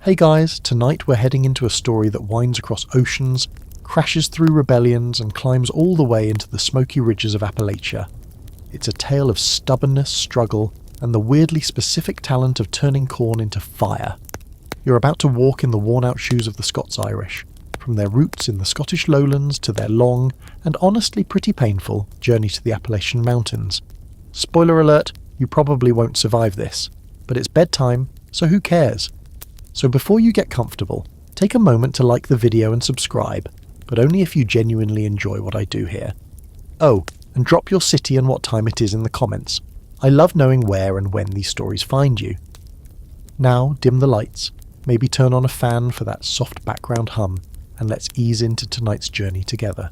Hey guys, tonight we're heading into a story that winds across oceans, crashes through rebellions and climbs all the way into the smoky ridges of Appalachia. It's a tale of stubbornness, struggle, and the weirdly specific talent of turning corn into fire. You're about to walk in the worn-out shoes of the Scots-Irish, from their roots in the Scottish lowlands to their long, and honestly pretty painful, journey to the Appalachian mountains. Spoiler alert, you probably won't survive this, but it's bedtime, so who cares? So before you get comfortable, take a moment to like the video and subscribe, but only if you genuinely enjoy what I do here. Oh, and drop your city and what time it is in the comments. I love knowing where and when these stories find you. Now, dim the lights, maybe turn on a fan for that soft background hum, and let's ease into tonight's journey together.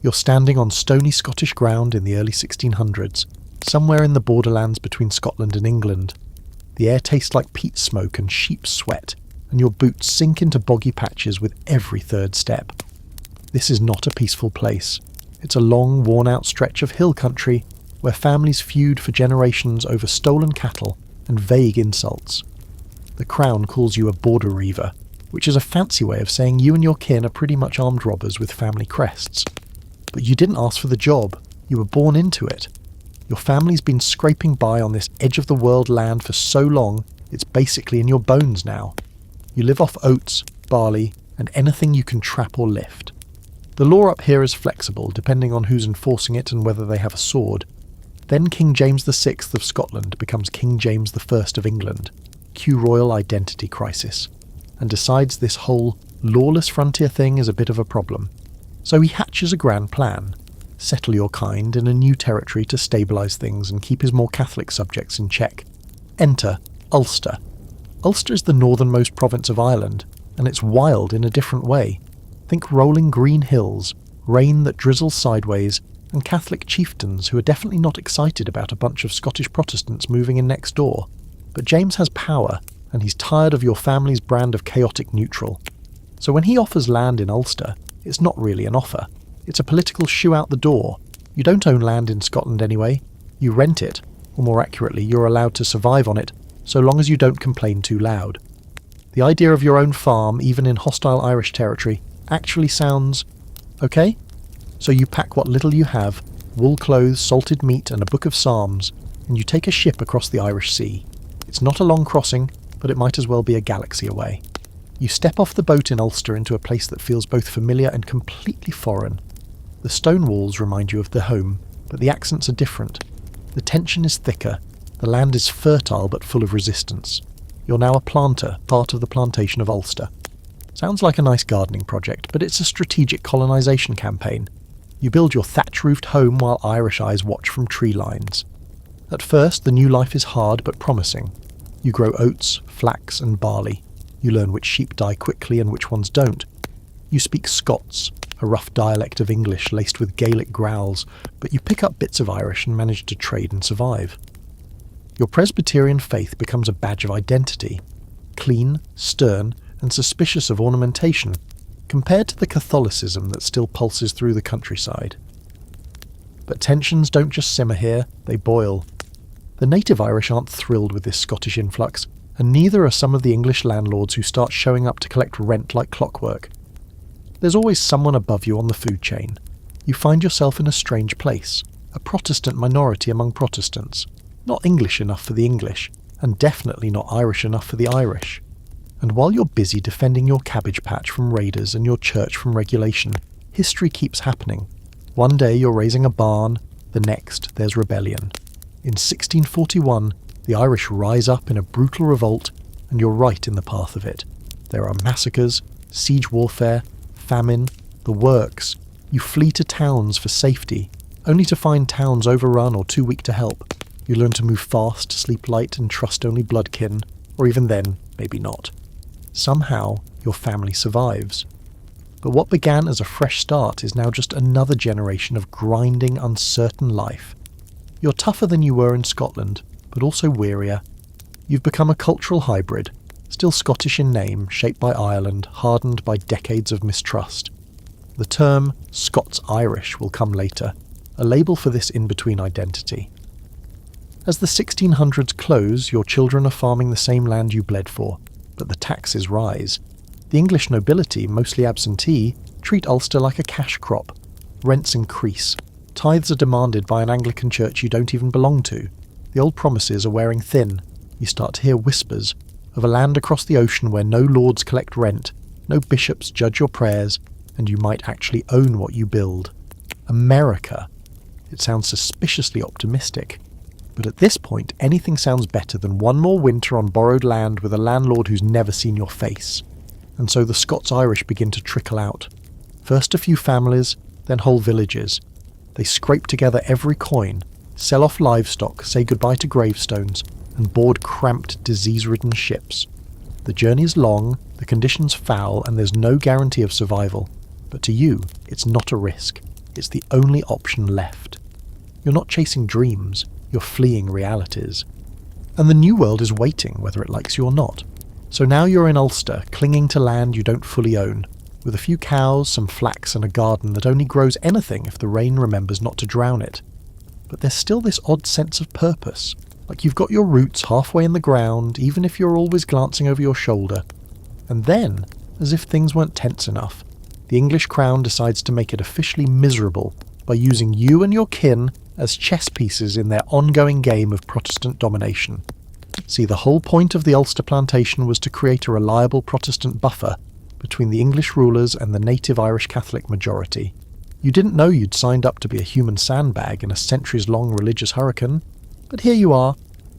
You're standing on stony Scottish ground in the early 1600s, somewhere in the borderlands between Scotland and England. The air tastes like peat smoke and sheep's sweat, and your boots sink into boggy patches with every third step. This is not a peaceful place. It's a long, worn-out stretch of hill country where families feud for generations over stolen cattle and vague insults. The Crown calls you a border reaver, which is a fancy way of saying you and your kin are pretty much armed robbers with family crests. But you didn't ask for the job, you were born into it. Your family's been scraping by on this edge-of-the-world land for so long, it's basically in your bones now. You live off oats, barley, and anything you can trap or lift. The law up here is flexible, depending on who's enforcing it and whether they have a sword. Then King James VI of Scotland becomes King James I of England, cue royal identity crisis, and decides this whole lawless frontier thing is a bit of a problem. So he hatches a grand plan: settle your kind in a new territory to stabilise things and keep his more Catholic subjects in check. Enter Ulster. Ulster is the northernmost province of Ireland, and it's wild in a different way. Think rolling green hills, rain that drizzles sideways, and Catholic chieftains who are definitely not excited about a bunch of Scottish Protestants moving in next door. But James has power, and he's tired of your family's brand of chaotic neutral. So when he offers land in Ulster, it's not really an offer. It's a political shoe out the door. You don't own land in Scotland anyway. You rent it, or more accurately, you're allowed to survive on it, so long as you don't complain too loud. The idea of your own farm, even in hostile Irish territory, actually sounds okay? So you pack what little you have, wool clothes, salted meat and a book of psalms, and you take a ship across the Irish Sea. It's not a long crossing, but it might as well be a galaxy away. You step off the boat in Ulster into a place that feels both familiar and completely foreign. The stone walls remind you of the home, but the accents are different. The tension is thicker, the land is fertile but full of resistance. You're now a planter, part of the Plantation of Ulster. Sounds like a nice gardening project, but it's a strategic colonisation campaign. You build your thatch-roofed home while Irish eyes watch from tree lines. At first, the new life is hard but promising. You grow oats, flax and barley. You learn which sheep die quickly and which ones don't. You speak Scots, a rough dialect of English laced with Gaelic growls, but you pick up bits of Irish and manage to trade and survive. Your Presbyterian faith becomes a badge of identity. Clean, stern, and suspicious of ornamentation, compared to the Catholicism that still pulses through the countryside. But tensions don't just simmer here, they boil. The native Irish aren't thrilled with this Scottish influx, and neither are some of the English landlords who start showing up to collect rent like clockwork. There's always someone above you on the food chain. You find yourself in a strange place, a Protestant minority among Protestants, not English enough for the English, and definitely not Irish enough for the Irish. And while you're busy defending your cabbage patch from raiders and your church from regulation, history keeps happening. One day you're raising a barn, the next there's rebellion. In 1641, the Irish rise up in a brutal revolt, and you're right in the path of it. There are massacres, siege warfare, famine, the works. You flee to towns for safety, only to find towns overrun or too weak to help. You learn to move fast, sleep light, and trust only bloodkin, or even then, maybe not. Somehow, your family survives. But what began as a fresh start is now just another generation of grinding, uncertain life. You're tougher than you were in Scotland, but also wearier. You've become a cultural hybrid, still Scottish in name, shaped by Ireland, hardened by decades of mistrust. The term Scots-Irish will come later, a label for this in-between identity. As the 1600s close, your children are farming the same land you bled for, but the taxes rise. The English nobility, mostly absentee, treat Ulster like a cash crop. Rents increase. Tithes are demanded by an Anglican church you don't even belong to. The old promises are wearing thin. You start to hear whispers of a land across the ocean where no lords collect rent, no bishops judge your prayers, and you might actually own what you build. America. It sounds suspiciously optimistic. But at this point, anything sounds better than one more winter on borrowed land with a landlord who's never seen your face. And so the Scots-Irish begin to trickle out. First a few families, then whole villages. They scrape together every coin, sell off livestock, say goodbye to gravestones, and board cramped, disease-ridden ships. The journey is long, the conditions foul, and there's no guarantee of survival. But to you, it's not a risk. It's the only option left. You're not chasing dreams. You're fleeing realities. And the new world is waiting, whether it likes you or not. So now you're in Ulster, clinging to land you don't fully own, with a few cows, some flax and a garden that only grows anything if the rain remembers not to drown it. But there's still this odd sense of purpose, like you've got your roots halfway in the ground, even if you're always glancing over your shoulder. And then, as if things weren't tense enough, the English crown decides to make it officially miserable by using you and your kin as chess pieces in their ongoing game of Protestant domination. See, the whole point of the Ulster plantation was to create a reliable Protestant buffer between the English rulers and the native Irish Catholic majority. You didn't know you'd signed up to be a human sandbag in a centuries-long religious hurricane, but here you are,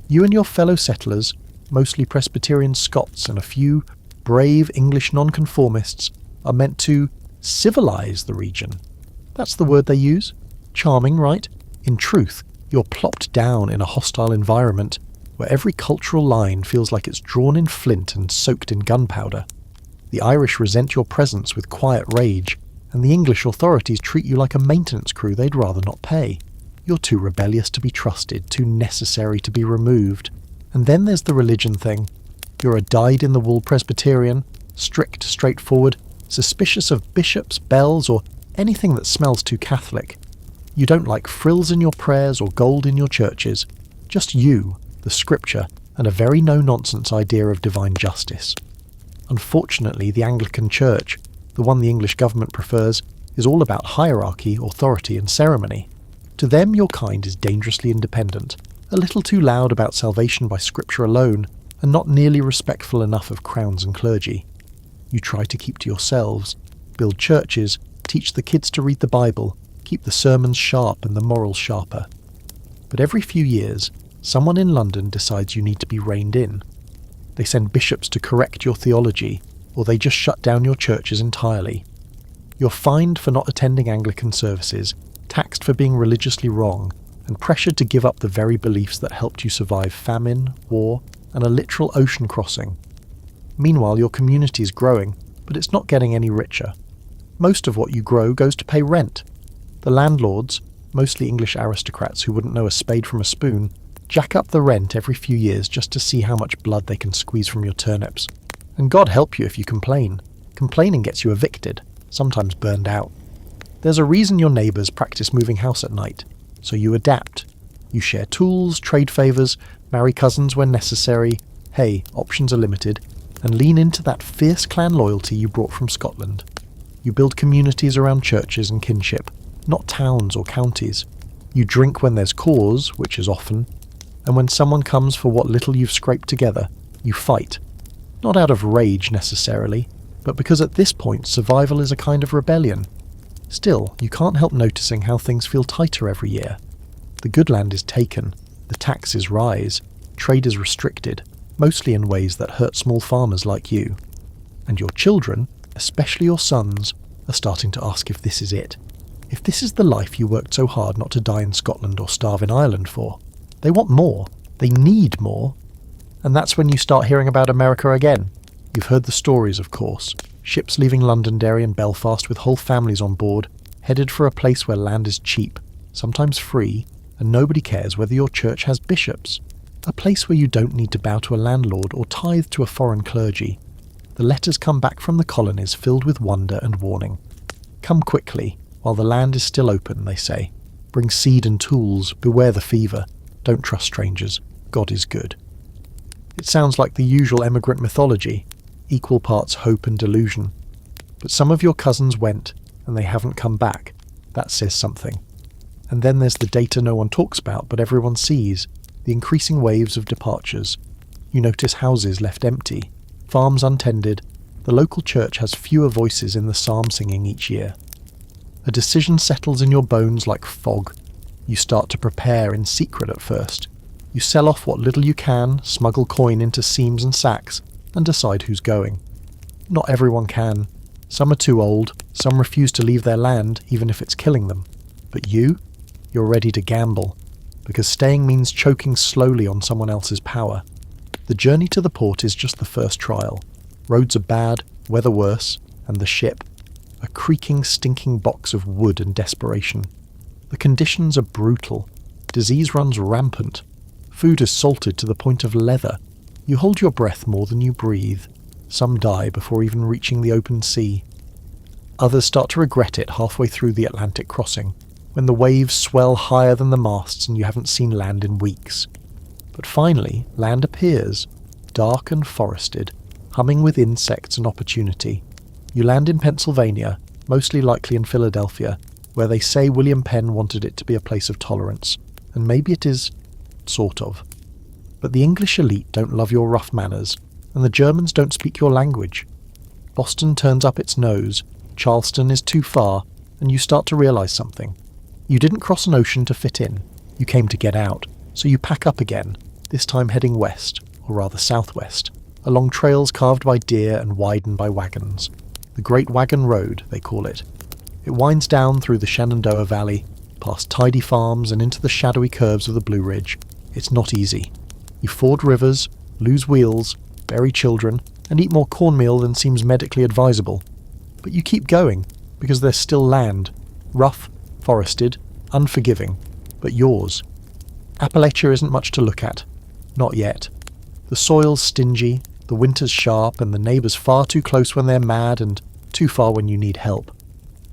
you and your fellow settlers, mostly Presbyterian Scots and a few brave English nonconformists, are meant to civilise the region. That's the word they use. Charming, right? In truth, you're plopped down in a hostile environment where every cultural line feels like it's drawn in flint and soaked in gunpowder. The Irish resent your presence with quiet rage, and the English authorities treat you like a maintenance crew they'd rather not pay. You're too rebellious to be trusted, too necessary to be removed. And then there's the religion thing. You're a dyed-in-the-wool Presbyterian, strict, straightforward, suspicious of bishops, bells, or anything that smells too Catholic. You don't like frills in your prayers or gold in your churches. Just you, the scripture, and a very no-nonsense idea of divine justice. Unfortunately, the Anglican Church, the one the English government prefers, is all about hierarchy, authority, and ceremony. To them, your kind is dangerously independent, a little too loud about salvation by scripture alone, and not nearly respectful enough of crowns and clergy. You try to keep to yourselves, build churches, teach the kids to read the Bible, keep the sermons sharp and the morals sharper. But every few years, someone in London decides you need to be reined in. They send bishops to correct your theology, or they just shut down your churches entirely. You're fined for not attending Anglican services, taxed for being religiously wrong, and pressured to give up the very beliefs that helped you survive famine, war, and a literal ocean crossing. Meanwhile, your community is growing, but it's not getting any richer. Most of what you grow goes to pay rent. The landlords, mostly English aristocrats who wouldn't know a spade from a spoon, jack up the rent every few years just to see how much blood they can squeeze from your turnips. And God help you if you complain. Complaining gets you evicted, sometimes burned out. There's a reason your neighbours practice moving house at night, so you adapt. You share tools, trade favours, marry cousins when necessary, hey, options are limited, and lean into that fierce clan loyalty you brought from Scotland. You build communities around churches and kinship, not towns or counties. You drink when there's cause, which is often, and when someone comes for what little you've scraped together, you fight. Not out of rage necessarily, but because at this point survival is a kind of rebellion. Still, you can't help noticing how things feel tighter every year. The good land is taken, the taxes rise, trade is restricted, mostly in ways that hurt small farmers like you. And your children, especially your sons, are starting to ask if this is it. If this is the life you worked so hard not to die in Scotland or starve in Ireland for. They want more. They need more. And that's when you start hearing about America again. You've heard the stories, of course. Ships leaving Londonderry and Belfast with whole families on board, headed for a place where land is cheap, sometimes free, and nobody cares whether your church has bishops. A place where you don't need to bow to a landlord or tithe to a foreign clergy. The letters come back from the colonies filled with wonder and warning. Come quickly, while the land is still open, they say. Bring seed and tools, beware the fever. Don't trust strangers. God is good. It sounds like the usual emigrant mythology, equal parts hope and delusion. But some of your cousins went, and they haven't come back. That says something. And then there's the data no one talks about but everyone sees, the increasing waves of departures. You notice houses left empty, farms untended. The local church has fewer voices in the psalm singing each year. A decision settles in your bones like fog. You start to prepare in secret at first. You sell off what little you can, smuggle coin into seams and sacks, and decide who's going. Not everyone can. Some are too old, some refuse to leave their land, even if it's killing them. But you're ready to gamble, because staying means choking slowly on someone else's power. The journey to the port is just the first trial. Roads are bad, weather worse, and the ship, a creaking, stinking box of wood and desperation. The conditions are brutal. Disease runs rampant. Food is salted to the point of leather. You hold your breath more than you breathe. Some die before even reaching the open sea. Others start to regret it halfway through the Atlantic crossing, when the waves swell higher than the masts and you haven't seen land in weeks. But finally, land appears, dark and forested, humming with insects and opportunity. You land in Pennsylvania, mostly likely in Philadelphia, where they say William Penn wanted it to be a place of tolerance, and maybe it is, sort of. But the English elite don't love your rough manners, and the Germans don't speak your language. Boston turns up its nose, Charleston is too far, and you start to realise something. You didn't cross an ocean to fit in, you came to get out, so you pack up again, this time heading west, or rather southwest, along trails carved by deer and widened by wagons. The Great Wagon Road, they call it. It winds down through the Shenandoah Valley, past tidy farms and into the shadowy curves of the Blue Ridge. It's not easy. You ford rivers, lose wheels, bury children, and eat more cornmeal than seems medically advisable. But you keep going, because there's still land. Rough, forested, unforgiving, but yours. Appalachia isn't much to look at. Not yet. The soil's stingy, the winter's sharp, and the neighbours far too close when they're mad and too far when you need help.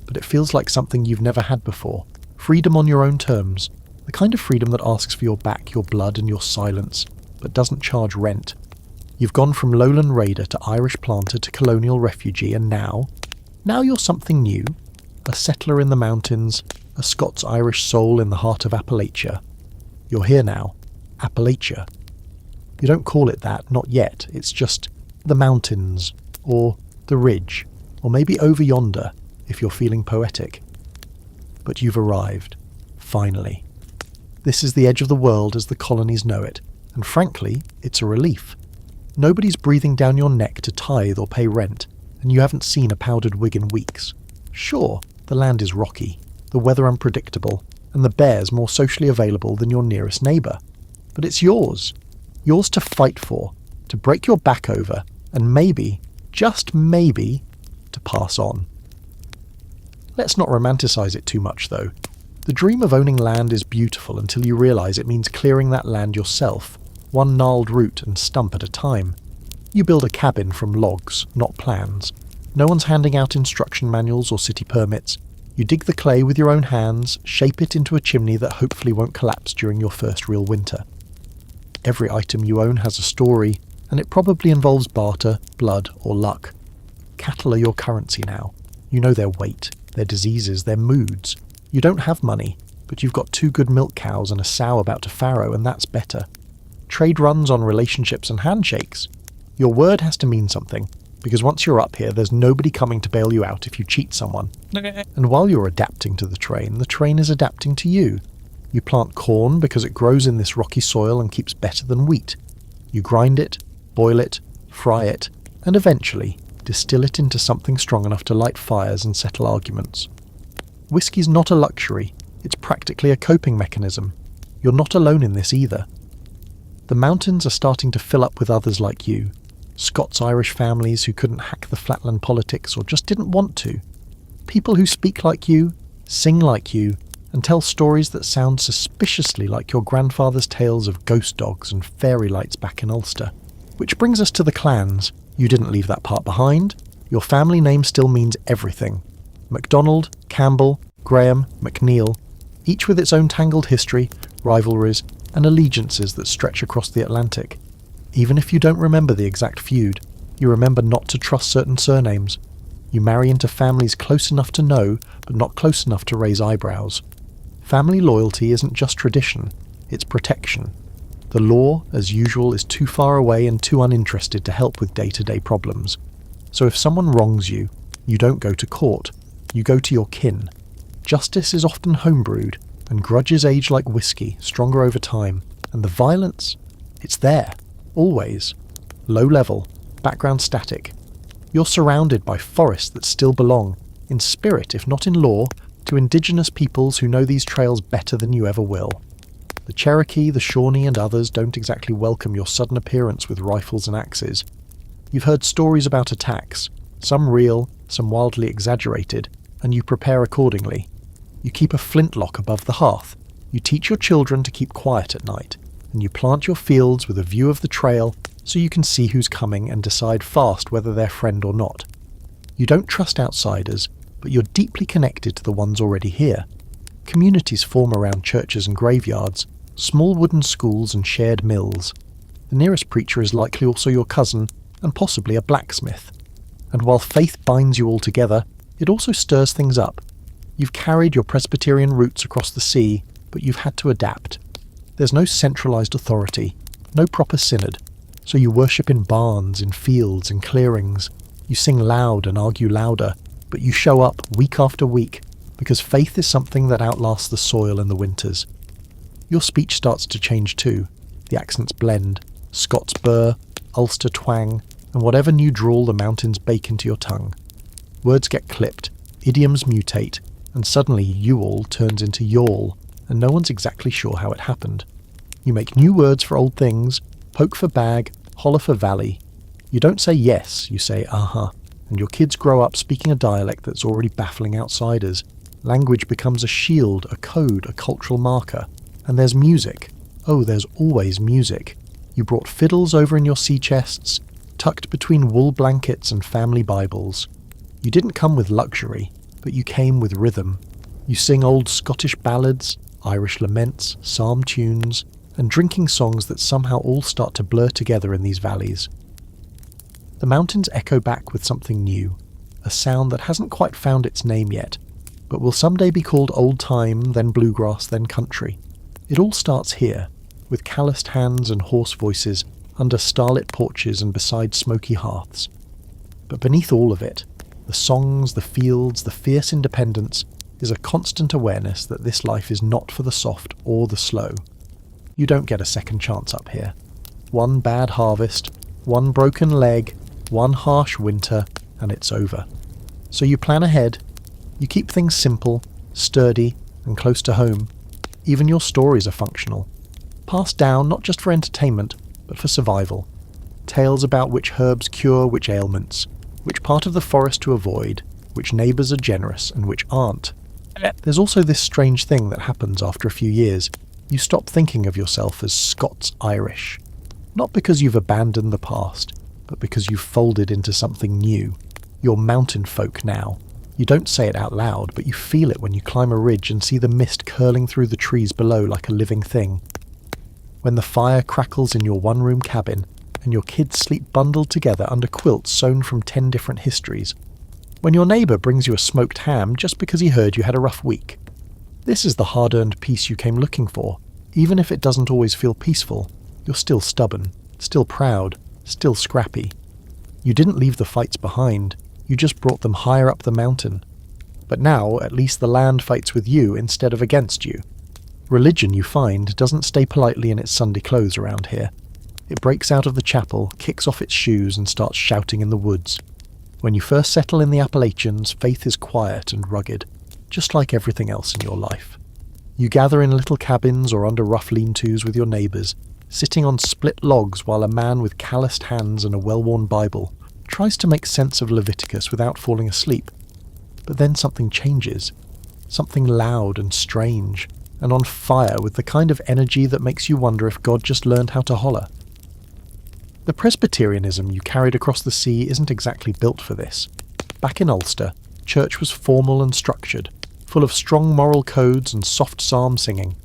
But it feels like something you've never had before. Freedom on your own terms. The kind of freedom that asks for your back, your blood, and your silence, but doesn't charge rent. You've gone from lowland raider to Irish planter to colonial refugee, and now you're something new. A settler in the mountains, a Scots-Irish soul in the heart of Appalachia. You're here now. Appalachia. You don't call it that, not yet. It's just the mountains, or the ridge, or maybe over yonder, if you're feeling poetic. But you've arrived. Finally. This is the edge of the world as the colonies know it, and frankly, it's a relief. Nobody's breathing down your neck to tithe or pay rent, and you haven't seen a powdered wig in weeks. Sure, the land is rocky, the weather unpredictable, and the bears more socially available than your nearest neighbour. But it's yours. Yours to fight for, to break your back over, and maybe, just maybe, to pass on. Let's not romanticise it too much, though. The dream of owning land is beautiful until you realise it means clearing that land yourself, one gnarled root and stump at a time. You build a cabin from logs, not plans. No one's handing out instruction manuals or city permits. You dig the clay with your own hands, shape it into a chimney that hopefully won't collapse during your first real winter. Every item you own has a story, and it probably involves barter, blood, or luck. Cattle are your currency now. You know their weight, their diseases, their moods. You don't have money, but you've got 2 good milk cows and a sow about to farrow, and that's better. Trade runs on relationships and handshakes. Your word has to mean something, because once you're up here, there's nobody coming to bail you out if you cheat someone. And while you're adapting to the train is adapting to you. You plant corn because it grows in this rocky soil and keeps better than wheat. You grind it, boil it, fry it, and eventually distill it into something strong enough to light fires and settle arguments. Whiskey's not a luxury, it's practically a coping mechanism. You're not alone in this either. The mountains are starting to fill up with others like you. Scots-Irish families who couldn't hack the flatland politics or just didn't want to. People who speak like you, sing like you, and tell stories that sound suspiciously like your grandfather's tales of ghost dogs and fairy lights back in Ulster. Which brings us to the clans. You didn't leave that part behind. Your family name still means everything. MacDonald, Campbell, Graham, McNeil, each with its own tangled history, rivalries, and allegiances that stretch across the Atlantic. Even if you don't remember the exact feud, you remember not to trust certain surnames. You marry into families close enough to know, but not close enough to raise eyebrows. Family loyalty isn't just tradition, it's protection. The law, as usual, is too far away and too uninterested to help with day-to-day problems. So if someone wrongs you, you don't go to court, you go to your kin. Justice is often homebrewed, and grudges age like whiskey, stronger over time, and the violence? It's there, always. Low level, background static. You're surrounded by forests that still belong, in spirit if not in law, to indigenous peoples who know these trails better than you ever will. The Cherokee, the Shawnee and others don't exactly welcome your sudden appearance with rifles and axes. You've heard stories about attacks, some real, some wildly exaggerated, and you prepare accordingly. You keep a flintlock above the hearth, you teach your children to keep quiet at night, and you plant your fields with a view of the trail so you can see who's coming and decide fast whether they're friend or not. You don't trust outsiders, but you're deeply connected to the ones already here. Communities form around churches and graveyards, small wooden schools and shared mills. The nearest preacher is likely also your cousin, and possibly a blacksmith. And while faith binds you all together, it also stirs things up. You've carried your Presbyterian roots across the sea, but you've had to adapt. There's no centralised authority, no proper synod, so you worship in barns, in fields, in clearings. You sing loud and argue louder, but you show up week after week, because faith is something that outlasts the soil in the winters. Your speech starts to change too. The accents blend, Scots burr, Ulster twang, and whatever new drawl the mountains bake into your tongue. Words get clipped, idioms mutate, and suddenly you-all turns into y'all, and no one's exactly sure how it happened. You make new words for old things, poke for bag, holler for valley. You don't say yes, you say uh-huh, and your kids grow up speaking a dialect that's already baffling outsiders. Language becomes a shield, a code, a cultural marker. And there's music. Oh, there's always music. You brought fiddles over in your sea chests, tucked between wool blankets and family Bibles. You didn't come with luxury, but you came with rhythm. You sing old Scottish ballads, Irish laments, psalm tunes, and drinking songs that somehow all start to blur together in these valleys. The mountains echo back with something new, a sound that hasn't quite found its name yet, but will someday be called old time, then bluegrass, then country. It all starts here, with calloused hands and hoarse voices, under starlit porches and beside smoky hearths. But beneath all of it, the songs, the fields, the fierce independence, is a constant awareness that this life is not for the soft or the slow. You don't get a second chance up here. One bad harvest, one broken leg, one harsh winter, and it's over. So you plan ahead. You keep things simple, sturdy, and close to home. Even your stories are functional. Passed down not just for entertainment, but for survival. Tales about which herbs cure which ailments, which part of the forest to avoid, which neighbours are generous and which aren't. There's also this strange thing that happens after a few years. You stop thinking of yourself as Scots-Irish. Not because you've abandoned the past, but because you've folded into something new. You're mountain folk now. You don't say it out loud, but you feel it when you climb a ridge and see the mist curling through the trees below like a living thing. When the fire crackles in your one-room cabin, and your kids sleep bundled together under quilts sewn from 10 different histories. When your neighbour brings you a smoked ham just because he heard you had a rough week. This is the hard-earned peace you came looking for. Even if it doesn't always feel peaceful, you're still stubborn, still proud, still scrappy. You didn't leave the fights behind, you just brought them higher up the mountain. But now, at least the land fights with you instead of against you. Religion, you find, doesn't stay politely in its Sunday clothes around here. It breaks out of the chapel, kicks off its shoes, and starts shouting in the woods. When you first settle in the Appalachians, faith is quiet and rugged, just like everything else in your life. You gather in little cabins or under rough lean-tos with your neighbours, sitting on split logs while a man with calloused hands and a well-worn Bible tries to make sense of Leviticus without falling asleep. But then something changes. Something loud and strange, and on fire with the kind of energy that makes you wonder if God just learned how to holler. The Presbyterianism you carried across the sea isn't exactly built for this. Back in Ulster, church was formal and structured, full of strong moral codes and soft psalm singing.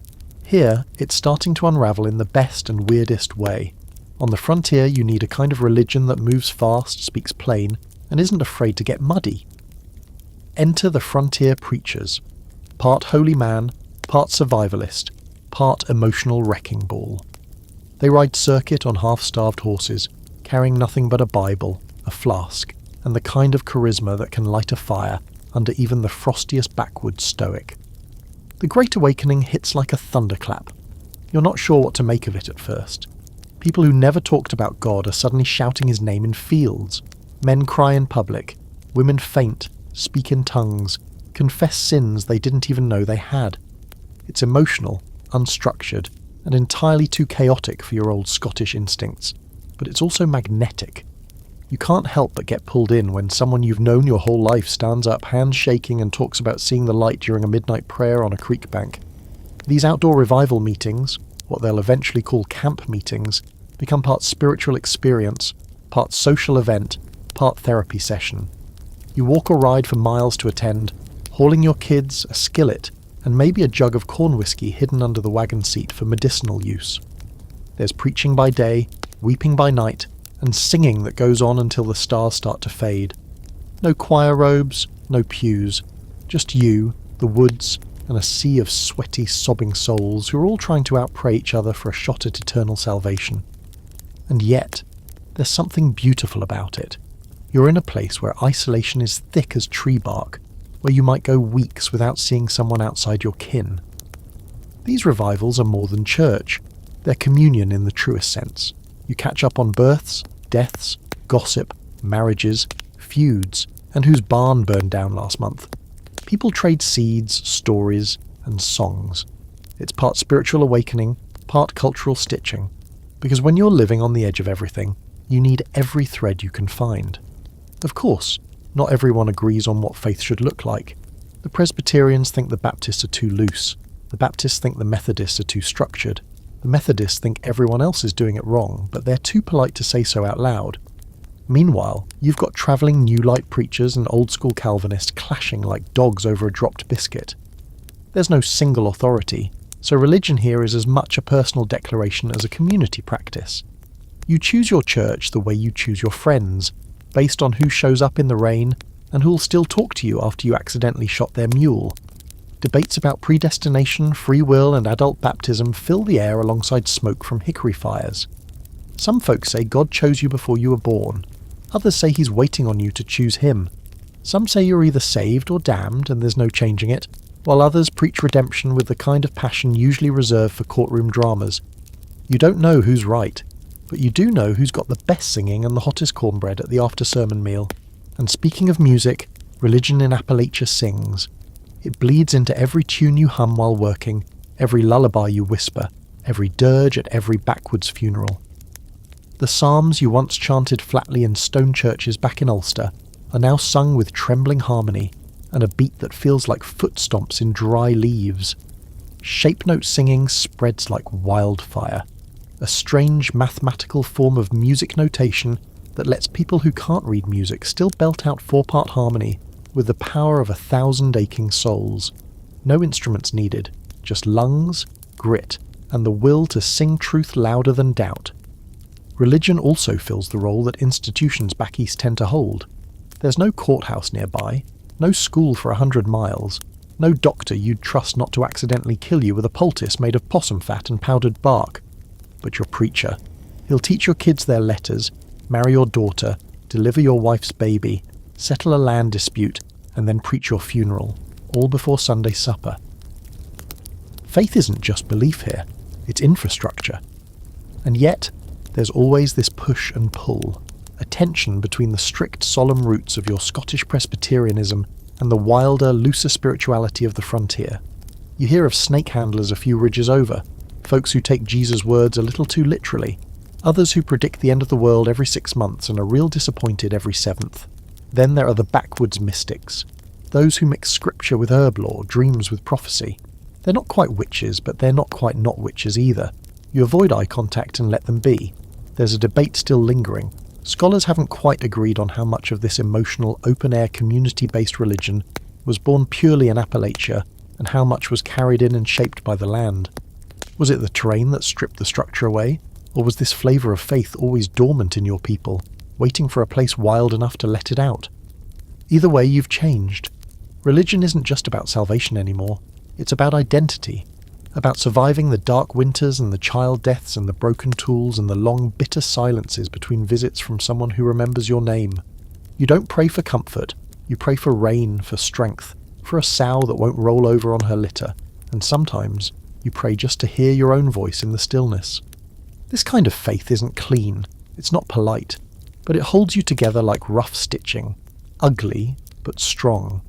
Here, it's starting to unravel in the best and weirdest way. On the frontier, you need a kind of religion that moves fast, speaks plain, and isn't afraid to get muddy. Enter the frontier preachers. Part holy man, part survivalist, part emotional wrecking ball. They ride circuit on half-starved horses, carrying nothing but a Bible, a flask, and the kind of charisma that can light a fire under even the frostiest backwoods stoic. The Great Awakening hits like a thunderclap. You're not sure what to make of it at first. People who never talked about God are suddenly shouting his name in fields. Men cry in public. Women faint, speak in tongues, confess sins they didn't even know they had. It's emotional, unstructured, and entirely too chaotic for your old Scottish instincts, but it's also magnetic. You can't help but get pulled in when someone you've known your whole life stands up, hands shaking, and talks about seeing the light during a midnight prayer on a creek bank. These outdoor revival meetings, what they'll eventually call camp meetings, become part spiritual experience, part social event, part therapy session. You walk or ride for miles to attend, hauling your kids, a skillet, and maybe a jug of corn whiskey hidden under the wagon seat for medicinal use. There's preaching by day, weeping by night, and singing that goes on until the stars start to fade. No choir robes, no pews, just you, the woods, and a sea of sweaty, sobbing souls who are all trying to outpray each other for a shot at eternal salvation. And yet, there's something beautiful about it. You're in a place where isolation is thick as tree bark, where you might go weeks without seeing someone outside your kin. These revivals are more than church. They're communion in the truest sense. You catch up on births, deaths, gossip, marriages, feuds, and whose barn burned down last month. People trade seeds, stories, and songs. It's part spiritual awakening, part cultural stitching. Because when you're living on the edge of everything, you need every thread you can find. Of course, not everyone agrees on what faith should look like. The Presbyterians think the Baptists are too loose. The Baptists think the Methodists are too structured. The Methodists think everyone else is doing it wrong, but they're too polite to say so out loud. Meanwhile, you've got travelling New Light preachers and old-school Calvinists clashing like dogs over a dropped biscuit. There's no single authority, so religion here is as much a personal declaration as a community practice. You choose your church the way you choose your friends, based on who shows up in the rain and who'll still talk to you after you accidentally shot their mule. Debates about predestination, free will, and adult baptism fill the air alongside smoke from hickory fires. Some folks say God chose you before you were born. Others say he's waiting on you to choose him. Some say you're either saved or damned and there's no changing it, while others preach redemption with the kind of passion usually reserved for courtroom dramas. You don't know who's right, but you do know who's got the best singing and the hottest cornbread at the after-sermon meal. And speaking of music, religion in Appalachia sings. It bleeds into every tune you hum while working, every lullaby you whisper, every dirge at every backwoods funeral. The psalms you once chanted flatly in stone churches back in Ulster are now sung with trembling harmony and a beat that feels like foot stomps in dry leaves. Shape note singing spreads like wildfire, a strange mathematical form of music notation that lets people who can't read music still belt out four-part harmony with the power of 1,000 aching souls. No instruments needed, just lungs, grit, and the will to sing truth louder than doubt. Religion also fills the role that institutions back east tend to hold. There's no courthouse nearby, no school for 100 miles, no doctor you'd trust not to accidentally kill you with a poultice made of possum fat and powdered bark. But your preacher. He'll teach your kids their letters, marry your daughter, deliver your wife's baby, settle a land dispute, and then preach your funeral, all before Sunday supper. Faith isn't just belief here, it's infrastructure. And yet, there's always this push and pull, a tension between the strict, solemn roots of your Scottish Presbyterianism and the wilder, looser spirituality of the frontier. You hear of snake handlers a few ridges over, folks who take Jesus' words a little too literally, others who predict the end of the world every 6 months and are real disappointed every 7th. Then there are the backwoods mystics, those who mix scripture with herb lore, dreams with prophecy. They're not quite witches, but they're not quite not witches either. You avoid eye contact and let them be. There's a debate still lingering. Scholars haven't quite agreed on how much of this emotional, open-air, community-based religion was born purely in Appalachia and how much was carried in and shaped by the land. Was it the terrain that stripped the structure away, or was this flavour of faith always dormant in your people, waiting for a place wild enough to let it out? Either way, you've changed. Religion isn't just about salvation anymore. It's about identity, about surviving the dark winters and the child deaths and the broken tools and the long, bitter silences between visits from someone who remembers your name. You don't pray for comfort. You pray for rain, for strength, for a sow that won't roll over on her litter, and sometimes you pray just to hear your own voice in the stillness. This kind of faith isn't clean, it's not polite, but it holds you together like rough stitching, ugly but strong.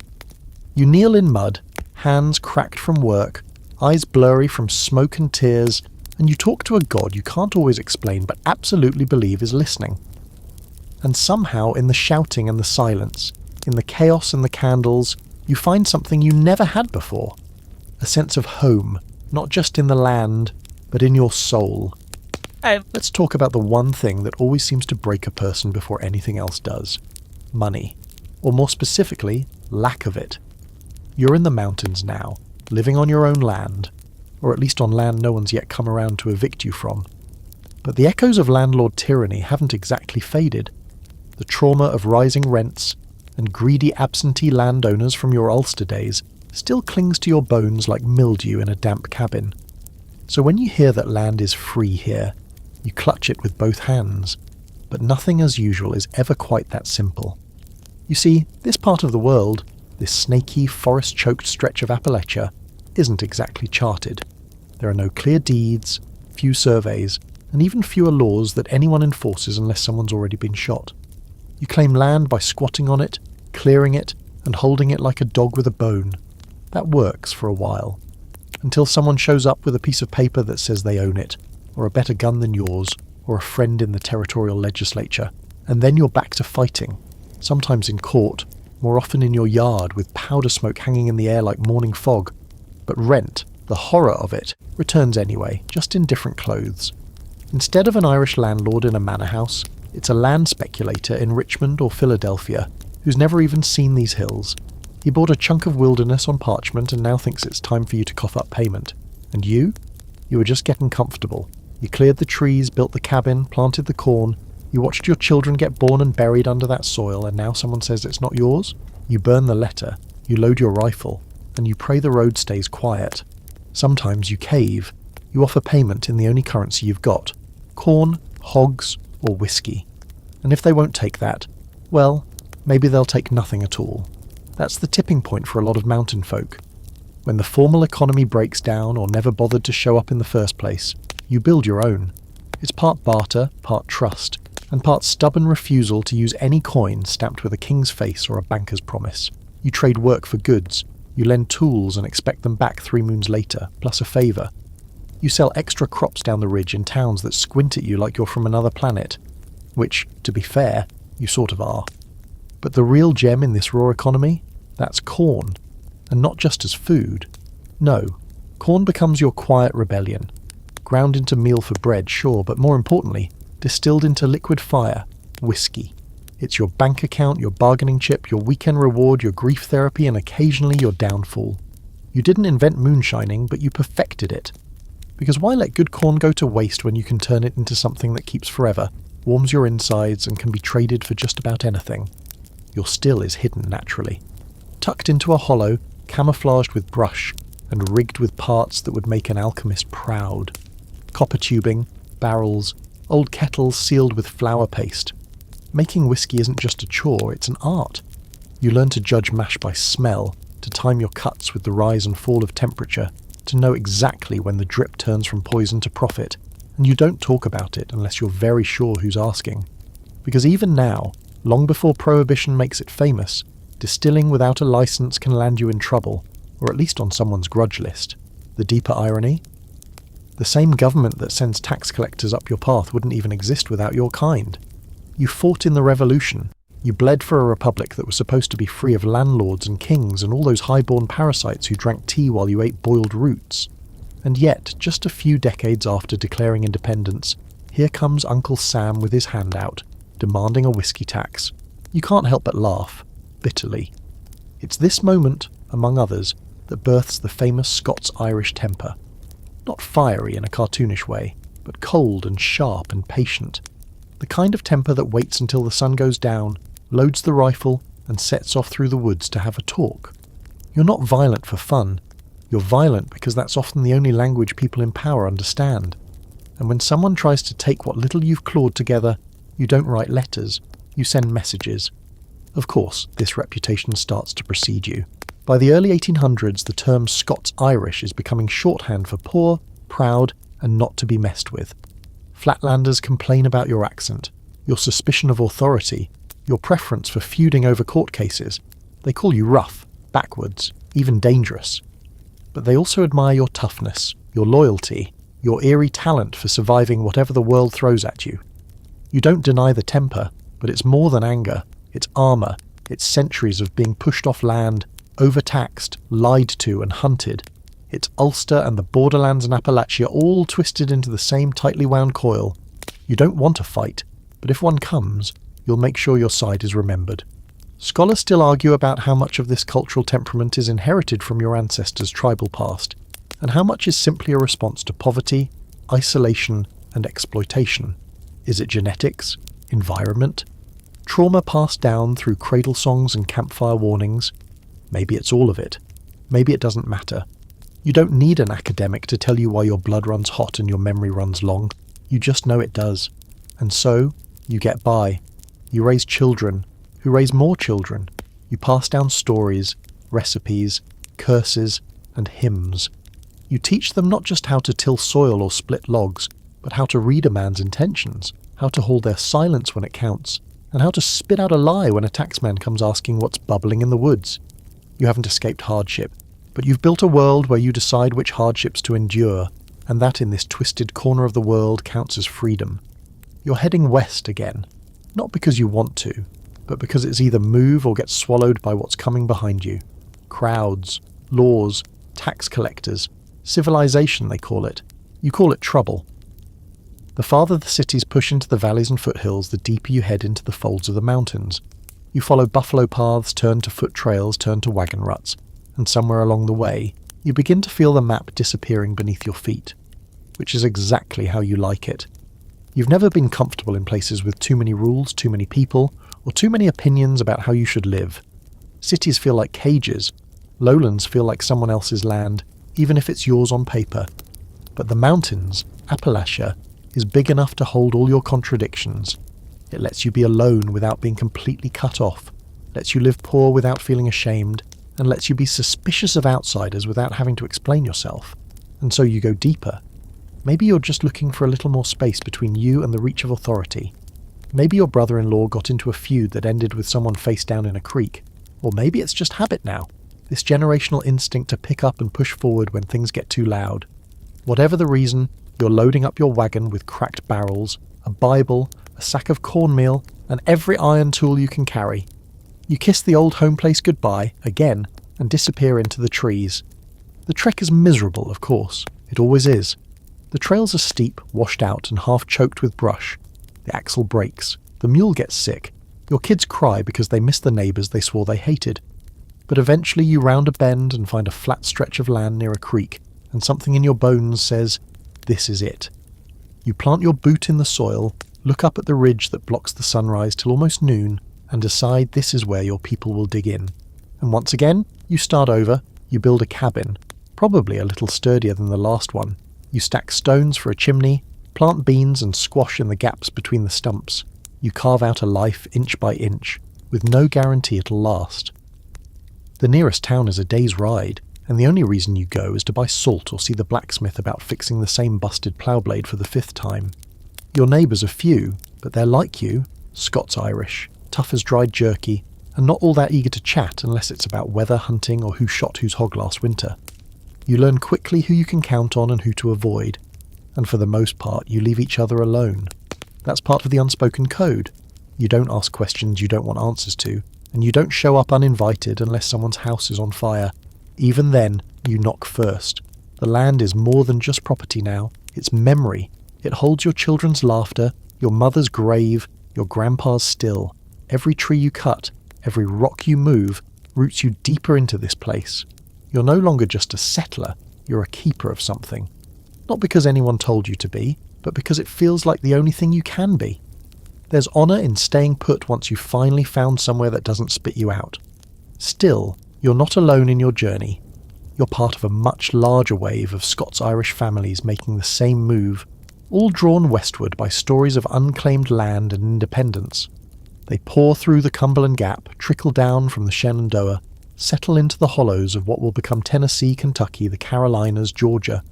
You kneel in mud, hands cracked from work, eyes blurry from smoke and tears, and you talk to a God you can't always explain but absolutely believe is listening. And somehow in the shouting and the silence, in the chaos and the candles, you find something you never had before. A sense of home, not just in the land, but in your soul. Let's talk about the one thing that always seems to break a person before anything else does. Money. Or more specifically, lack of it. You're in the mountains now, living on your own land, or at least on land no one's yet come around to evict you from. But the echoes of landlord tyranny haven't exactly faded. The trauma of rising rents and greedy absentee landowners from your Ulster days still clings to your bones like mildew in a damp cabin. So when you hear that land is free here, you clutch it with both hands. But nothing as usual is ever quite that simple. You see, this part of the world, this snaky, forest-choked stretch of Appalachia, isn't exactly charted. There are no clear deeds, few surveys, and even fewer laws that anyone enforces unless someone's already been shot. You claim land by squatting on it, clearing it, and holding it like a dog with a bone. That works for a while, until someone shows up with a piece of paper that says they own it, or a better gun than yours, or a friend in the territorial legislature, and then you're back to fighting, sometimes in court, more often in your yard with powder smoke hanging in the air like morning fog. But rent, the horror of it, returns anyway, just in different clothes. Instead of an Irish landlord in a manor house, it's a land speculator in Richmond or Philadelphia who's never even seen these hills. He bought a chunk of wilderness on parchment and now thinks it's time for you to cough up payment. And you? You were just getting comfortable. You cleared the trees, built the cabin, planted the corn. You watched your children get born and buried under that soil, and now someone says it's not yours? You burn the letter, you load your rifle, and you pray the road stays quiet. Sometimes you cave. You offer payment in the only currency you've got. Corn, hogs, or whiskey. And if they won't take that, well, maybe they'll take nothing at all. That's the tipping point for a lot of mountain folk. When the formal economy breaks down or never bothered to show up in the first place, you build your own. It's part barter, part trust, and part stubborn refusal to use any coin stamped with a king's face or a banker's promise. You trade work for goods. You lend tools and expect them back 3 moons later, plus a favour. You sell extra crops down the ridge in towns that squint at you like you're from another planet. Which, to be fair, you sort of are. But the real gem in this raw economy? That's corn. And not just as food. No, corn becomes your quiet rebellion. Ground into meal for bread, sure, but more importantly, distilled into liquid fire, whiskey. It's your bank account, your bargaining chip, your weekend reward, your grief therapy, and occasionally your downfall. You didn't invent moonshining, but you perfected it. Because why let good corn go to waste when you can turn it into something that keeps forever, warms your insides, and can be traded for just about anything? Your still is hidden naturally. Tucked into a hollow, camouflaged with brush, and rigged with parts that would make an alchemist proud. Copper tubing, barrels, old kettles sealed with flour paste. Making whiskey isn't just a chore, it's an art. You learn to judge mash by smell, to time your cuts with the rise and fall of temperature, to know exactly when the drip turns from poison to profit, and you don't talk about it unless you're very sure who's asking. Because even now, long before Prohibition makes it famous, distilling without a license can land you in trouble, or at least on someone's grudge list. The deeper irony? The same government that sends tax collectors up your path wouldn't even exist without your kind. You fought in the revolution. You bled for a republic that was supposed to be free of landlords and kings and all those high-born parasites who drank tea while you ate boiled roots. And yet, just a few decades after declaring independence, here comes Uncle Sam with his hand out, demanding a whiskey tax. You can't help but laugh, bitterly. It's this moment, among others, that births the famous Scots-Irish temper. Not fiery in a cartoonish way, but cold and sharp and patient. The kind of temper that waits until the sun goes down, loads the rifle, and sets off through the woods to have a talk. You're not violent for fun. You're violent because that's often the only language people in power understand. And when someone tries to take what little you've clawed together, you don't write letters, you send messages. Of course, this reputation starts to precede you. By the early 1800s, the term Scots-Irish is becoming shorthand for poor, proud, and not to be messed with. Flatlanders complain about your accent, your suspicion of authority, your preference for feuding over court cases. They call you rough, backwards, even dangerous. But they also admire your toughness, your loyalty, your eerie talent for surviving whatever the world throws at you. You don't deny the temper, but it's more than anger. It's armour. It's centuries of being pushed off land, overtaxed, lied to and hunted. It's Ulster and the Borderlands and Appalachia all twisted into the same tightly wound coil. You don't want a fight, but if one comes, you'll make sure your side is remembered. Scholars still argue about how much of this cultural temperament is inherited from your ancestors' tribal past, and how much is simply a response to poverty, isolation, and exploitation. Is it genetics? Environment? Trauma passed down through cradle songs and campfire warnings? Maybe it's all of it. Maybe it doesn't matter. You don't need an academic to tell you why your blood runs hot and your memory runs long. You just know it does. And so, you get by. You raise children, who raise more children. You pass down stories, recipes, curses, and hymns. You teach them not just how to till soil or split logs, but how to read a man's intentions, how to hold their silence when it counts, and how to spit out a lie when a taxman comes asking what's bubbling in the woods. You haven't escaped hardship, but you've built a world where you decide which hardships to endure, and that in this twisted corner of the world counts as freedom. You're heading west again, not because you want to, but because it's either move or get swallowed by what's coming behind you. Crowds, laws, tax collectors, civilization they call it. You call it trouble. The farther the cities push into the valleys and foothills, the deeper you head into the folds of the mountains. You follow buffalo paths, turn to foot trails, turn to wagon ruts, and somewhere along the way, you begin to feel the map disappearing beneath your feet, which is exactly how you like it. You've never been comfortable in places with too many rules, too many people, or too many opinions about how you should live. Cities feel like cages. Lowlands feel like someone else's land, even if it's yours on paper. But the mountains, Appalachia, is big enough to hold all your contradictions. It lets you be alone without being completely cut off, lets you live poor without feeling ashamed, and lets you be suspicious of outsiders without having to explain yourself. And so you go deeper. Maybe you're just looking for a little more space between you and the reach of authority. Maybe your brother-in-law got into a feud that ended with someone face down in a creek. Or maybe it's just habit now, this generational instinct to pick up and push forward when things get too loud. Whatever the reason, you're loading up your wagon with cracked barrels, a Bible, a sack of cornmeal, and every iron tool you can carry. You kiss the old home place goodbye, again, and disappear into the trees. The trek is miserable, of course. It always is. The trails are steep, washed out, and half choked with brush. The axle breaks. The mule gets sick. Your kids cry because they miss the neighbours they swore they hated. But eventually you round a bend and find a flat stretch of land near a creek, and something in your bones says, "This is it." You plant your boot in the soil, look up at the ridge that blocks the sunrise till almost noon, and decide this is where your people will dig in. And once again, you start over, you build a cabin, probably a little sturdier than the last one. You stack stones for a chimney, plant beans and squash in the gaps between the stumps. You carve out a life inch by inch, with no guarantee it'll last. The nearest town is a day's ride, and the only reason you go is to buy salt or see the blacksmith about fixing the same busted plough blade for the 5th time. Your neighbours are few, but they're like you, Scots-Irish, tough as dried jerky, and not all that eager to chat unless it's about weather, hunting, or who shot whose hog last winter. You learn quickly who you can count on and who to avoid, and for the most part you leave each other alone. That's part of the unspoken code. You don't ask questions you don't want answers to, and you don't show up uninvited unless someone's house is on fire. Even then, you knock first. The land is more than just property now, it's memory. It holds your children's laughter, your mother's grave, your grandpa's still. Every tree you cut, every rock you move, roots you deeper into this place. You're no longer just a settler, you're a keeper of something. Not because anyone told you to be, but because it feels like the only thing you can be. There's honour in staying put once you've finally found somewhere that doesn't spit you out. Still, you're not alone in your journey. You're part of a much larger wave of Scots-Irish families making the same move, all drawn westward by stories of unclaimed land and independence. They pour through the Cumberland Gap, trickle down from the Shenandoah, settle into the hollows of what will become Tennessee, Kentucky, the Carolinas, Georgia.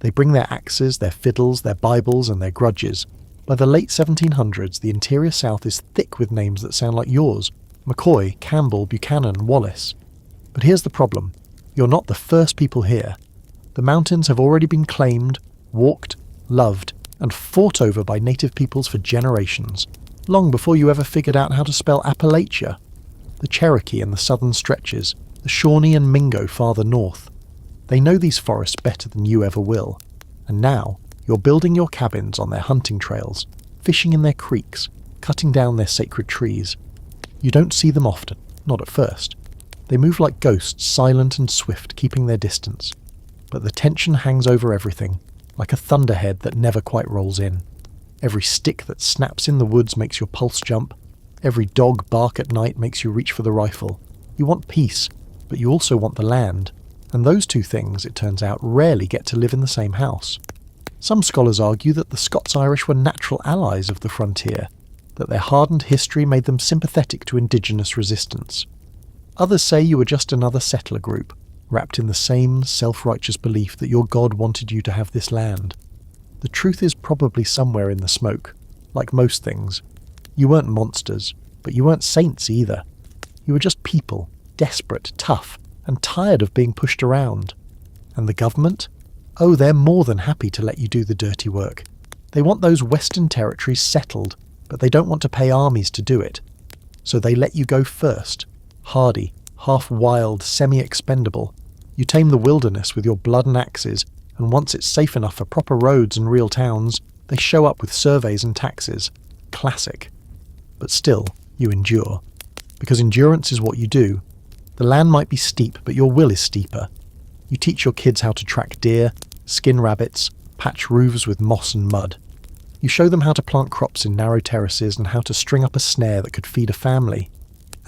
They bring their axes, their fiddles, their Bibles and their grudges. By the late 1700s, the interior South is thick with names that sound like yours: McCoy, Campbell, Buchanan, Wallace. But here's the problem. You're not the first people here. The mountains have already been claimed, walked, loved, and fought over by native peoples for generations, long before you ever figured out how to spell Appalachia. The Cherokee in the southern stretches, the Shawnee and Mingo farther north. They know these forests better than you ever will, and now you're building your cabins on their hunting trails, fishing in their creeks, cutting down their sacred trees. You don't see them often, not at first. They move like ghosts, silent and swift, keeping their distance. But the tension hangs over everything, like a thunderhead that never quite rolls in. Every stick that snaps in the woods makes your pulse jump. Every dog bark at night makes you reach for the rifle. You want peace, but you also want the land. And those two things, it turns out, rarely get to live in the same house. Some scholars argue that the Scots-Irish were natural allies of the frontier, that their hardened history made them sympathetic to indigenous resistance. Others say you were just another settler group, wrapped in the same self-righteous belief that your God wanted you to have this land. The truth is probably somewhere in the smoke. Like most things, you weren't monsters, but you weren't saints either. You were just people, desperate, tough, and tired of being pushed around. And the government? Oh, they're more than happy to let you do the dirty work. They want those western territories settled, but they don't want to pay armies to do it. So they let you go first. Hardy, half-wild, semi-expendable. You tame the wilderness with your blood and axes, and once it's safe enough for proper roads and real towns, they show up with surveys and taxes. Classic. But still, you endure. Because endurance is what you do. The land might be steep, but your will is steeper. You teach your kids how to track deer, skin rabbits, patch roofs with moss and mud. You show them how to plant crops in narrow terraces and how to string up a snare that could feed a family.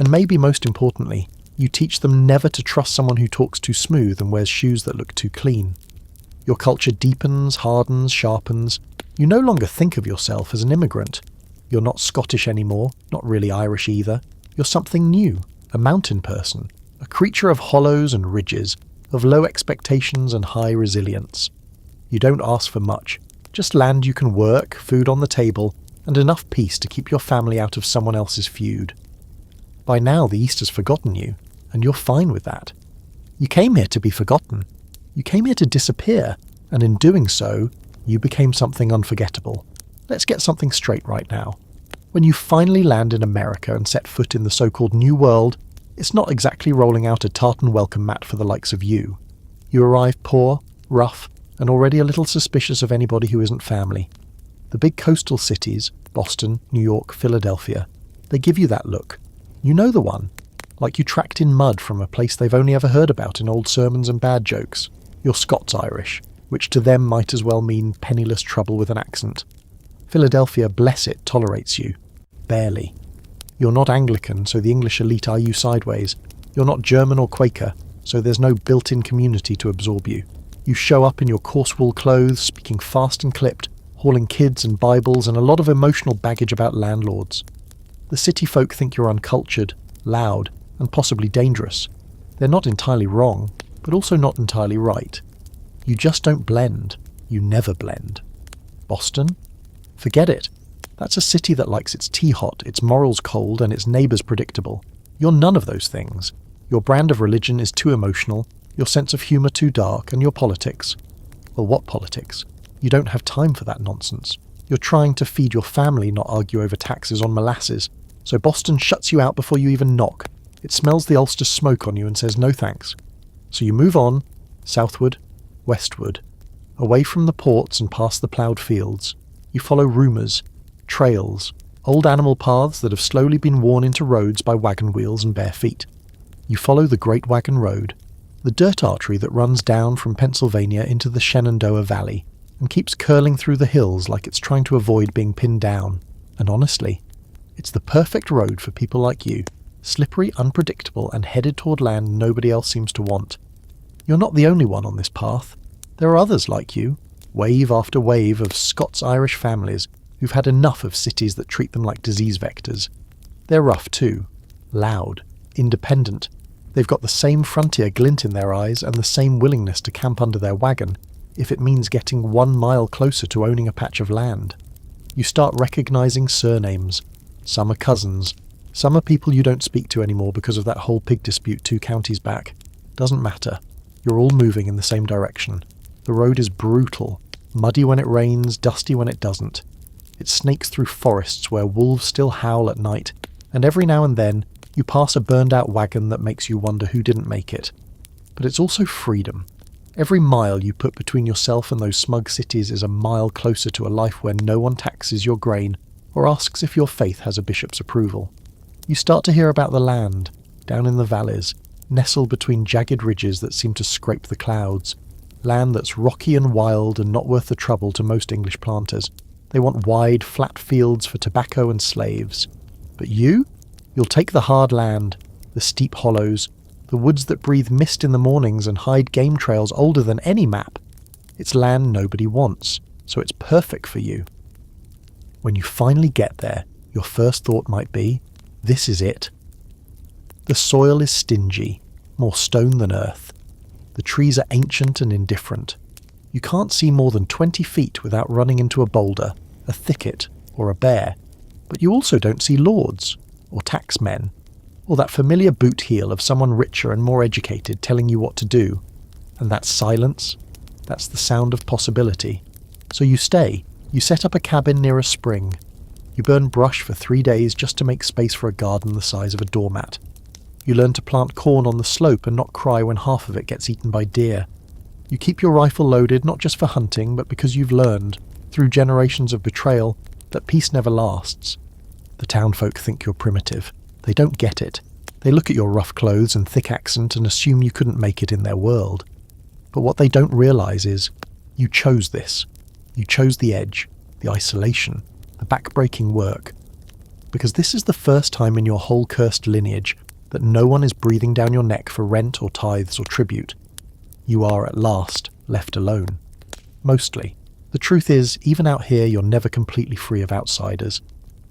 And maybe most importantly, you teach them never to trust someone who talks too smooth and wears shoes that look too clean. Your culture deepens, hardens, sharpens. You no longer think of yourself as an immigrant. You're not Scottish anymore, not really Irish either. You're something new, a mountain person, a creature of hollows and ridges, of low expectations and high resilience. You don't ask for much, just land you can work, food on the table, and enough peace to keep your family out of someone else's feud. By now the East has forgotten you, and you're fine with that. You came here to be forgotten. You came here to disappear, and in doing so, you became something unforgettable. Let's get something straight right now. When you finally land in America and set foot in the so-called New World, it's not exactly rolling out a tartan welcome mat for the likes of you. You arrive poor, rough, and already a little suspicious of anybody who isn't family. The big coastal cities, Boston, New York, Philadelphia, they give you that look. You know the one. Like you tracked in mud from a place they've only ever heard about in old sermons and bad jokes. You're Scots-Irish, which to them might as well mean penniless trouble with an accent. Philadelphia, bless it, tolerates you. Barely. You're not Anglican, so the English elite eye you sideways. You're not German or Quaker, so there's no built-in community to absorb you. You show up in your coarse wool clothes, speaking fast and clipped, hauling kids and Bibles and a lot of emotional baggage about landlords. The city folk think you're uncultured, loud, and possibly dangerous. They're not entirely wrong, but also not entirely right. You just don't blend. You never blend. Boston? Forget it. That's a city that likes its tea hot, its morals cold, and its neighbours predictable. You're none of those things. Your brand of religion is too emotional, your sense of humour too dark, and your politics. Well, what politics? You don't have time for that nonsense. You're trying to feed your family, not argue over taxes on molasses. So Boston shuts you out before you even knock. It smells the Ulster smoke on you and says no thanks. So you move on, southward, westward, away from the ports and past the ploughed fields. You follow rumours, trails, old animal paths that have slowly been worn into roads by wagon wheels and bare feet. You follow the Great Wagon Road, the dirt artery that runs down from Pennsylvania into the Shenandoah Valley, and keeps curling through the hills like it's trying to avoid being pinned down. And honestly, it's the perfect road for people like you, slippery, unpredictable, and headed toward land nobody else seems to want. You're not the only one on this path. There are others like you, wave after wave of Scots-Irish families who've had enough of cities that treat them like disease vectors. They're rough too, loud, independent. They've got the same frontier glint in their eyes and the same willingness to camp under their wagon, if it means getting 1 mile closer to owning a patch of land. You start recognising surnames. Some are cousins. Some are people you don't speak to anymore because of that whole pig dispute 2 counties back. Doesn't matter. You're all moving in the same direction. The road is brutal, muddy when it rains, dusty when it doesn't. It snakes through forests where wolves still howl at night, and every now and then you pass a burned-out wagon that makes you wonder who didn't make it. But it's also freedom. Every mile you put between yourself and those smug cities is a mile closer to a life where no one taxes your grain or asks if your faith has a bishop's approval. You start to hear about the land, down in the valleys, nestled between jagged ridges that seem to scrape the clouds. Land that's rocky and wild and not worth the trouble to most English planters. They want wide, flat fields for tobacco and slaves. But you'll take the hard land, the steep hollows, the woods that breathe mist in the mornings and hide game trails older than any map. It's land nobody wants, so it's perfect for you. When you finally get there, your first thought might be, this is it. The soil is stingy, more stone than earth. The trees are ancient and indifferent. You can't see more than 20 feet without running into a boulder, a thicket, or a bear. But you also don't see lords, or taxmen, or that familiar boot heel of someone richer and more educated telling you what to do. And that silence, that's the sound of possibility. So you stay. You set up a cabin near a spring. You burn brush for 3 days just to make space for a garden the size of a doormat. You learn to plant corn on the slope and not cry when half of it gets eaten by deer. You keep your rifle loaded not just for hunting, but because you've learned, through generations of betrayal, that peace never lasts. The townfolk think you're primitive. They don't get it. They look at your rough clothes and thick accent and assume you couldn't make it in their world. But what they don't realise is, you chose this. You chose the edge, the isolation, the back-breaking work. Because this is the first time in your whole cursed lineage that no one is breathing down your neck for rent or tithes or tribute. You are at last left alone. Mostly. The truth is, even out here you're never completely free of outsiders.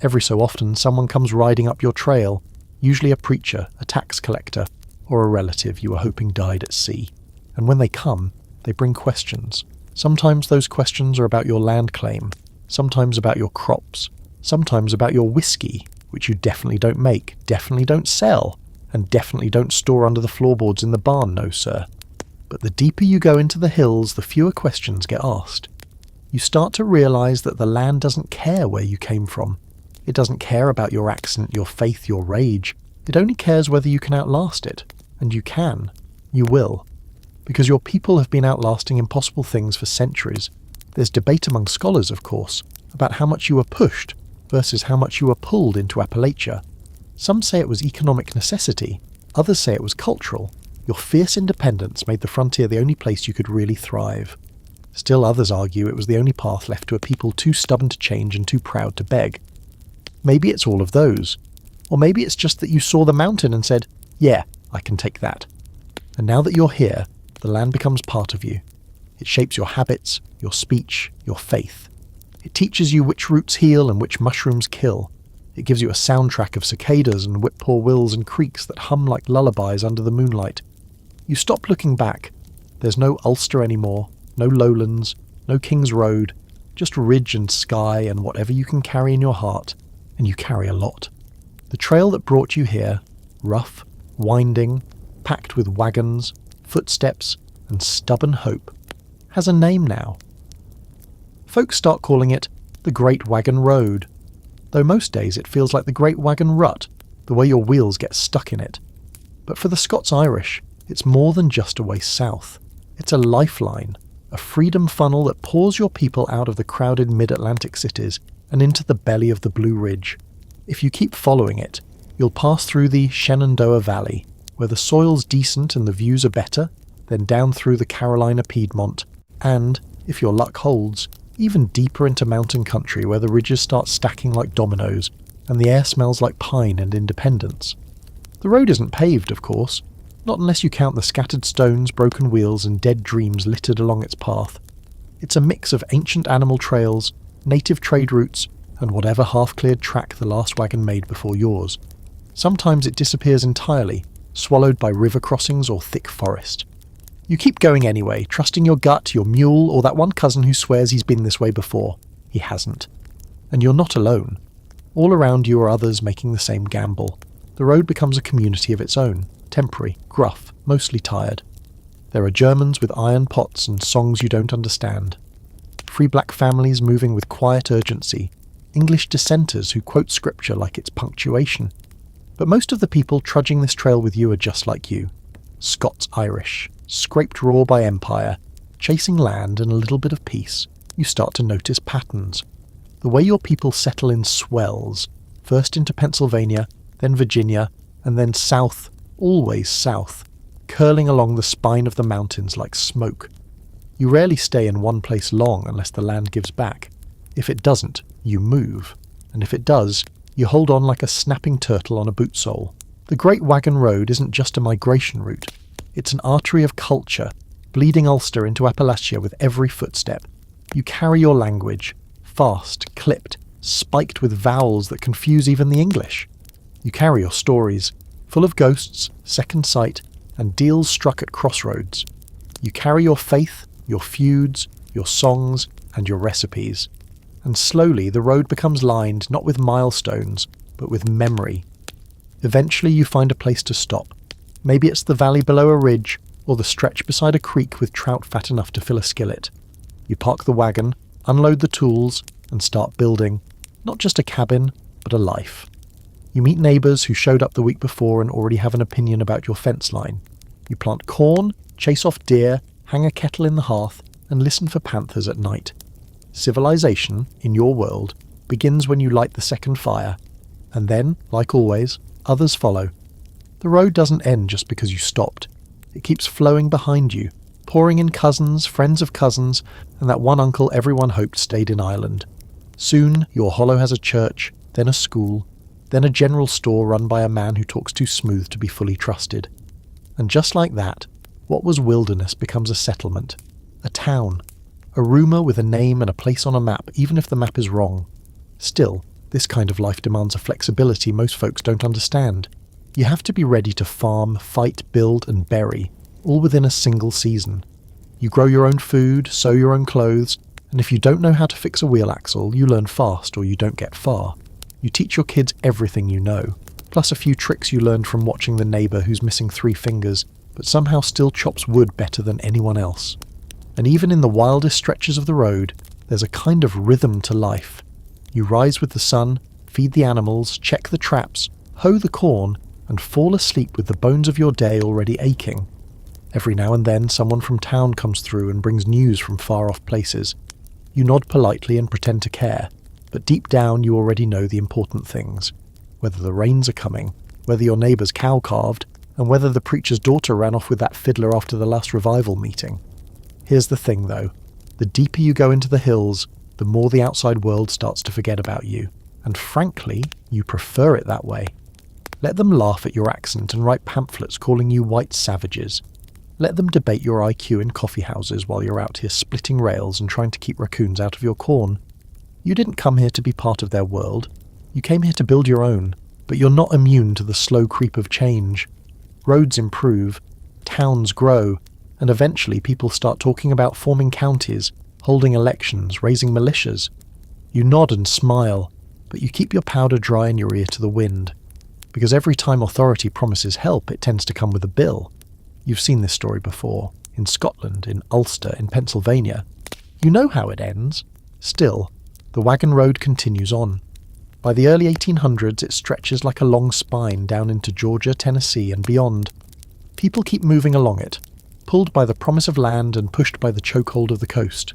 Every so often someone comes riding up your trail, usually a preacher, a tax collector, or a relative you were hoping died at sea. And when they come, they bring questions. Sometimes those questions are about your land claim, sometimes about your crops, sometimes about your whiskey, which you definitely don't make, definitely don't sell, and definitely don't store under the floorboards in the barn, no sir. But the deeper you go into the hills, the fewer questions get asked. You start to realise that the land doesn't care where you came from. It doesn't care about your accent, your faith, your rage. It only cares whether you can outlast it. And you can. You will. Because your people have been outlasting impossible things for centuries. There's debate among scholars, of course, about how much you were pushed versus how much you were pulled into Appalachia. Some say it was economic necessity. Others say it was cultural. Your fierce independence made the frontier the only place you could really thrive. Still others argue it was the only path left to a people too stubborn to change and too proud to beg. Maybe it's all of those. Or maybe it's just that you saw the mountain and said, yeah, I can take that. And now that you're here, the land becomes part of you. It shapes your habits, your speech, your faith. It teaches you which roots heal and which mushrooms kill. It gives you a soundtrack of cicadas and whip-poor wills and creeks that hum like lullabies under the moonlight. You stop looking back. There's no Ulster anymore, no lowlands, no King's Road, just ridge and sky and whatever you can carry in your heart, and you carry a lot. The trail that brought you here, rough, winding, packed with wagons, footsteps, and stubborn hope, has a name now. Folks start calling it the Great Wagon Road, though most days it feels like the Great Wagon Rut, the way your wheels get stuck in it. But for the Scots-Irish, it's more than just a way south. It's a lifeline, a freedom funnel that pours your people out of the crowded mid-Atlantic cities and into the belly of the Blue Ridge. If you keep following it, you'll pass through the Shenandoah Valley, where the soil's decent and the views are better, then down through the Carolina Piedmont, and, if your luck holds, even deeper into mountain country where the ridges start stacking like dominoes and the air smells like pine and independence. The road isn't paved, of course, not unless you count the scattered stones, broken wheels and dead dreams littered along its path. It's a mix of ancient animal trails, native trade routes, and whatever half-cleared track the last wagon made before yours. Sometimes it disappears entirely, swallowed by river crossings or thick forest. You keep going anyway, trusting your gut, your mule, or that one cousin who swears he's been this way before. He hasn't. And you're not alone. All around you are others making the same gamble. The road becomes a community of its own, temporary, gruff, mostly tired. There are Germans with iron pots and songs you don't understand. Free black families moving with quiet urgency. English dissenters who quote scripture like it's punctuation. But most of the people trudging this trail with you are just like you. Scots-Irish, scraped raw by empire, chasing land and a little bit of peace. You start to notice patterns. The way your people settle in swells, first into Pennsylvania, then Virginia, and then south, always south, curling along the spine of the mountains like smoke. You rarely stay in one place long unless the land gives back. If it doesn't, you move. And if it does, you hold on like a snapping turtle on a boot sole. The Great Wagon Road isn't just a migration route. It's an artery of culture, bleeding Ulster into Appalachia with every footstep. You carry your language, fast, clipped, spiked with vowels that confuse even the English. You carry your stories, full of ghosts, second sight, and deals struck at crossroads. You carry your faith, your feuds, your songs, and your recipes. And slowly the road becomes lined not with milestones, but with memory. Eventually you find a place to stop. Maybe it's the valley below a ridge, or the stretch beside a creek with trout fat enough to fill a skillet. You park the wagon, unload the tools, and start building, not just a cabin, but a life. You meet neighbours who showed up the week before and already have an opinion about your fence line. You plant corn, chase off deer, hang a kettle in the hearth, and listen for panthers at night. Civilization, in your world, begins when you light the second fire, and then, like always, others follow. The road doesn't end just because you stopped. It keeps flowing behind you, pouring in cousins, friends of cousins, and that one uncle everyone hoped stayed in Ireland. Soon, your hollow has a church, then a school, then a general store run by a man who talks too smooth to be fully trusted. And just like that, what was wilderness becomes a settlement, a town, a rumour with a name and a place on a map, even if the map is wrong. Still, this kind of life demands a flexibility most folks don't understand. You have to be ready to farm, fight, build, and bury, all within a single season. You grow your own food, sew your own clothes, and if you don't know how to fix a wheel axle, you learn fast or you don't get far. You teach your kids everything you know, plus a few tricks you learned from watching the neighbour who's missing 3 fingers, but somehow still chops wood better than anyone else. And even in the wildest stretches of the road, there's a kind of rhythm to life. You rise with the sun, feed the animals, check the traps, hoe the corn, and fall asleep with the bones of your day already aching. Every now and then someone from town comes through and brings news from far-off places. You nod politely and pretend to care, but deep down you already know the important things. Whether the rains are coming, whether your neighbour's cow calved, and whether the preacher's daughter ran off with that fiddler after the last revival meeting. Here's the thing though, the deeper you go into the hills, the more the outside world starts to forget about you. And frankly, you prefer it that way. Let them laugh at your accent and write pamphlets calling you white savages. Let them debate your IQ in coffee houses while you're out here splitting rails and trying to keep raccoons out of your corn. You didn't come here to be part of their world. You came here to build your own, but you're not immune to the slow creep of change. Roads improve, towns grow, and eventually people start talking about forming counties, holding elections, raising militias. You nod and smile, but you keep your powder dry in your ear to the wind. Because every time authority promises help, it tends to come with a bill. You've seen this story before, in Scotland, in Ulster, in Pennsylvania. You know how it ends. Still, the wagon road continues on. By the early 1800s, it stretches like a long spine down into Georgia, Tennessee, and beyond. People keep moving along it, pulled by the promise of land and pushed by the chokehold of the coast.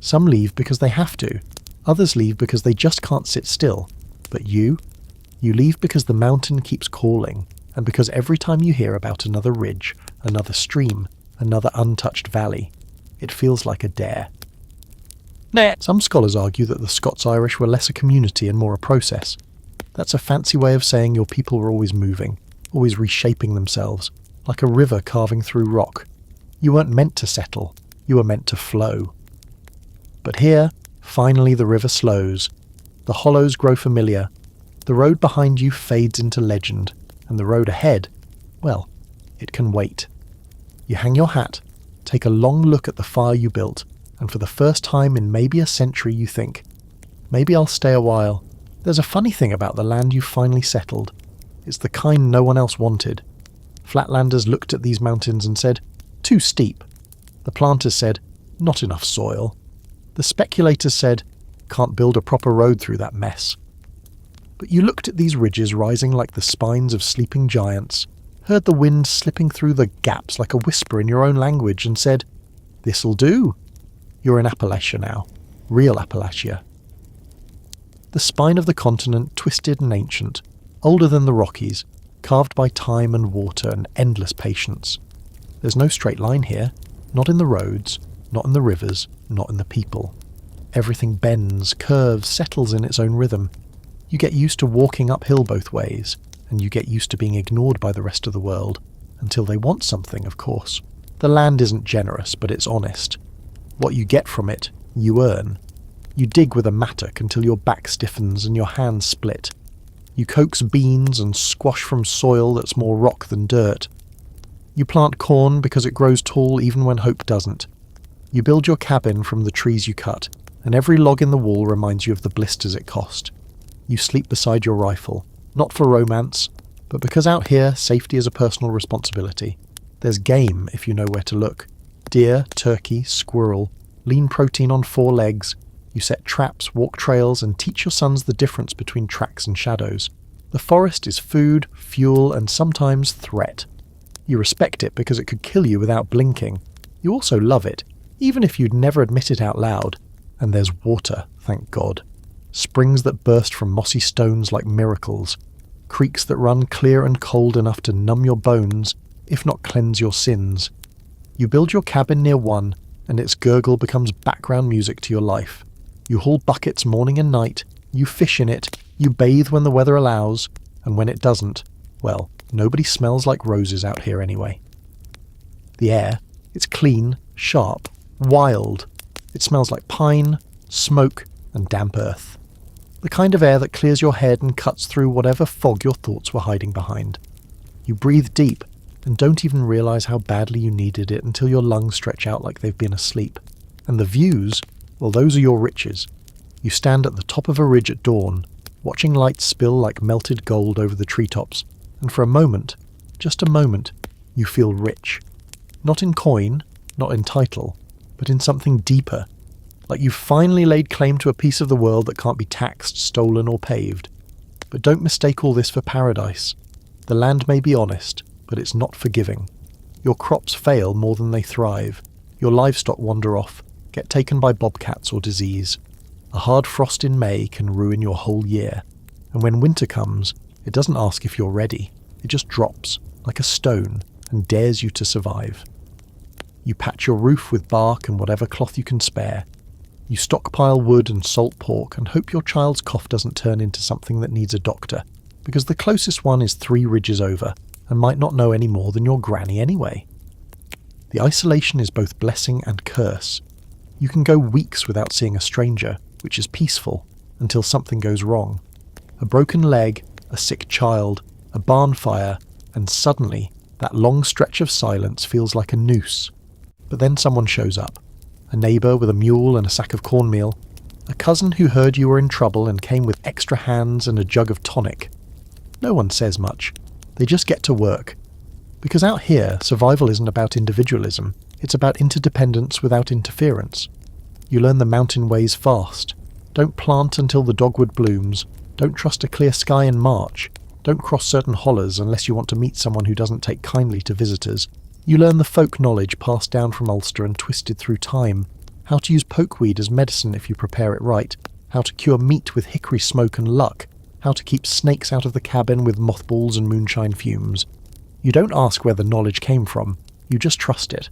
Some leave because they have to. Others leave because they just can't sit still. But you leave because the mountain keeps calling, and because every time you hear about another ridge, another stream, another untouched valley, it feels like a dare. Some scholars argue that the Scots-Irish were less a community and more a process. That's a fancy way of saying your people were always moving, always reshaping themselves, like a river carving through rock. You weren't meant to settle, you were meant to flow. But here, finally the river slows. The hollows grow familiar. The road behind you fades into legend, and the road ahead, well, it can wait. You hang your hat, take a long look at the fire you built, and for the first time in maybe a century you think, maybe I'll stay a while. There's a funny thing about the land you finally settled. It's the kind no one else wanted. Flatlanders looked at these mountains and said, too steep. The planters said, not enough soil. The speculators said, can't build a proper road through that mess. But you looked at these ridges rising like the spines of sleeping giants, heard the wind slipping through the gaps like a whisper in your own language and said, this'll do. You're in Appalachia now. Real Appalachia. The spine of the continent twisted and ancient, older than the Rockies, carved by time and water and endless patience. There's no straight line here, not in the roads, not in the rivers, not in the people. Everything bends, curves, settles in its own rhythm. You get used to walking uphill both ways, and you get used to being ignored by the rest of the world, until they want something, of course. The land isn't generous, but it's honest. What you get from it, you earn. You dig with a mattock until your back stiffens and your hands split. You coax beans and squash from soil that's more rock than dirt. You plant corn because it grows tall even when hope doesn't. You build your cabin from the trees you cut, and every log in the wall reminds you of the blisters it cost. You sleep beside your rifle, not for romance, but because out here safety is a personal responsibility. There's game if you know where to look. Deer, turkey, squirrel, lean protein on 4 legs. You set traps, walk trails, and teach your sons the difference between tracks and shadows. The forest is food, fuel, and sometimes threat. You respect it because it could kill you without blinking. You also love it, even if you'd never admit it out loud. And there's water, thank God. Springs that burst from mossy stones like miracles. Creeks that run clear and cold enough to numb your bones, if not cleanse your sins. You build your cabin near one, and its gurgle becomes background music to your life. You haul buckets morning and night, you fish in it, you bathe when the weather allows, and when it doesn't, well, nobody smells like roses out here anyway. The air, it's clean, sharp, wild. It smells like pine, smoke, and damp earth. The kind of air that clears your head and cuts through whatever fog your thoughts were hiding behind. You breathe deep, and don't even realise how badly you needed it until your lungs stretch out like they've been asleep. And the views, well, those are your riches. You stand at the top of a ridge at dawn, watching light spill like melted gold over the treetops, and for a moment, just a moment, you feel rich. Not in coin, not in title, but in something deeper. Like you've finally laid claim to a piece of the world that can't be taxed, stolen, or paved. But don't mistake all this for paradise. The land may be honest, but it's not forgiving. Your crops fail more than they thrive. Your livestock wander off, get taken by bobcats or disease. A hard frost in May can ruin your whole year. And when winter comes, it doesn't ask if you're ready. It just drops, like a stone, and dares you to survive. You patch your roof with bark and whatever cloth you can spare. You stockpile wood and salt pork and hope your child's cough doesn't turn into something that needs a doctor, because the closest one is 3 ridges over, and might not know any more than your granny anyway. The isolation is both blessing and curse. You can go weeks without seeing a stranger, which is peaceful, until something goes wrong. A broken leg, a sick child, a barn fire, and suddenly that long stretch of silence feels like a noose. But then someone shows up. A neighbour with a mule and a sack of cornmeal. A cousin who heard you were in trouble and came with extra hands and a jug of tonic. No one says much. They just get to work. Because out here, survival isn't about individualism. It's about interdependence without interference. You learn the mountain ways fast. Don't plant until the dogwood blooms. Don't trust a clear sky in March. Don't cross certain hollers unless you want to meet someone who doesn't take kindly to visitors. You learn the folk knowledge passed down from Ulster and twisted through time. How to use pokeweed as medicine if you prepare it right. How to cure meat with hickory smoke and luck. How to keep snakes out of the cabin with mothballs and moonshine fumes. You don't ask where the knowledge came from, you just trust it.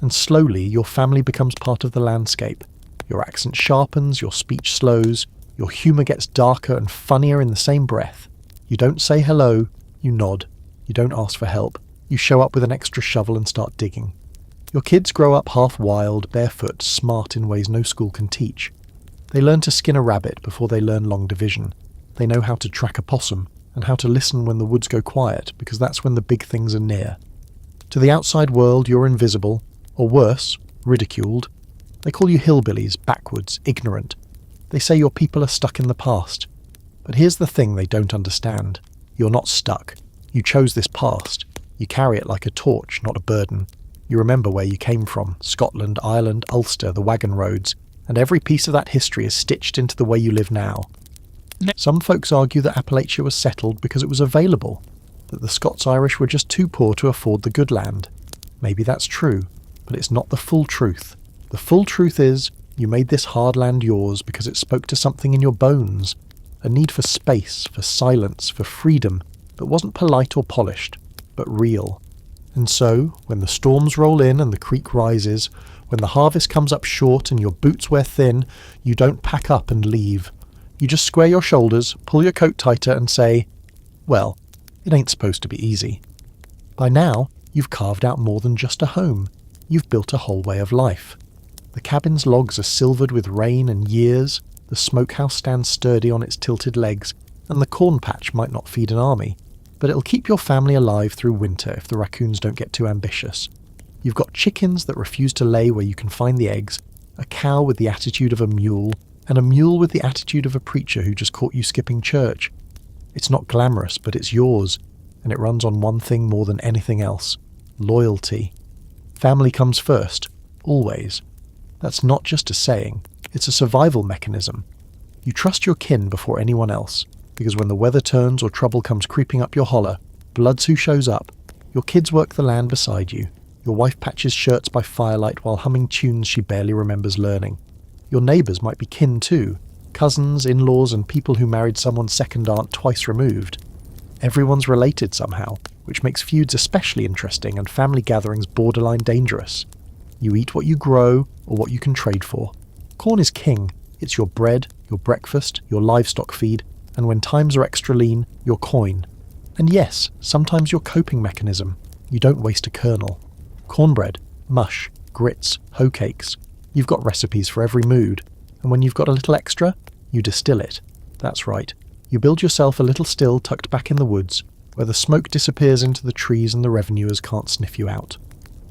And slowly your family becomes part of the landscape. Your accent sharpens, your speech slows, your humour gets darker and funnier in the same breath. You don't say hello, you nod. You don't ask for help. You show up with an extra shovel and start digging. Your kids grow up half wild, barefoot, smart in ways no school can teach. They learn to skin a rabbit before they learn long division. They know how to track a possum and how to listen when the woods go quiet, because that's when the big things are near. To the outside world, you're invisible, or worse, ridiculed. They call you hillbillies, backwards, ignorant. They say your people are stuck in the past. But here's the thing they don't understand. You're not stuck. You chose this past. You carry it like a torch, not a burden. You remember where you came from, Scotland, Ireland, Ulster, the Wagon roads, and every piece of that history is stitched into the way you live now. Some folks argue that Appalachia was settled because it was available, that the Scots-Irish were just too poor to afford the good land. Maybe that's true, but it's not the full truth. The full truth is, you made this hard land yours because it spoke to something in your bones, a need for space, for silence, for freedom, that wasn't polite or polished, but real. And so, when the storms roll in and the creek rises, when the harvest comes up short and your boots wear thin, you don't pack up and leave. You just square your shoulders, pull your coat tighter and say, well, it ain't supposed to be easy. By now, you've carved out more than just a home. You've built a whole way of life. The cabin's logs are silvered with rain and years, the smokehouse stands sturdy on its tilted legs, and the corn patch might not feed an army, but it'll keep your family alive through winter if the raccoons don't get too ambitious. You've got chickens that refuse to lay where you can find the eggs, a cow with the attitude of a mule, and a mule with the attitude of a preacher who just caught you skipping church. It's not glamorous, but it's yours, and it runs on one thing more than anything else: loyalty. Family comes first, always. That's not just a saying, it's a survival mechanism. You trust your kin before anyone else, because when the weather turns or trouble comes creeping up your holler, blood's who shows up. Your kids work the land beside you. Your wife patches shirts by firelight while humming tunes she barely remembers learning. Your neighbours might be kin too, cousins, in-laws, and people who married someone's second aunt twice removed. Everyone's related somehow, which makes feuds especially interesting and family gatherings borderline dangerous. You eat what you grow or what you can trade for. Corn is king. It's your bread, your breakfast, your livestock feed, and when times are extra lean, your coin. And yes, sometimes your coping mechanism. You don't waste a kernel. Cornbread, mush, grits, hoe cakes. You've got recipes for every mood, and when you've got a little extra, you distill it. That's right. You build yourself a little still tucked back in the woods, where the smoke disappears into the trees and the revenuers can't sniff you out.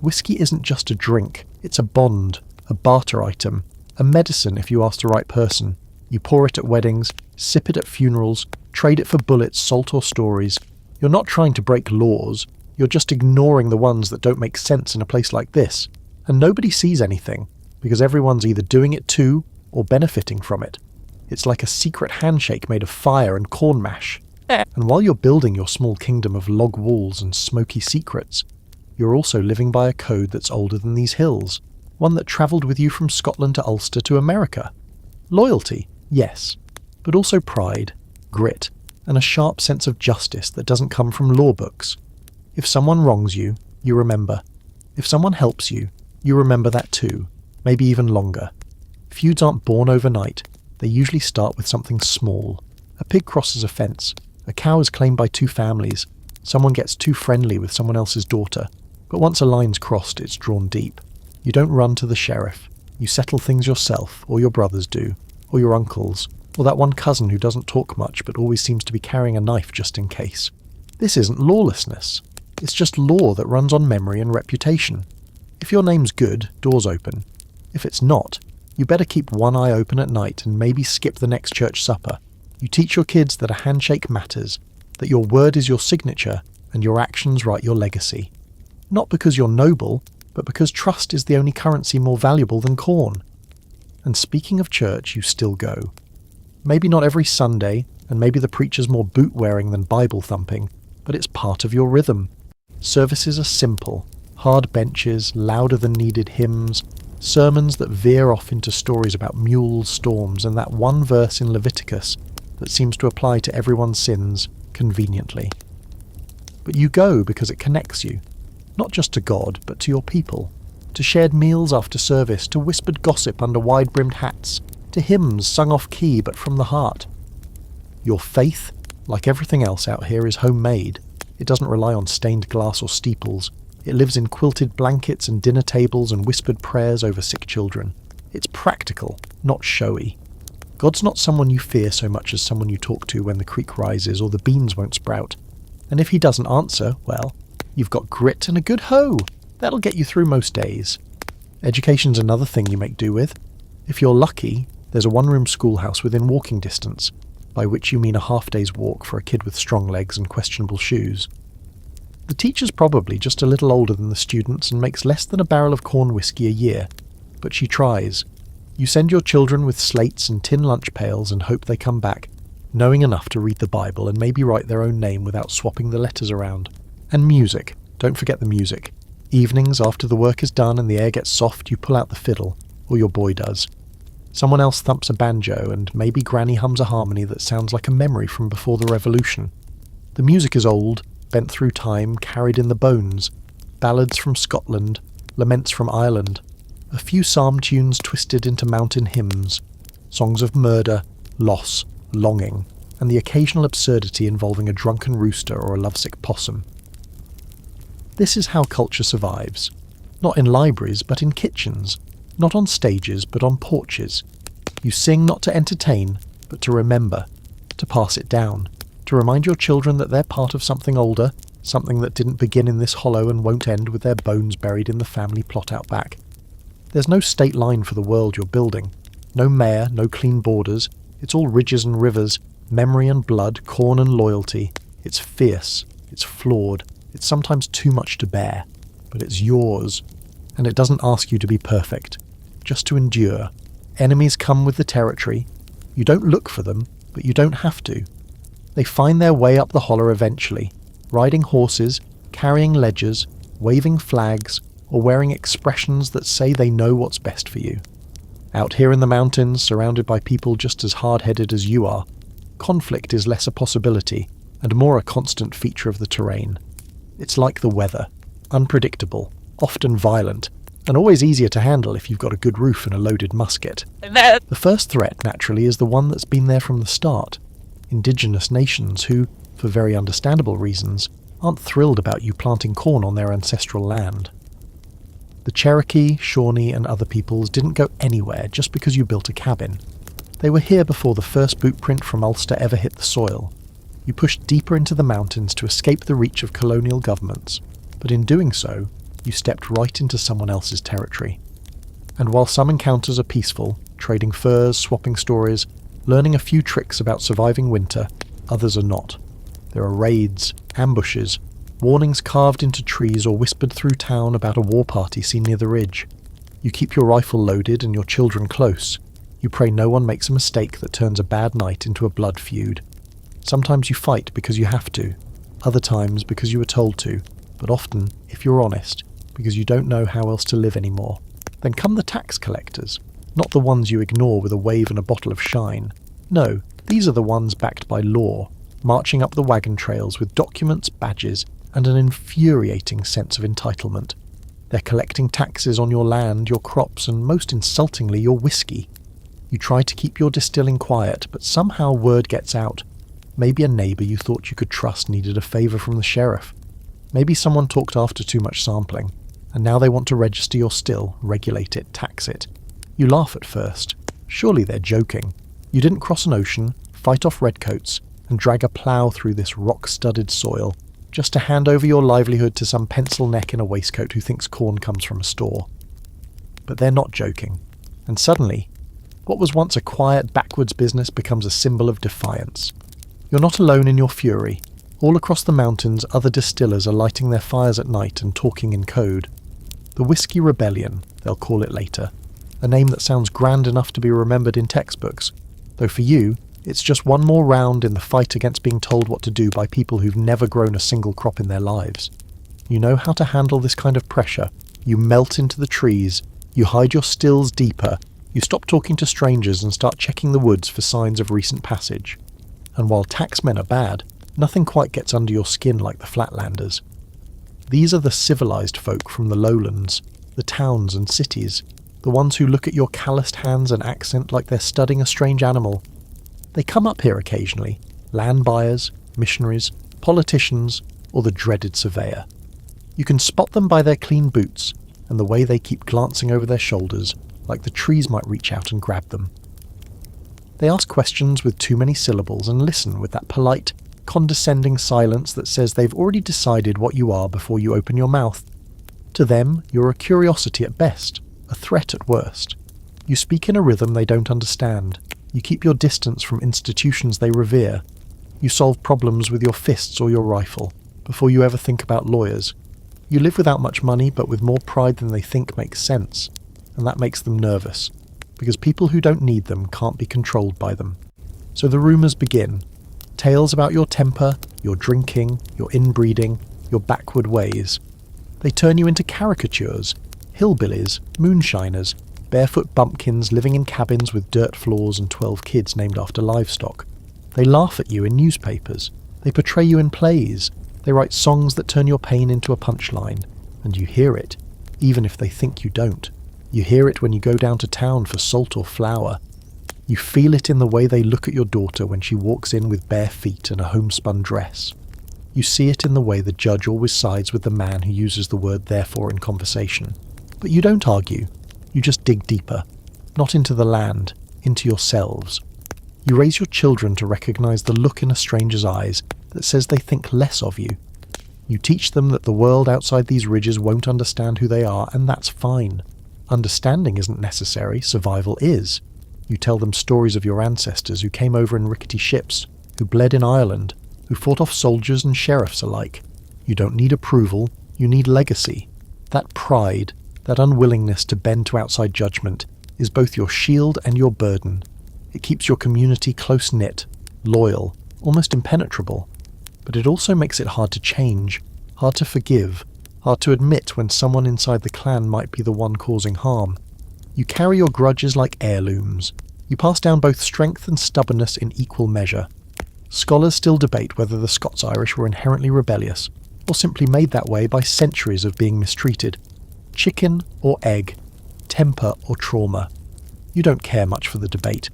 Whiskey isn't just a drink, it's a bond, a barter item, a medicine if you ask the right person. You pour it at weddings, sip it at funerals, trade it for bullets, salt or stories. You're not trying to break laws, you're just ignoring the ones that don't make sense in a place like this. And nobody sees anything, because everyone's either doing it too or benefiting from it. It's like a secret handshake made of fire and corn mash. And while you're building your small kingdom of log walls and smoky secrets, you're also living by a code that's older than these hills, one that travelled with you from Scotland to Ulster to America. Loyalty, yes, but also pride, grit, and a sharp sense of justice that doesn't come from law books. If someone wrongs you, you remember. If someone helps you, you remember that too, maybe even longer. Feuds aren't born overnight. They usually start with something small. A pig crosses a fence. A cow is claimed by two families. Someone gets too friendly with someone else's daughter. But once a line's crossed, it's drawn deep. You don't run to the sheriff. You settle things yourself, or your brothers do, or your uncles, or that one cousin who doesn't talk much but always seems to be carrying a knife just in case. This isn't lawlessness. It's just law that runs on memory and reputation. If your name's good, doors open. If it's not, you better keep one eye open at night and maybe skip the next church supper. You teach your kids that a handshake matters, that your word is your signature and your actions write your legacy. Not because you're noble, but because trust is the only currency more valuable than corn. And speaking of church, you still go. Maybe not every Sunday, and maybe the preacher's more boot-wearing than Bible-thumping, but it's part of your rhythm. Services are simple, hard benches, louder-than-needed hymns, sermons that veer off into stories about mules, storms, and that one verse in Leviticus that seems to apply to everyone's sins, conveniently. But you go because it connects you, not just to God, but to your people. to shared meals after service, to whispered gossip under wide-brimmed hats, to hymns sung off-key but from the heart. Your faith, like everything else out here, is homemade. It doesn't rely on stained glass or steeples. It lives in quilted blankets and dinner tables and whispered prayers over sick children. It's practical, not showy. God's not someone you fear so much as someone you talk to when the creek rises or the beans won't sprout. And if he doesn't answer, well, you've got grit and a good hoe. That'll get you through most days. Education's another thing you make do with. If you're lucky, there's a one-room schoolhouse within walking distance, by which you mean a half-day's walk for a kid with strong legs and questionable shoes. The teacher's probably just a little older than the students and makes less than a barrel of corn whiskey a year, but she tries. You send your children with slates and tin lunch pails and hope they come back, knowing enough to read the Bible and maybe write their own name without swapping the letters around. And music. Don't forget the music. Evenings, after the work is done and the air gets soft, you pull out the fiddle, or your boy does. Someone else thumps a banjo, and maybe Granny hums a harmony that sounds like a memory from before the Revolution. The music is old, bent through time, carried in the bones. Ballads from Scotland, laments from Ireland, a few psalm tunes twisted into mountain hymns, songs of murder, loss, longing, and the occasional absurdity involving a drunken rooster or a lovesick possum. This is how culture survives. Not in libraries, but in kitchens. Not on stages, but on porches. You sing not to entertain, but to remember, to pass it down, to remind your children that they're part of something older, something that didn't begin in this hollow and won't end with their bones buried in the family plot out back. There's no state line for the world you're building. No mayor, no clean borders. It's all ridges and rivers, memory and blood, corn and loyalty. It's fierce. It's flawed. It's sometimes too much to bear. But it's yours. And it doesn't ask you to be perfect. Just to endure. Enemies come with the territory. You don't look for them, but you don't have to. They find their way up the holler eventually, riding horses, carrying ledgers, waving flags, or wearing expressions that say they know what's best for you. Out here in the mountains, surrounded by people just as hard-headed as you are, conflict is less a possibility and more a constant feature of the terrain. It's like the weather, unpredictable, often violent, and always easier to handle if you've got a good roof and a loaded musket. The first threat, naturally, is the one that's been there from the start. Indigenous nations who, for very understandable reasons, aren't thrilled about you planting corn on their ancestral land. The Cherokee, Shawnee and other peoples didn't go anywhere just because you built a cabin. They were here before the first boot print from Ulster ever hit the soil. You pushed deeper into the mountains to escape the reach of colonial governments, but in doing so, you stepped right into someone else's territory. And while some encounters are peaceful, trading furs, swapping stories, learning a few tricks about surviving winter, others are not. There are raids, ambushes, warnings carved into trees or whispered through town about a war party seen near the ridge. You keep your rifle loaded and your children close. You pray no one makes a mistake that turns a bad night into a blood feud. Sometimes you fight because you have to, other times because you were told to, but often, if you're honest, because you don't know how else to live anymore. Then come the tax collectors, not the ones you ignore with a wave and a bottle of shine. No, these are the ones backed by law, marching up the wagon trails with documents, badges, and an infuriating sense of entitlement. They're collecting taxes on your land, your crops, and most insultingly, your whiskey. You try to keep your distilling quiet, but somehow word gets out. Maybe a neighbour you thought you could trust needed a favour from the sheriff. Maybe someone talked after too much sampling, and now they want to register your still, regulate it, tax it. You laugh at first. Surely they're joking. You didn't cross an ocean, fight off redcoats, and drag a plough through this rock-studded soil, just to hand over your livelihood to some pencil neck in a waistcoat who thinks corn comes from a store. But they're not joking. And suddenly, what was once a quiet, backwards business becomes a symbol of defiance. You're not alone in your fury. All across the mountains, other distillers are lighting their fires at night and talking in code. The Whiskey Rebellion, they'll call it later. A name that sounds grand enough to be remembered in textbooks, though for you, it's just one more round in the fight against being told what to do by people who've never grown a single crop in their lives. You know how to handle this kind of pressure. You melt into the trees, you hide your stills deeper, you stop talking to strangers and start checking the woods for signs of recent passage. And while taxmen are bad, nothing quite gets under your skin like the Flatlanders. These are the civilized folk from the lowlands, the towns and cities, the ones who look at your calloused hands and accent like they're studying a strange animal. They come up here occasionally, land buyers, missionaries, politicians, or the dreaded surveyor. You can spot them by their clean boots and the way they keep glancing over their shoulders, like the trees might reach out and grab them. They ask questions with too many syllables and listen with that polite, condescending silence that says they've already decided what you are before you open your mouth. To them, you're a curiosity at best, a threat at worst. You speak in a rhythm they don't understand. You keep your distance from institutions they revere. You solve problems with your fists or your rifle, before you ever think about lawyers. You live without much money, but with more pride than they think makes sense, and that makes them nervous, because people who don't need them can't be controlled by them. So the rumours begin. Tales about your temper, your drinking, your inbreeding, your backward ways. They turn you into caricatures, hillbillies, moonshiners, barefoot bumpkins living in cabins with dirt floors and 12 kids named after livestock. They laugh at you in newspapers. They portray you in plays. They write songs that turn your pain into a punchline. And you hear it, even if they think you don't. You hear it when you go down to town for salt or flour. You feel it in the way they look at your daughter when she walks in with bare feet and a homespun dress. You see it in the way the judge always sides with the man who uses the word therefore in conversation. But you don't argue. You just dig deeper. Not into the land, into yourselves. You raise your children to recognize the look in a stranger's eyes that says they think less of you. You teach them that the world outside these ridges won't understand who they are, and that's fine. Understanding isn't necessary, survival is. You tell them stories of your ancestors who came over in rickety ships, who bled in Ireland, who fought off soldiers and sheriffs alike. You don't need approval, you need legacy. That pride, that unwillingness to bend to outside judgment, is both your shield and your burden. It keeps your community close-knit, loyal, almost impenetrable. But it also makes it hard to change, hard to forgive, hard to admit when someone inside the clan might be the one causing harm. You carry your grudges like heirlooms. You pass down both strength and stubbornness in equal measure. Scholars still debate whether the Scots-Irish were inherently rebellious, or simply made that way by centuries of being mistreated. Chicken or egg, temper or trauma. You don't care much for the debate.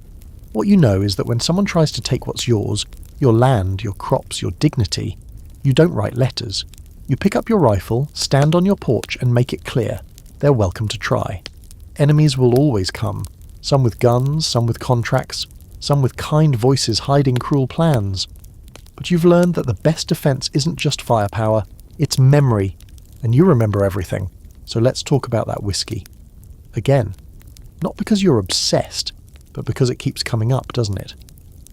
What you know is that when someone tries to take what's yours, your land, your crops, your dignity, you don't write letters. You pick up your rifle, stand on your porch and make it clear. They're welcome to try. Enemies will always come, some with guns, some with contracts, some with kind voices hiding cruel plans. But you've learned that the best defense isn't just firepower, it's memory, and you remember everything. So let's talk about that whiskey. Again, not because you're obsessed, but because it keeps coming up, doesn't it?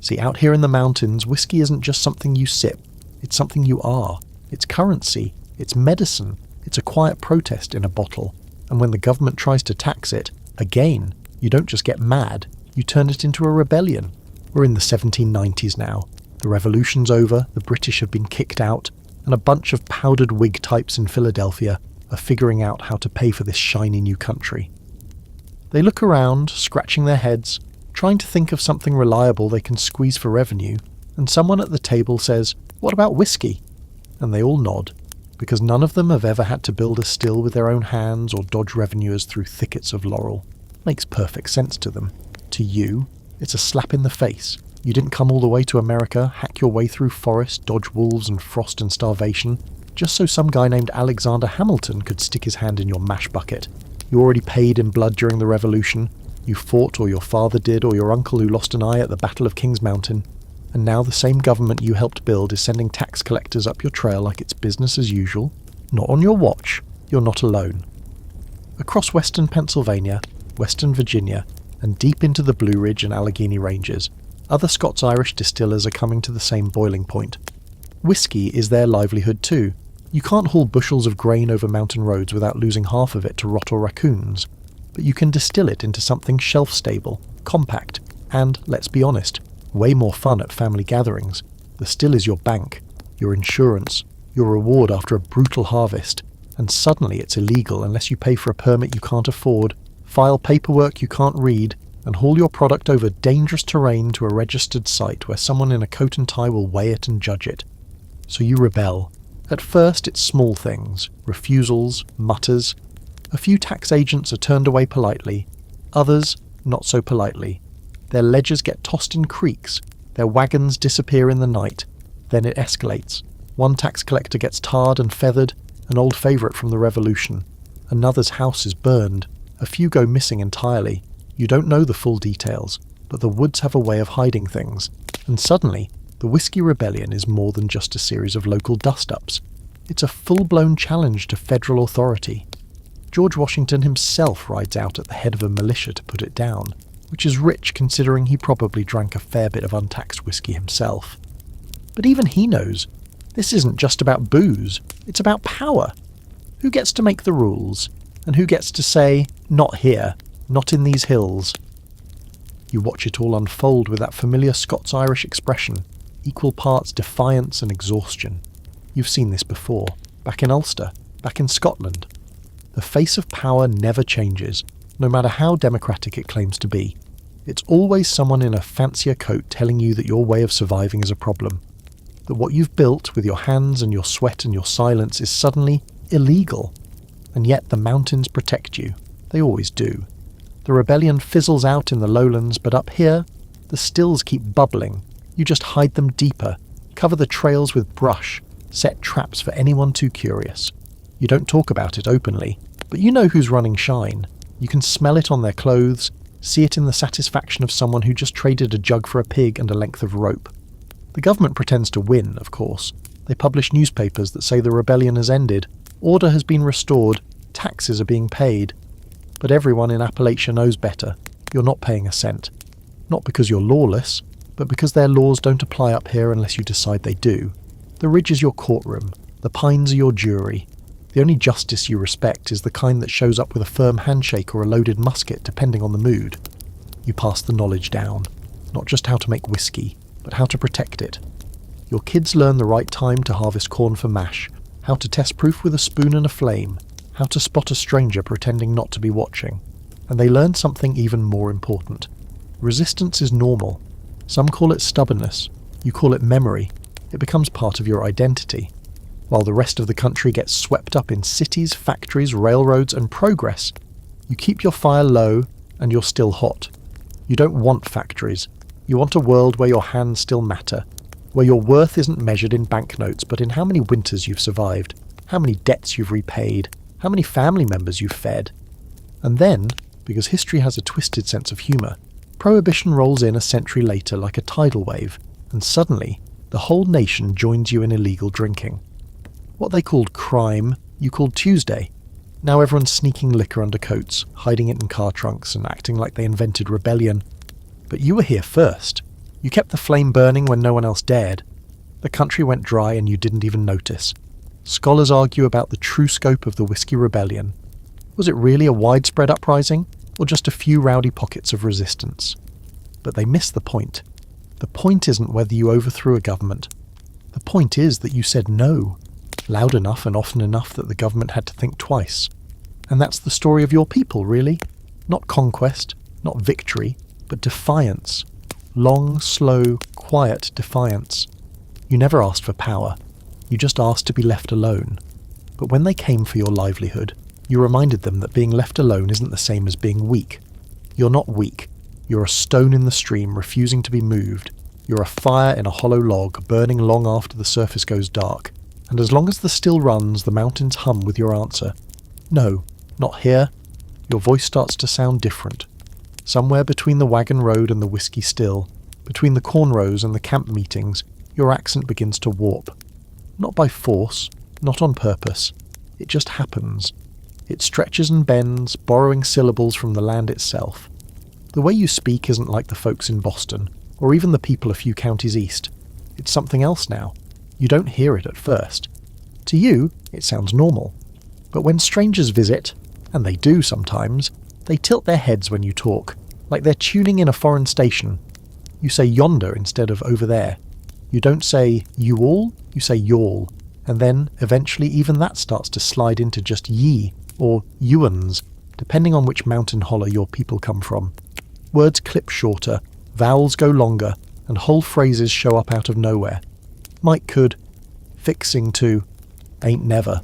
See, out here in the mountains, whiskey isn't just something you sip, it's something you are. It's currency, it's medicine, it's a quiet protest in a bottle. And when the government tries to tax it, again, you don't just get mad, you turn it into a rebellion. We're in the 1790s now. The revolution's over, the British have been kicked out, and a bunch of powdered Whig types in Philadelphia are figuring out how to pay for this shiny new country. They look around, scratching their heads, trying to think of something reliable they can squeeze for revenue, and someone at the table says, "What about whiskey?" And they all nod, because none of them have ever had to build a still with their own hands or dodge revenuers through thickets of laurel. Makes perfect sense to them. To you, it's a slap in the face. You didn't come all the way to America, hack your way through forest, dodge wolves and frost and starvation, just so some guy named Alexander Hamilton could stick his hand in your mash bucket. You already paid in blood during the Revolution. You fought, or your father did, or your uncle who lost an eye at the Battle of Kings Mountain. And now the same government you helped build is sending tax collectors up your trail like it's business as usual. Not on your watch. You're not alone. Across western Pennsylvania, western Virginia, and deep into the Blue Ridge and Allegheny Ranges, other Scots-Irish distillers are coming to the same boiling point. Whiskey is their livelihood too. You can't haul bushels of grain over mountain roads without losing half of it to rot or raccoons, but you can distill it into something shelf-stable, compact, and, let's be honest, way more fun at family gatherings. The still is your bank, your insurance, your reward after a brutal harvest, and suddenly it's illegal unless you pay for a permit you can't afford, file paperwork you can't read, and haul your product over dangerous terrain to a registered site where someone in a coat and tie will weigh it and judge it. So you rebel. At first it's small things, refusals, mutters, A few tax agents are turned away politely, others not so politely. Their ledgers get tossed in creeks, their wagons disappear in the night, then it escalates. One tax collector gets tarred and feathered, an old favourite from the Revolution. Another's house is burned, a few go missing entirely. You don't know the full details, but the woods have a way of hiding things, and suddenly, the Whiskey Rebellion is more than just a series of local dust-ups. It's a full-blown challenge to federal authority. George Washington himself rides out at the head of a militia to put it down, which is rich considering he probably drank a fair bit of untaxed whiskey himself. But even he knows, this isn't just about booze, it's about power. Who gets to make the rules, and who gets to say, not here, not in these hills? You watch it all unfold with that familiar Scots-Irish expression, equal parts defiance and exhaustion. You've seen this before, back in Ulster, back in Scotland. The face of power never changes, no matter how democratic it claims to be. It's always someone in a fancier coat telling you that your way of surviving is a problem. That what you've built with your hands and your sweat and your silence is suddenly illegal. And yet the mountains protect you. They always do. The rebellion fizzles out in the lowlands, but up here, the stills keep bubbling. You just hide them deeper, cover the trails with brush, set traps for anyone too curious. You don't talk about it openly, but you know who's running shine. You can smell it on their clothes, see it in the satisfaction of someone who just traded a jug for a pig and a length of rope. The government pretends to win, of course. They publish newspapers that say the rebellion has ended, order has been restored, taxes are being paid. But everyone in Appalachia knows better. You're not paying a cent. Not because you're lawless, but because their laws don't apply up here unless you decide they do. The ridge is your courtroom. The pines are your jury. The only justice you respect is the kind that shows up with a firm handshake or a loaded musket, depending on the mood. You pass the knowledge down. Not just how to make whiskey, but how to protect it. Your kids learn the right time to harvest corn for mash, how to test proof with a spoon and a flame, how to spot a stranger pretending not to be watching. And they learn something even more important. Resistance is normal. Some call it stubbornness. You call it memory. It becomes part of your identity. While the rest of the country gets swept up in cities, factories, railroads, and progress, you keep your fire low and you're still hot. You don't want factories. You want a world where your hands still matter, where your worth isn't measured in banknotes but in how many winters you've survived, how many debts you've repaid, how many family members you've fed. And then, because history has a twisted sense of humour, Prohibition rolls in a century later like a tidal wave, and suddenly the whole nation joins you in illegal drinking. What they called crime, you called Tuesday. Now everyone's sneaking liquor under coats, hiding it in car trunks and acting like they invented rebellion. But you were here first. You kept the flame burning when no one else dared. The country went dry and you didn't even notice. Scholars argue about the true scope of the Whiskey Rebellion. Was it really a widespread uprising, or just a few rowdy pockets of resistance? But they miss the point. The point isn't whether you overthrew a government. The point is that you said no, loud enough and often enough that the government had to think twice. And that's the story of your people, really. Not conquest, not victory, but defiance. Long, slow, quiet defiance. You never asked for power. You just asked to be left alone. But when they came for your livelihood, you reminded them that being left alone isn't the same as being weak. You're not weak. You're a stone in the stream refusing to be moved. You're a fire in a hollow log burning long after the surface goes dark. And as long as the still runs, the mountains hum with your answer. No, not here. Your voice starts to sound different. Somewhere between the Wagon Road and the whiskey still, between the cornrows and the camp meetings, your accent begins to warp. Not by force, not on purpose. It just happens. It stretches and bends, borrowing syllables from the land itself. The way you speak isn't like the folks in Boston, or even the people a few counties east. It's something else now. You don't hear it at first. To you, it sounds normal. But when strangers visit, and they do sometimes, they tilt their heads when you talk, like they're tuning in a foreign station. You say yonder instead of over there. You don't say you all, you say y'all. And then, eventually, even that starts to slide into just ye, or youans, depending on which mountain hollow your people come from. Words clip shorter, vowels go longer, and whole phrases show up out of nowhere. Might could, fixing to, ain't never.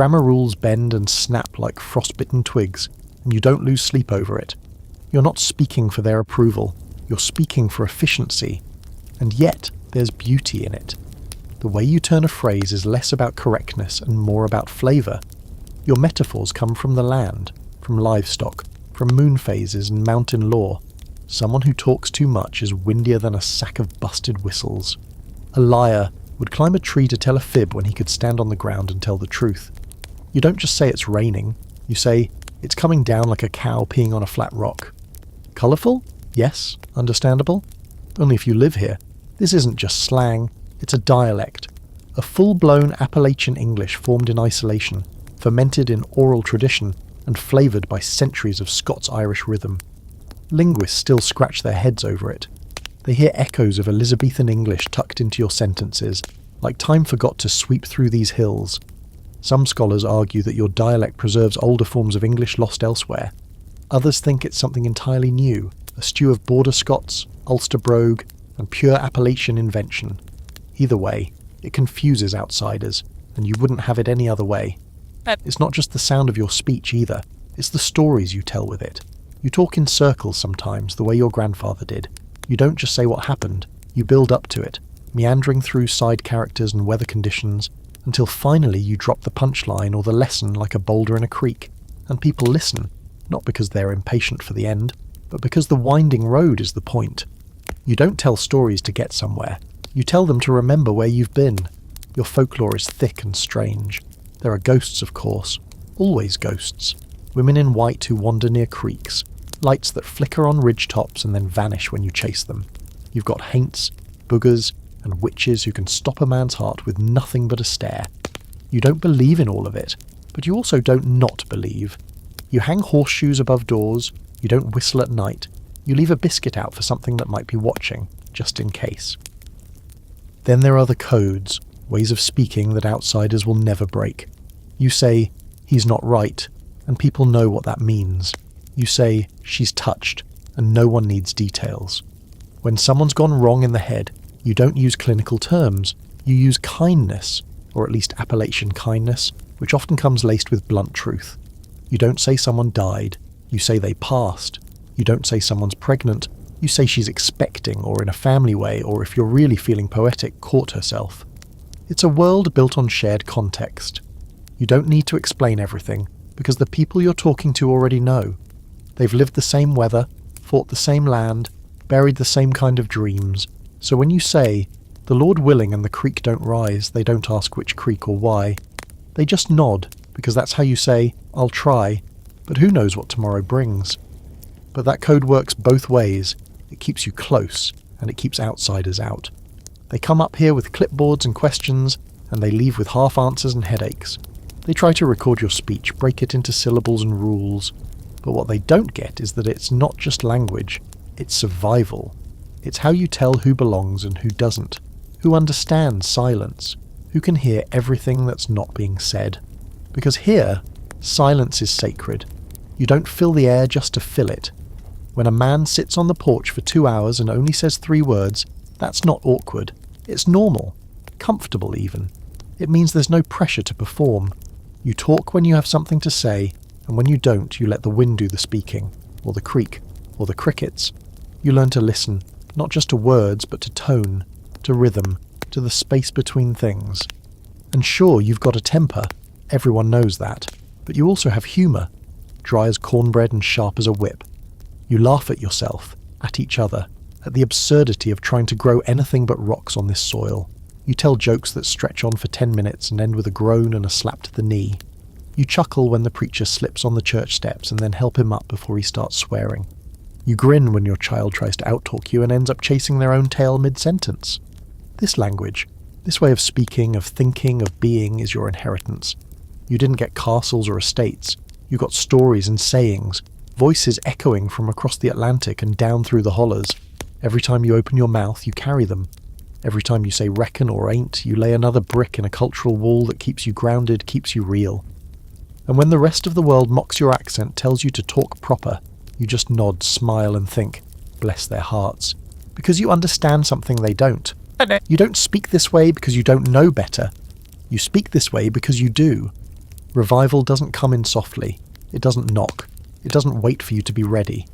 grammar rules bend and snap like frostbitten twigs, and you don't lose sleep over it. You're not speaking for their approval, you're speaking for efficiency. And yet, there's beauty in it. The way you turn a phrase is less about correctness and more about flavour. Your metaphors come from the land, from livestock, from moon phases and mountain lore. Someone who talks too much is windier than a sack of busted whistles. A liar would climb a tree to tell a fib when he could stand on the ground and tell the truth. You don't just say it's raining, you say it's coming down like a cow peeing on a flat rock. Colourful? Yes. Understandable? Only if you live here. This isn't just slang, it's a dialect. A full-blown Appalachian English formed in isolation, fermented in oral tradition, and flavoured by centuries of Scots-Irish rhythm. Linguists still scratch their heads over it. They hear echoes of Elizabethan English tucked into your sentences, like time forgot to sweep through these hills. Some scholars argue that your dialect preserves older forms of English lost elsewhere. Others think it's something entirely new, a stew of Border Scots, Ulster brogue, and pure Appalachian invention. Either way, it confuses outsiders, and you wouldn't have it any other way. It's not just the sound of your speech either, it's the stories you tell with it. You talk in circles sometimes, the way your grandfather did. You don't just say what happened, you build up to it, meandering through side characters and weather conditions, until finally you drop the punchline or the lesson like a boulder in a creek, and people listen, not because they're impatient for the end, but because the winding road is the point. You don't tell stories to get somewhere, you tell them to remember where you've been. Your folklore is thick and strange. There are ghosts, of course, always ghosts. Women in white who wander near creeks, lights that flicker on ridge tops and then vanish when you chase them. You've got haints, boogers, and witches who can stop a man's heart with nothing but a stare. You don't believe in all of it, but you also don't not believe. You hang horseshoes above doors, you don't whistle at night, you leave a biscuit out for something that might be watching, just in case. Then there are the codes, ways of speaking that outsiders will never break. You say, he's not right, and people know what that means. You say, she's touched, and no one needs details. When someone's gone wrong in the head, you don't use clinical terms, you use kindness, or at least Appalachian kindness, which often comes laced with blunt truth. You don't say someone died, you say they passed. You don't say someone's pregnant, you say she's expecting, or in a family way, or if you're really feeling poetic, caught herself. It's a world built on shared context. You don't need to explain everything, because the people you're talking to already know. They've lived the same weather, fought the same land, buried the same kind of dreams. So when you say, the Lord willing and the creek don't rise, they don't ask which creek or why. They just nod, because that's how you say, I'll try, but who knows what tomorrow brings. But that code works both ways. It keeps you close, and it keeps outsiders out. They come up here with clipboards and questions, and they leave with half answers and headaches. They try to record your speech, break it into syllables and rules. But what they don't get is that it's not just language, it's survival. It's how you tell who belongs and who doesn't, who understands silence, who can hear everything that's not being said. Because here, silence is sacred. You don't fill the air just to fill it. When a man sits on the porch for 2 hours and only says 3 words, that's not awkward. It's normal, comfortable even. It means there's no pressure to perform. You talk when you have something to say, and when you don't, you let the wind do the speaking, or the creek, or the crickets. You learn to listen, not just to words, but to tone, to rhythm, to the space between things. And sure, you've got a temper, everyone knows that, but you also have humour, dry as cornbread and sharp as a whip. You laugh at yourself, at each other, at the absurdity of trying to grow anything but rocks on this soil. You tell jokes that stretch on for 10 minutes and end with a groan and a slap to the knee. You chuckle when the preacher slips on the church steps and then help him up before he starts swearing. You grin when your child tries to outtalk you and ends up chasing their own tail mid-sentence. This language, this way of speaking, of thinking, of being, is your inheritance. You didn't get castles or estates. You got stories and sayings, voices echoing from across the Atlantic and down through the hollers. Every time you open your mouth, you carry them. Every time you say reckon or ain't, you lay another brick in a cultural wall that keeps you grounded, keeps you real. And when the rest of the world mocks your accent, tells you to talk proper, you just nod, smile and think, bless their hearts. Because you understand something they don't. You don't speak this way because you don't know better. You speak this way because you do. Revival doesn't come in softly. It doesn't knock. It doesn't wait for you to be ready.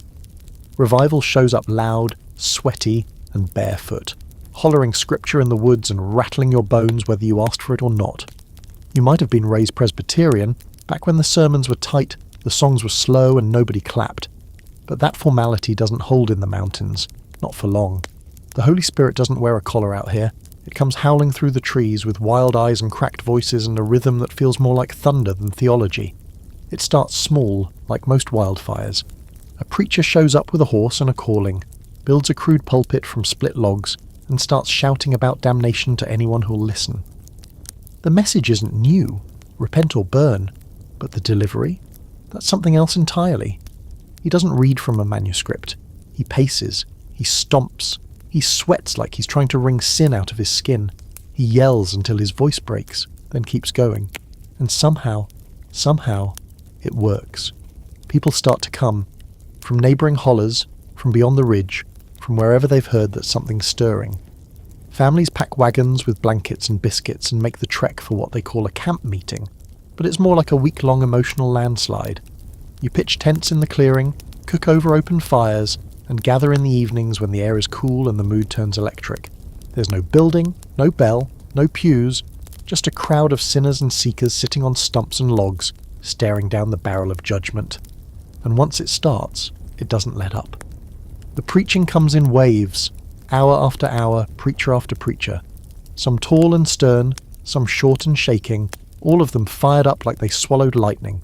Revival shows up loud, sweaty, and barefoot, hollering scripture in the woods and rattling your bones whether you asked for it or not. You might have been raised Presbyterian, back when the sermons were tight, the songs were slow, and nobody clapped. But that formality doesn't hold in the mountains, not for long. The Holy Spirit doesn't wear a collar out here. It comes howling through the trees with wild eyes and cracked voices and a rhythm that feels more like thunder than theology. It starts small, like most wildfires. A preacher shows up with a horse and a calling, builds a crude pulpit from split logs, and starts shouting about damnation to anyone who'll listen. The message isn't new, repent or burn, but the delivery? That's something else entirely. He doesn't read from a manuscript. He paces. He stomps. He sweats like he's trying to wring sin out of his skin. He yells until his voice breaks, then keeps going. And somehow, it works. People start to come, from neighbouring hollers, from beyond the ridge, from wherever they've heard that something's stirring. Families pack wagons with blankets and biscuits and make the trek for what they call a camp meeting, but it's more like a week-long emotional landslide. You pitch tents in the clearing, cook over open fires, and gather in the evenings when the air is cool and the mood turns electric. There's no building, no bell, no pews, just a crowd of sinners and seekers sitting on stumps and logs, staring down the barrel of judgment. And once it starts, it doesn't let up. The preaching comes in waves, hour after hour, preacher after preacher. Some tall and stern, some short and shaking, all of them fired up like they swallowed lightning.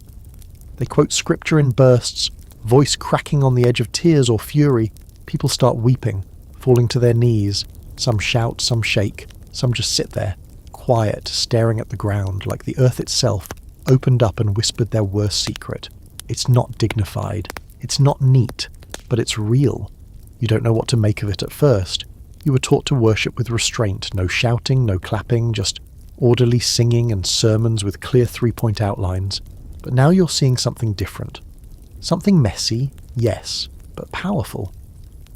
They quote scripture in bursts, voice cracking on the edge of tears or fury. People start weeping, falling to their knees. Some shout, some shake, some just sit there, quiet, staring at the ground like the earth itself opened up and whispered their worst secret. It's not dignified, it's not neat, but it's real. You don't know what to make of it at first. You were taught to worship with restraint, no shouting, no clapping, just orderly singing and sermons with clear three-point outlines. But now you're seeing something different. Something messy, yes, but powerful.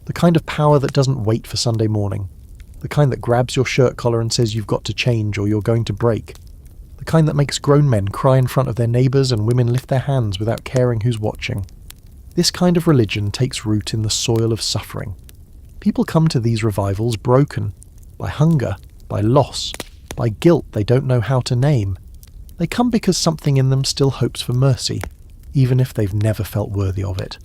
The kind of power that doesn't wait for Sunday morning. The kind that grabs your shirt collar and says you've got to change or you're going to break. The kind that makes grown men cry in front of their neighbours and women lift their hands without caring who's watching. This kind of religion takes root in the soil of suffering. People come to these revivals broken, by hunger, by loss, by guilt they don't know how to name. They come because something in them still hopes for mercy, even if they've never felt worthy of it.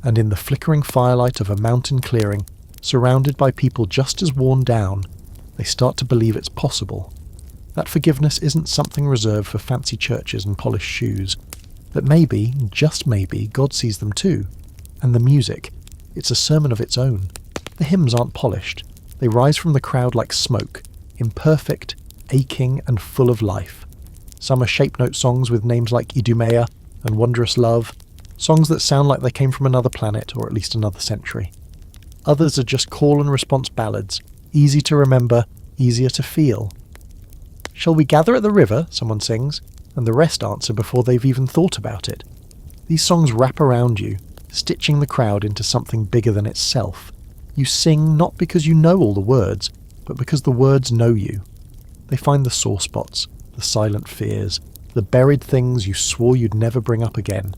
And in the flickering firelight of a mountain clearing, surrounded by people just as worn down, they start to believe it's possible. That forgiveness isn't something reserved for fancy churches and polished shoes. That maybe, just maybe, God sees them too. And the music, it's a sermon of its own. The hymns aren't polished. They rise from the crowd like smoke, imperfect, aching, and full of life. Some are shape note songs with names like Idumea and Wondrous Love, songs that sound like they came from another planet or at least another century. Others are just call and response ballads, easy to remember, easier to feel. "Shall we gather at the river?" someone sings, and the rest answer before they've even thought about it. These songs wrap around you, stitching the crowd into something bigger than itself. You sing not because you know all the words, but because the words know you. They find the sore spots, the silent fears, the buried things you swore you'd never bring up again,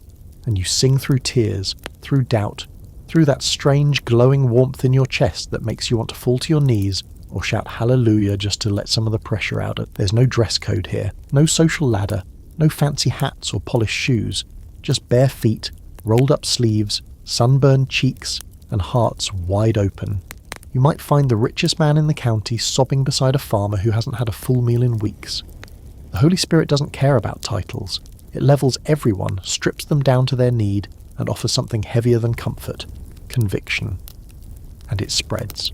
and you sing through tears, through doubt, through that strange glowing warmth in your chest that makes you want to fall to your knees or shout hallelujah just to let some of the pressure out. There's no dress code here, no social ladder, no fancy hats or polished shoes, just bare feet, rolled up sleeves, sunburned cheeks, and hearts wide open. You might find the richest man in the county sobbing beside a farmer who hasn't had a full meal in weeks. The Holy Spirit doesn't care about titles. It levels everyone, strips them down to their need, and offers something heavier than comfort, conviction. And it spreads.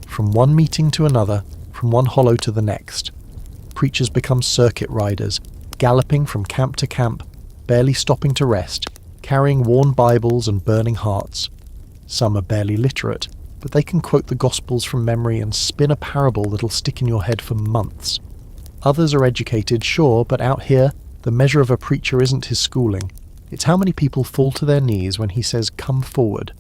From one meeting to another, from one hollow to the next. Preachers become circuit riders, galloping from camp to camp, barely stopping to rest, carrying worn Bibles and burning hearts. Some are barely literate, but they can quote the Gospels from memory and spin a parable that'll stick in your head for months. Others are educated, sure, but out here, the measure of a preacher isn't his schooling. It's how many people fall to their knees when he says, "Come forward."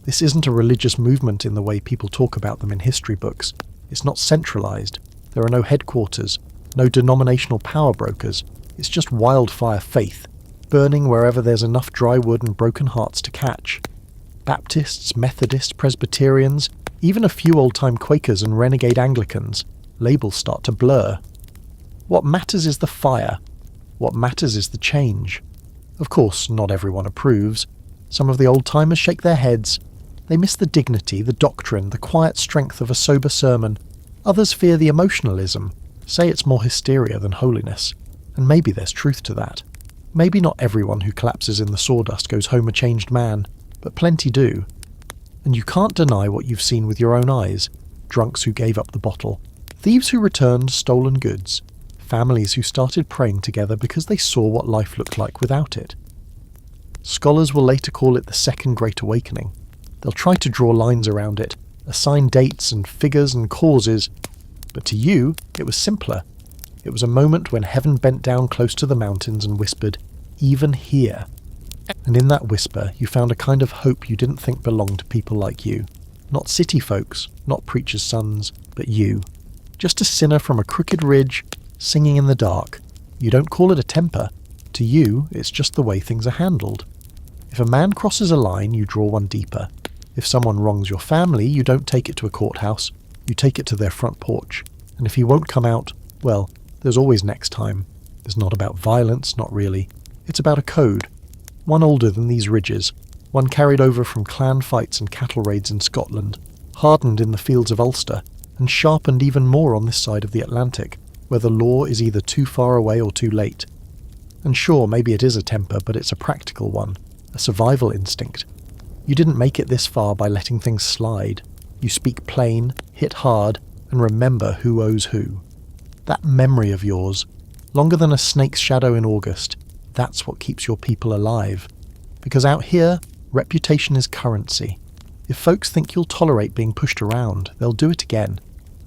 This isn't a religious movement in the way people talk about them in history books. It's not centralized. There are no headquarters, no denominational power brokers, It's just wildfire faith, burning wherever there's enough dry wood and broken hearts to catch. Baptists, Methodists, Presbyterians, even a few old-time Quakers and renegade Anglicans, labels start to blur. What matters is the fire. What matters is the change. Of course, not everyone approves. Some of the old-timers shake their heads. They miss the dignity, the doctrine, the quiet strength of a sober sermon. Others fear the emotionalism, say it's more hysteria than holiness. And maybe there's truth to that. Maybe not everyone who collapses in the sawdust goes home a changed man, but plenty do. And you can't deny what you've seen with your own eyes. Drunks who gave up the bottle. Thieves who returned stolen goods. Families who started praying together because they saw what life looked like without it. Scholars will later call it the Second Great Awakening. They'll try to draw lines around it, assign dates and figures and causes, but to you, it was simpler. It was a moment when heaven bent down close to the mountains and whispered, "Even here." And in that whisper, you found a kind of hope you didn't think belonged to people like you. Not city folks, not preachers' sons, but you. Just a sinner from a crooked ridge, singing in the dark. You don't call it a temper. To you, it's just the way things are handled. If a man crosses a line, you draw one deeper. If someone wrongs your family, you don't take it to a courthouse. You take it to their front porch. And if he won't come out, well, there's always next time. It's not about violence, not really. It's about a code. One older than these ridges. One carried over from clan fights and cattle raids in Scotland. Hardened in the fields of Ulster. And sharpened even more on this side of the Atlantic, where the law is either too far away or too late. And sure, maybe it is a temper, but it's a practical one. A survival instinct. You didn't make it this far by letting things slide. You speak plain, hit hard, and remember who owes who. That memory of yours, longer than a snake's shadow in August, that's what keeps your people alive. Because out here, reputation is currency. If folks think you'll tolerate being pushed around, they'll do it again.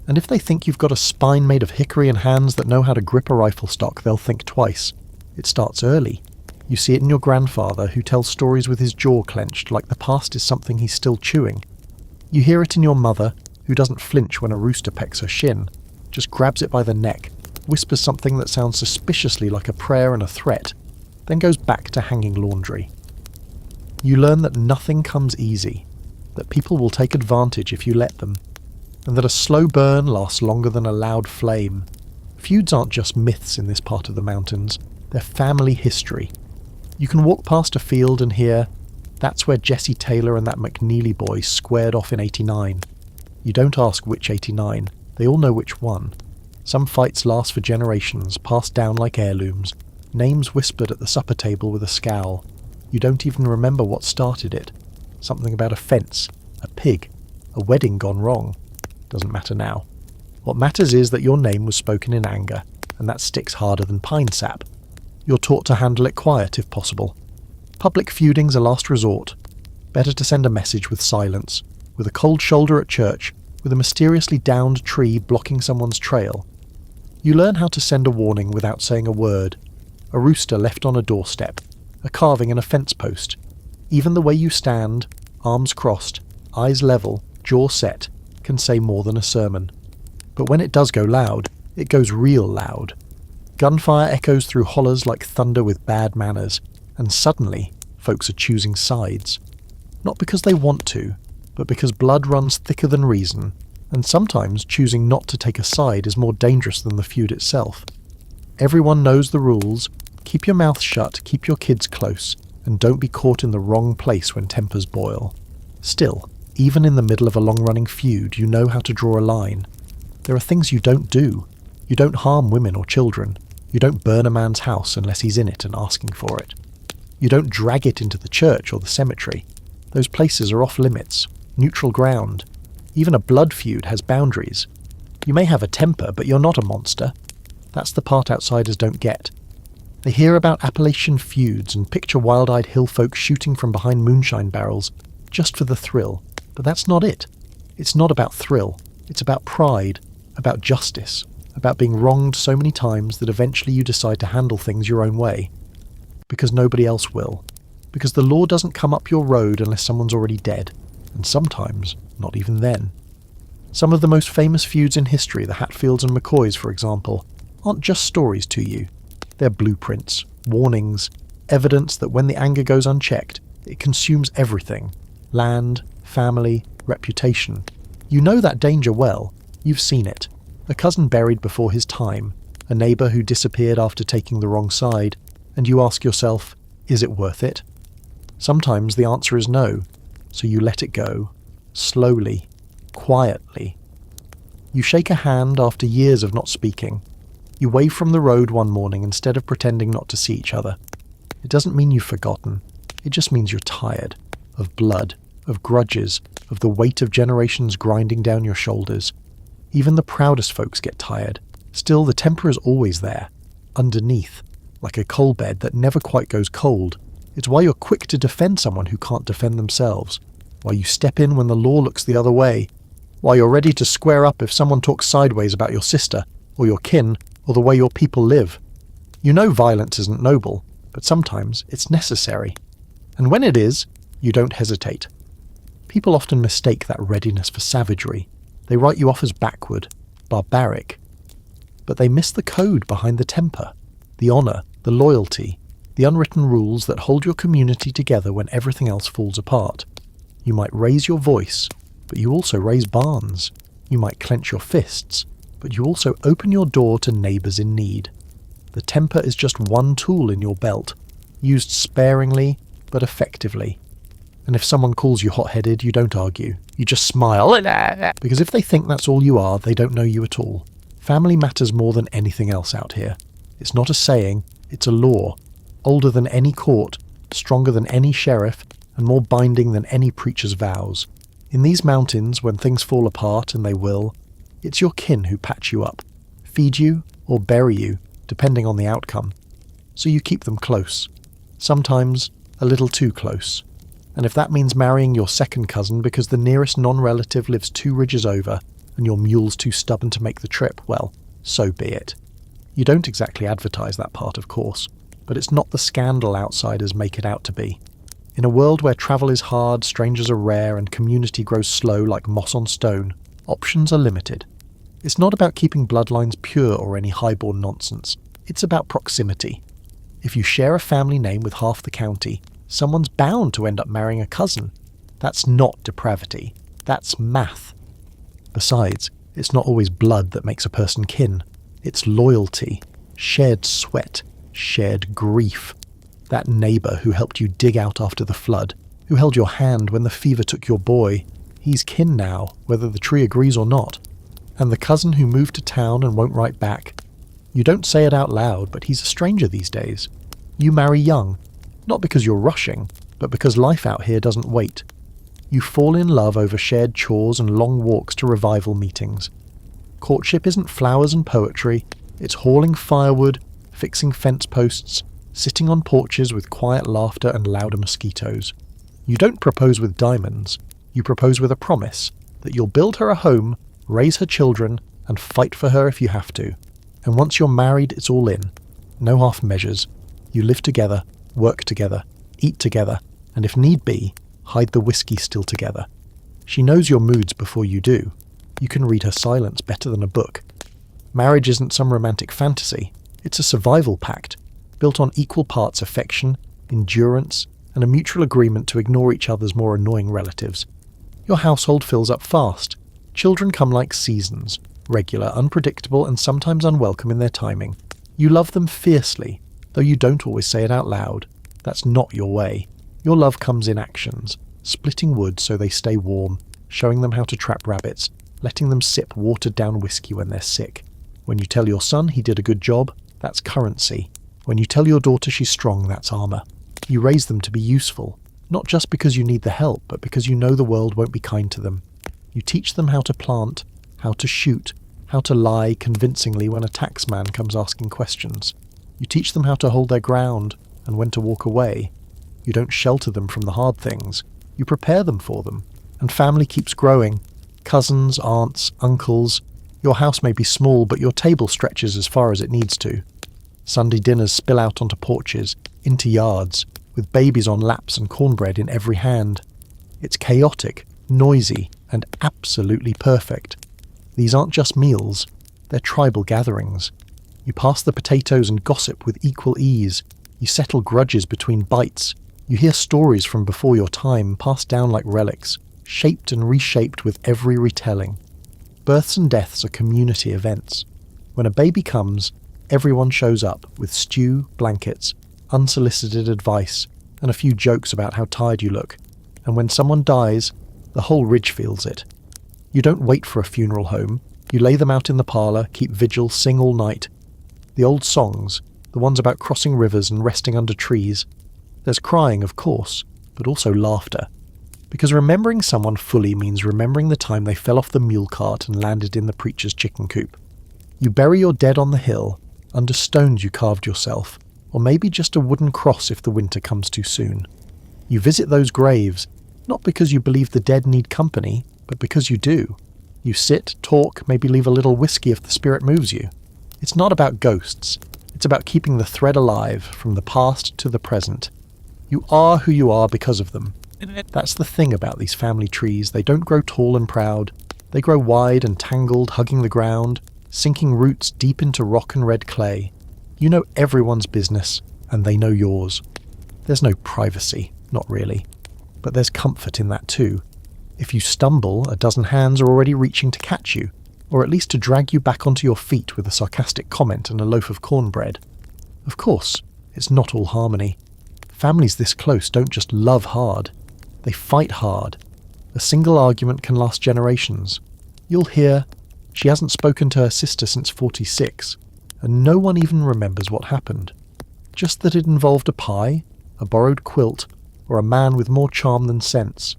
And if they think you've got a spine made of hickory and hands that know how to grip a rifle stock, they'll think twice. It starts early. You see it in your grandfather, who tells stories with his jaw clenched like the past is something he's still chewing. You hear it in your mother, who doesn't flinch when a rooster pecks her shin, just grabs it by the neck, whispers something that sounds suspiciously like a prayer and a threat, then goes back to hanging laundry. You learn that nothing comes easy, that people will take advantage if you let them, and that a slow burn lasts longer than a loud flame. Feuds aren't just myths in this part of the mountains, they're family history. You can walk past a field and hear, "That's where Jesse Taylor and that McNeely boy squared off in '89. You don't ask which 89, they all know which one. Some fights last for generations, passed down like heirlooms, names whispered at the supper table with a scowl. You don't even remember what started it. Something about a fence, a pig, a wedding gone wrong. Doesn't matter now. What matters is that your name was spoken in anger, and that sticks harder than pine sap. You're taught to handle it quiet if possible. Public feuding's a last resort. Better to send a message with silence, with a cold shoulder at church, with a mysteriously downed tree blocking someone's trail. You learn how to send a warning without saying a word. A rooster left on a doorstep, a carving in a fence post. Even the way you stand, arms crossed, eyes level, jaw set, can say more than a sermon. But when it does go loud, it goes real loud. Gunfire echoes through hollers like thunder with bad manners, and suddenly, folks are choosing sides. Not because they want to, but because blood runs thicker than reason, and sometimes choosing not to take a side is more dangerous than the feud itself. Everyone knows the rules. Keep your mouth shut, keep your kids close, and don't be caught in the wrong place when tempers boil. Still, even in the middle of a long-running feud, you know how to draw a line. There are things you don't do. You don't harm women or children. You don't burn a man's house unless he's in it and asking for it. You don't drag it into the church or the cemetery. Those places are off limits, neutral ground. Even a blood feud has boundaries. You may have a temper, but you're not a monster. That's the part outsiders don't get. They hear about Appalachian feuds and picture wild-eyed hill folk shooting from behind moonshine barrels, just for the thrill. But that's not it. It's not about thrill. It's about pride, about justice, about being wronged so many times that eventually you decide to handle things your own way. Because nobody else will. Because the law doesn't come up your road unless someone's already dead. And sometimes, not even then. Some of the most famous feuds in history, the Hatfields and McCoys for example, aren't just stories to you. They're blueprints, warnings, evidence that when the anger goes unchecked, it consumes everything. Land, family, reputation. You know that danger well. You've seen it. A cousin buried before his time, a neighbour who disappeared after taking the wrong side, and you ask yourself, is it worth it? Sometimes the answer is no, so you let it go, slowly, quietly. You shake a hand after years of not speaking. You wave from the road one morning instead of pretending not to see each other. It doesn't mean you've forgotten. It just means you're tired. Of blood, of grudges, of the weight of generations grinding down your shoulders. Even the proudest folks get tired. Still, the temper is always there, underneath, like a coal bed that never quite goes cold. It's why you're quick to defend someone who can't defend themselves. Why you step in when the law looks the other way. Why you're ready to square up if someone talks sideways about your sister, or your kin, or the way your people live. You know violence isn't noble, but sometimes it's necessary. And when it is, you don't hesitate. People often mistake that readiness for savagery. They write you off as backward, barbaric. But they miss the code behind the temper, the honour, the loyalty, the unwritten rules that hold your community together when everything else falls apart. You might raise your voice, but you also raise barns. You might clench your fists, but you also open your door to neighbours in need. The temper is just one tool in your belt, used sparingly but effectively. And if someone calls you hot-headed, you don't argue. You just smile. Because if they think that's all you are, they don't know you at all. Family matters more than anything else out here. It's not a saying, it's a law. Older than any court, stronger than any sheriff, and more binding than any preacher's vows. In these mountains, when things fall apart, and they will, it's your kin who patch you up, feed you, or bury you, depending on the outcome. So you keep them close. Sometimes a little too close. And if that means marrying your second cousin because the nearest non-relative lives 2 ridges over and your mule's too stubborn to make the trip, well, so be it. You don't exactly advertise that part, of course, but it's not the scandal outsiders make it out to be. In a world where travel is hard, strangers are rare, and community grows slow like moss on stone, options are limited. It's not about keeping bloodlines pure or any highborn nonsense. It's about proximity. If you share a family name with half the county, someone's bound to end up marrying a cousin. That's not depravity. That's math. Besides, it's not always blood that makes a person kin. It's loyalty, shared sweat, shared grief. That neighbour who helped you dig out after the flood, who held your hand when the fever took your boy, he's kin now, whether the tree agrees or not. And the cousin who moved to town and won't write back. You don't say it out loud, but he's a stranger these days. You marry young, not because you're rushing, but because life out here doesn't wait. You fall in love over shared chores and long walks to revival meetings. Courtship isn't flowers and poetry, it's hauling firewood, fixing fence posts, sitting on porches with quiet laughter and louder mosquitoes. You don't propose with diamonds, you propose with a promise that you'll build her a home, raise her children, and fight for her if you have to. And once you're married, it's all in. No half measures. You live together, work together, eat together, and if need be, hide the whiskey still together. She knows your moods before you do. You can read her silence better than a book. Marriage isn't some romantic fantasy. It's a survival pact, built on equal parts affection, endurance, and a mutual agreement to ignore each other's more annoying relatives. Your household fills up fast. Children come like seasons, regular, unpredictable, and sometimes unwelcome in their timing. You love them fiercely, though you don't always say it out loud. That's not your way. Your love comes in actions, splitting wood so they stay warm, showing them how to trap rabbits, letting them sip watered-down whiskey when they're sick. When you tell your son he did a good job, that's currency. When you tell your daughter she's strong, that's armour. You raise them to be useful, not just because you need the help, but because you know the world won't be kind to them. You teach them how to plant, how to shoot, how to lie convincingly when a taxman comes asking questions. You teach them how to hold their ground and when to walk away. You don't shelter them from the hard things. You prepare them for them. And family keeps growing. Cousins, aunts, uncles. Your house may be small, but your table stretches as far as it needs to. Sunday dinners spill out onto porches, into yards, with babies on laps and cornbread in every hand. It's chaotic, noisy, and absolutely perfect. These aren't just meals, they're tribal gatherings. You pass the potatoes and gossip with equal ease. You settle grudges between bites. You hear stories from before your time, passed down like relics, shaped and reshaped with every retelling. Births and deaths are community events. When a baby comes, everyone shows up with stew, blankets, unsolicited advice, and a few jokes about how tired you look. And when someone dies, the whole ridge feels it. You don't wait for a funeral home. You lay them out in the parlour, keep vigil, sing all night. The old songs, the ones about crossing rivers and resting under trees. There's crying, of course, but also laughter. Because remembering someone fully means remembering the time they fell off the mule cart and landed in the preacher's chicken coop. You bury your dead on the hill, under stones you carved yourself, or maybe just a wooden cross if the winter comes too soon. You visit those graves, not because you believe the dead need company, but because you do. You sit, talk, maybe leave a little whiskey if the spirit moves you. It's not about ghosts. It's about keeping the thread alive from the past to the present. You are who you are because of them. That's the thing about these family trees. They don't grow tall and proud. They grow wide and tangled, hugging the ground, sinking roots deep into rock and red clay. You know everyone's business, and they know yours. There's no privacy, not really. But there's comfort in that too. If you stumble, a dozen hands are already reaching to catch you, or at least to drag you back onto your feet with a sarcastic comment and a loaf of cornbread. Of course, it's not all harmony. Families this close don't just love hard. They fight hard. A single argument can last generations. You'll hear, "She hasn't spoken to her sister since 46, and no one even remembers what happened. Just that it involved a pie, a borrowed quilt, or a man with more charm than sense.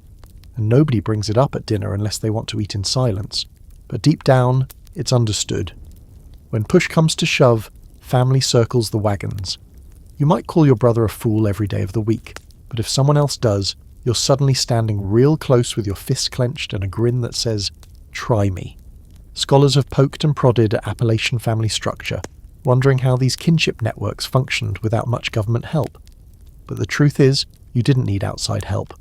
And nobody brings it up at dinner unless they want to eat in silence. But deep down, it's understood. When push comes to shove, family circles the wagons. You might call your brother a fool every day of the week, but if someone else does, you're suddenly standing real close with your fists clenched and a grin that says, "Try me." Scholars have poked and prodded at Appalachian family structure, wondering how these kinship networks functioned without much government help. But the truth is, you didn't need outside help.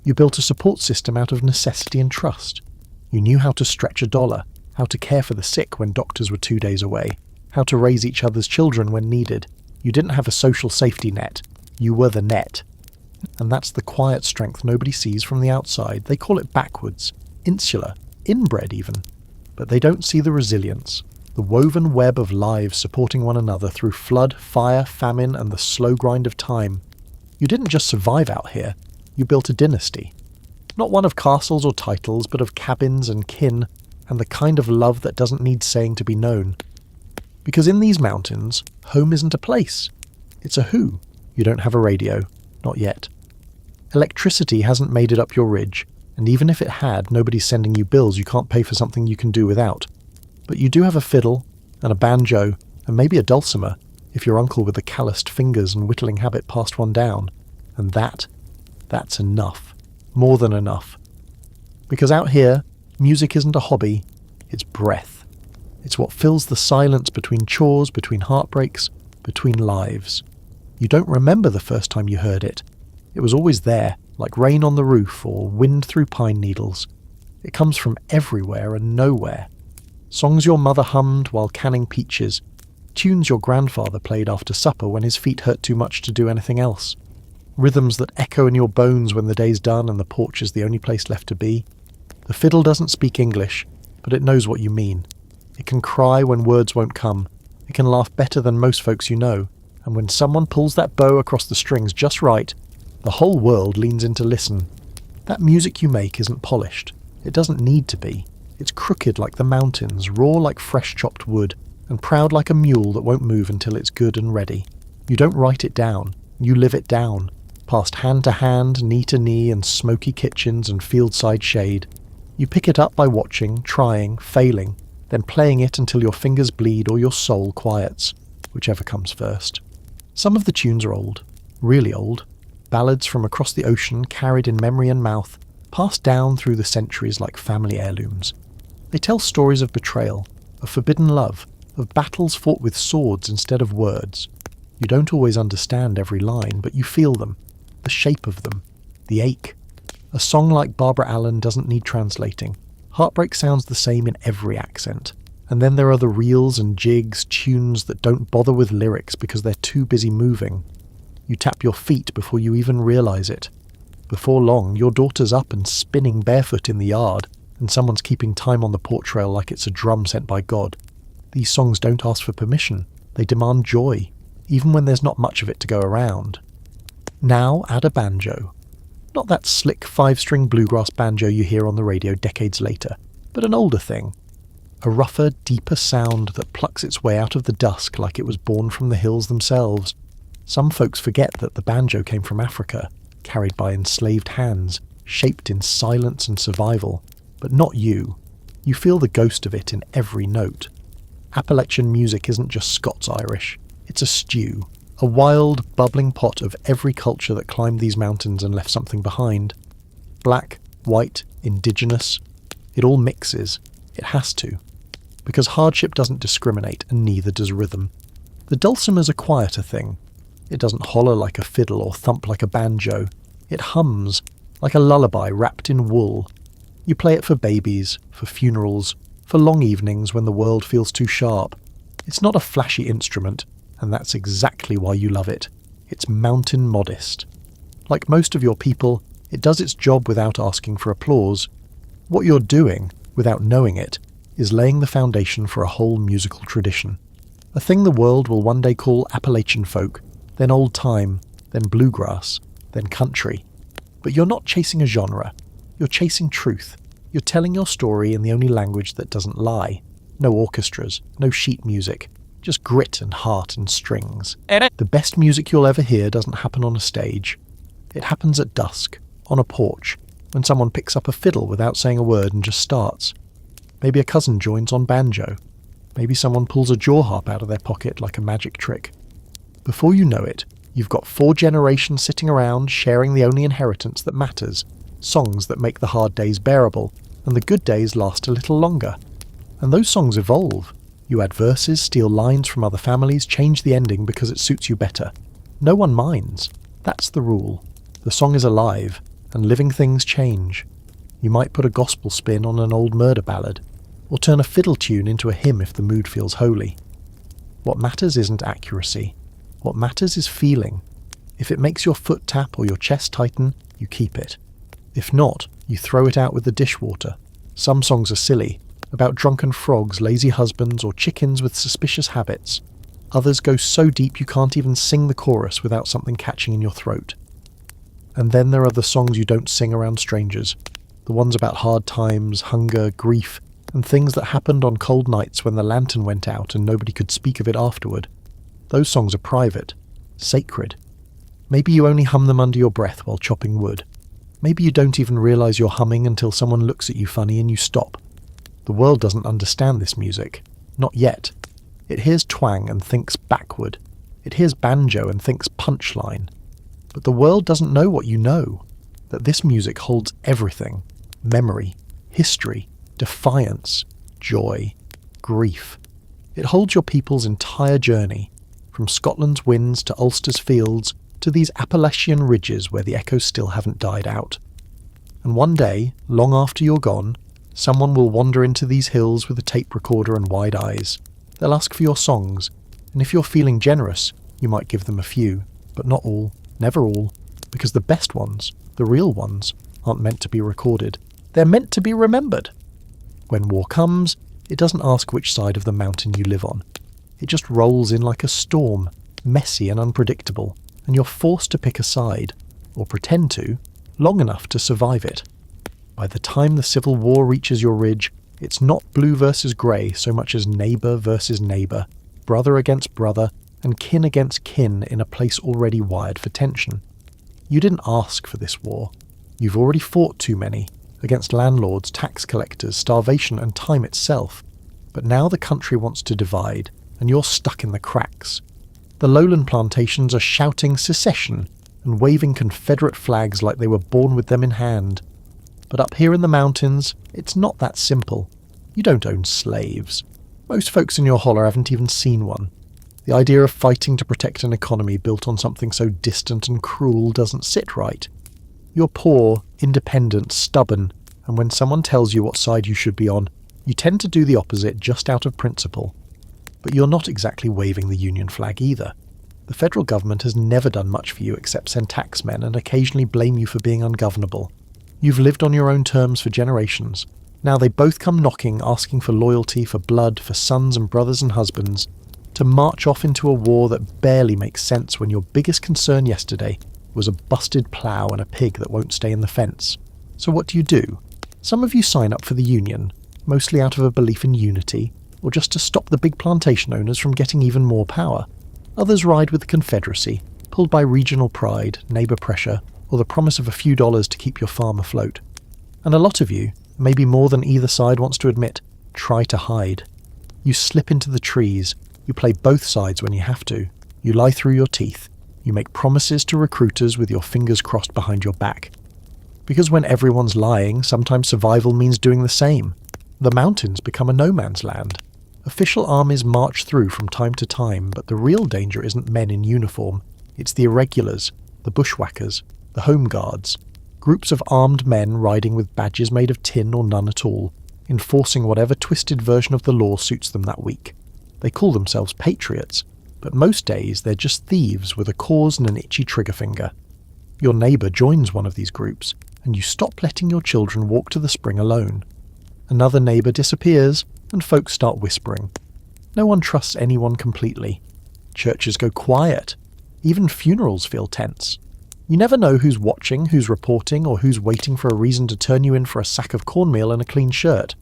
You built a support system out of necessity and trust. You knew how to stretch a dollar, how to care for the sick when doctors were 2 days away, how to raise each other's children when needed. You didn't have a social safety net. You were the net. And that's the quiet strength nobody sees from the outside. They call it backwards, insular, inbred even. But they don't see the resilience, the woven web of lives supporting one another through flood, fire, famine, and the slow grind of time. You didn't just survive out here. You built a dynasty. Not one of castles or titles, but of cabins and kin, and the kind of love that doesn't need saying to be known. Because in these mountains, home isn't a place. It's a who. You don't have a radio. Not yet. Electricity hasn't made it up your ridge, and even if it had, nobody's sending you bills you can't pay for something you can do without. But you do have a fiddle, and a banjo, and maybe a dulcimer, if your uncle with the calloused fingers and whittling habit passed one down. And that's enough. More than enough. Because out here, music isn't a hobby, it's breath. It's what fills the silence between chores, between heartbreaks, between lives. You don't remember the first time you heard it. It was always there, like rain on the roof or wind through pine needles. It comes from everywhere and nowhere. Songs your mother hummed while canning peaches. Tunes your grandfather played after supper when his feet hurt too much to do anything else. Rhythms that echo in your bones when the day's done and the porch is the only place left to be. The fiddle doesn't speak English, but it knows what you mean. It can cry when words won't come. It can laugh better than most folks you know. And when someone pulls that bow across the strings just right, the whole world leans in to listen. That music you make isn't polished. It doesn't need to be. It's crooked like the mountains, raw like fresh chopped wood, and proud like a mule that won't move until it's good and ready. You don't write it down. You live it down. Past hand to hand, knee to knee, and smoky kitchens and fieldside shade. You pick it up by watching, trying, failing, then playing it until your fingers bleed or your soul quiets, whichever comes first. Some of the tunes are old, really old, ballads from across the ocean carried in memory and mouth, passed down through the centuries like family heirlooms. They tell stories of betrayal, of forbidden love, of battles fought with swords instead of words. You don't always understand every line, but you feel them. The shape of them, the ache. A song like Barbara Allen doesn't need translating. Heartbreak sounds the same in every accent. And then there are the reels and jigs, tunes that don't bother with lyrics because they're too busy moving. You tap your feet before you even realise it. Before long, your daughter's up and spinning barefoot in the yard, and someone's keeping time on the porch rail like it's a drum sent by God. These songs don't ask for permission. They demand joy, even when there's not much of it to go around. Now add a banjo. Not that slick 5-string bluegrass banjo you hear on the radio decades later, but an older thing. A rougher, deeper sound that plucks its way out of the dusk like it was born from the hills themselves. Some folks forget that the banjo came from Africa, carried by enslaved hands, shaped in silence and survival. But not you. You feel the ghost of it in every note. Appalachian music isn't just Scots-Irish. It's a stew. A wild, bubbling pot of every culture that climbed these mountains and left something behind. Black, white, indigenous. It all mixes. It has to. Because hardship doesn't discriminate, and neither does rhythm. The dulcimer's a quieter thing. It doesn't holler like a fiddle or thump like a banjo. It hums, like a lullaby wrapped in wool. You play it for babies, for funerals, for long evenings when the world feels too sharp. It's not a flashy instrument, and that's exactly why you love it. It's mountain modest. Like most of your people, it does its job without asking for applause. What you're doing, without knowing it, is laying the foundation for a whole musical tradition. A thing the world will one day call Appalachian folk, then old time, then bluegrass, then country. But you're not chasing a genre. You're chasing truth. You're telling your story in the only language that doesn't lie. No orchestras, no sheet music, just grit and heart and strings. The best music you'll ever hear doesn't happen on a stage. It happens at dusk, on a porch, when someone picks up a fiddle without saying a word and just starts. Maybe a cousin joins on banjo. Maybe someone pulls a jaw harp out of their pocket like a magic trick. Before you know it, you've got 4 generations sitting around sharing the only inheritance that matters, songs that make the hard days bearable, and the good days last a little longer. And those songs evolve. You add verses, steal lines from other families, change the ending because it suits you better. No one minds. That's the rule. The song is alive, and living things change. You might put a gospel spin on an old murder ballad, or turn a fiddle tune into a hymn if the mood feels holy. What matters isn't accuracy. What matters is feeling. If it makes your foot tap or your chest tighten, you keep it. If not, you throw it out with the dishwater. Some songs are silly, about drunken frogs, lazy husbands, or chickens with suspicious habits. Others go so deep you can't even sing the chorus without something catching in your throat. And then there are the songs you don't sing around strangers. The ones about hard times, hunger, grief, and things that happened on cold nights when the lantern went out and nobody could speak of it afterward. Those songs are private, sacred. Maybe you only hum them under your breath while chopping wood. Maybe you don't even realise you're humming until someone looks at you funny and you stop. The world doesn't understand this music. Not yet. It hears twang and thinks backward. It hears banjo and thinks punchline. But the world doesn't know what you know. That this music holds everything. Memory, history, defiance, joy, grief. It holds your people's entire journey, from Scotland's winds to Ulster's fields to these Appalachian ridges where the echoes still haven't died out. And one day, long after you're gone, someone will wander into these hills with a tape recorder and wide eyes. They'll ask for your songs, and if you're feeling generous, you might give them a few, but not all, never all, because the best ones, the real ones, aren't meant to be recorded. They're meant to be remembered. When war comes, it doesn't ask which side of the mountain you live on. It just rolls in like a storm, messy and unpredictable, and you're forced to pick a side, or pretend to, long enough to survive it. By the time the Civil War reaches your ridge, it's not blue versus grey so much as neighbour versus neighbour, brother against brother, and kin against kin in a place already wired for tension. You didn't ask for this war. You've already fought too many, against landlords, tax collectors, starvation and time itself. But now the country wants to divide, and you're stuck in the cracks. The lowland plantations are shouting secession and waving Confederate flags like they were born with them in hand. But up here in the mountains, it's not that simple. You don't own slaves. Most folks in your holler haven't even seen one. The idea of fighting to protect an economy built on something so distant and cruel doesn't sit right. You're poor, independent, stubborn, and when someone tells you what side you should be on, You tend to do the opposite just out of principle. But you're not exactly waving the Union flag either. The federal government has never done much for you except send taxmen and occasionally blame you for being ungovernable. You've lived on your own terms for generations. Now they both come knocking, asking for loyalty, for blood, for sons and brothers and husbands, to march off into a war that barely makes sense when your biggest concern yesterday was a busted plough and a pig that won't stay in the fence. So what do? Some of you sign up for the Union, mostly out of a belief in unity, or just to stop the big plantation owners from getting even more power. Others ride with the Confederacy, pulled by regional pride, neighbour pressure, or the promise of a few dollars to keep your farm afloat. And a lot of you, maybe more than either side wants to admit, try to hide. You slip into the trees, you play both sides when you have to, you lie through your teeth, you make promises to recruiters with your fingers crossed behind your back. Because when everyone's lying, sometimes survival means doing the same. The mountains become a no-man's land. Official armies march through from time to time, but the real danger isn't men in uniform. It's the irregulars, the bushwhackers, the home guards, groups of armed men riding with badges made of tin or none at all, enforcing whatever twisted version of the law suits them that week. They call themselves patriots, but most days they're just thieves with a cause and an itchy trigger finger. Your neighbour joins one of these groups, and you stop letting your children walk to the spring alone. Another neighbour disappears, and folks start whispering. No one trusts anyone completely. Churches go quiet. Even funerals feel tense. You never know who's watching, who's reporting, or who's waiting for a reason to turn you in for a sack of cornmeal and a clean shirt.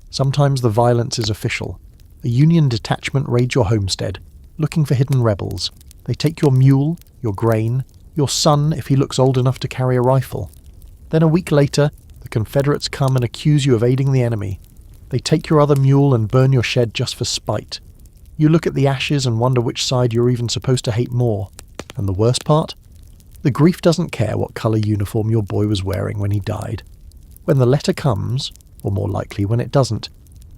Sometimes the violence is official. A Union detachment raids your homestead, looking for hidden rebels. They take your mule, your grain, your son if he looks old enough to carry a rifle. Then a week later, the Confederates come and accuse you of aiding the enemy. They take your other mule and burn your shed just for spite. You look at the ashes and wonder which side you're even supposed to hate more. And the worst part? The grief doesn't care what colour uniform your boy was wearing when he died. When the letter comes, or more likely when it doesn't,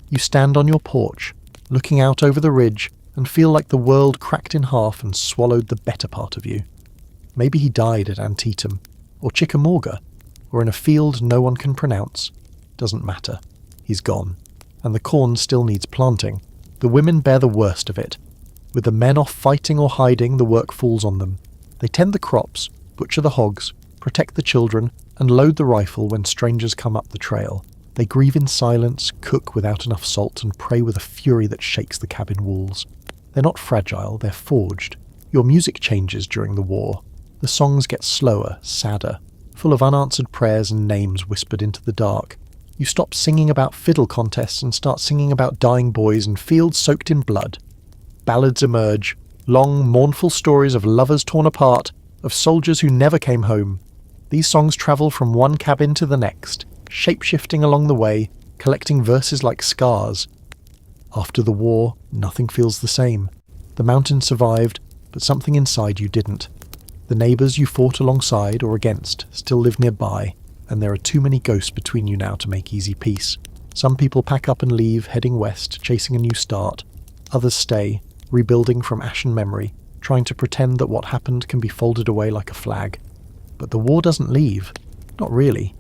you stand on your porch, looking out over the ridge, and feel like the world cracked in half and swallowed the better part of you. Maybe he died at Antietam, or Chickamauga, or in a field no one can pronounce. Doesn't matter. He's gone. And the corn still needs planting. The women bear the worst of it. With the men off fighting or hiding, the work falls on them. They tend the crops, butcher the hogs, protect the children, and load the rifle when strangers come up the trail. They grieve in silence, cook without enough salt, and pray with a fury that shakes the cabin walls. They're not fragile, they're forged. Your music changes during the war. The songs get slower, sadder, full of unanswered prayers and names whispered into the dark. You stop singing about fiddle contests and start singing about dying boys and fields soaked in blood. Ballads emerge, long, mournful stories of lovers torn apart, of soldiers who never came home. These songs travel from one cabin to the next, shape-shifting along the way, collecting verses like scars. After the war, nothing feels the same. The mountain survived, but something inside you didn't. The neighbours you fought alongside or against still live nearby, and there are too many ghosts between you now to make easy peace. Some people pack up and leave, heading west, chasing a new start. Others stay, rebuilding from ashen memory, trying to pretend that what happened can be folded away like a flag. But the war doesn't leave. Not really.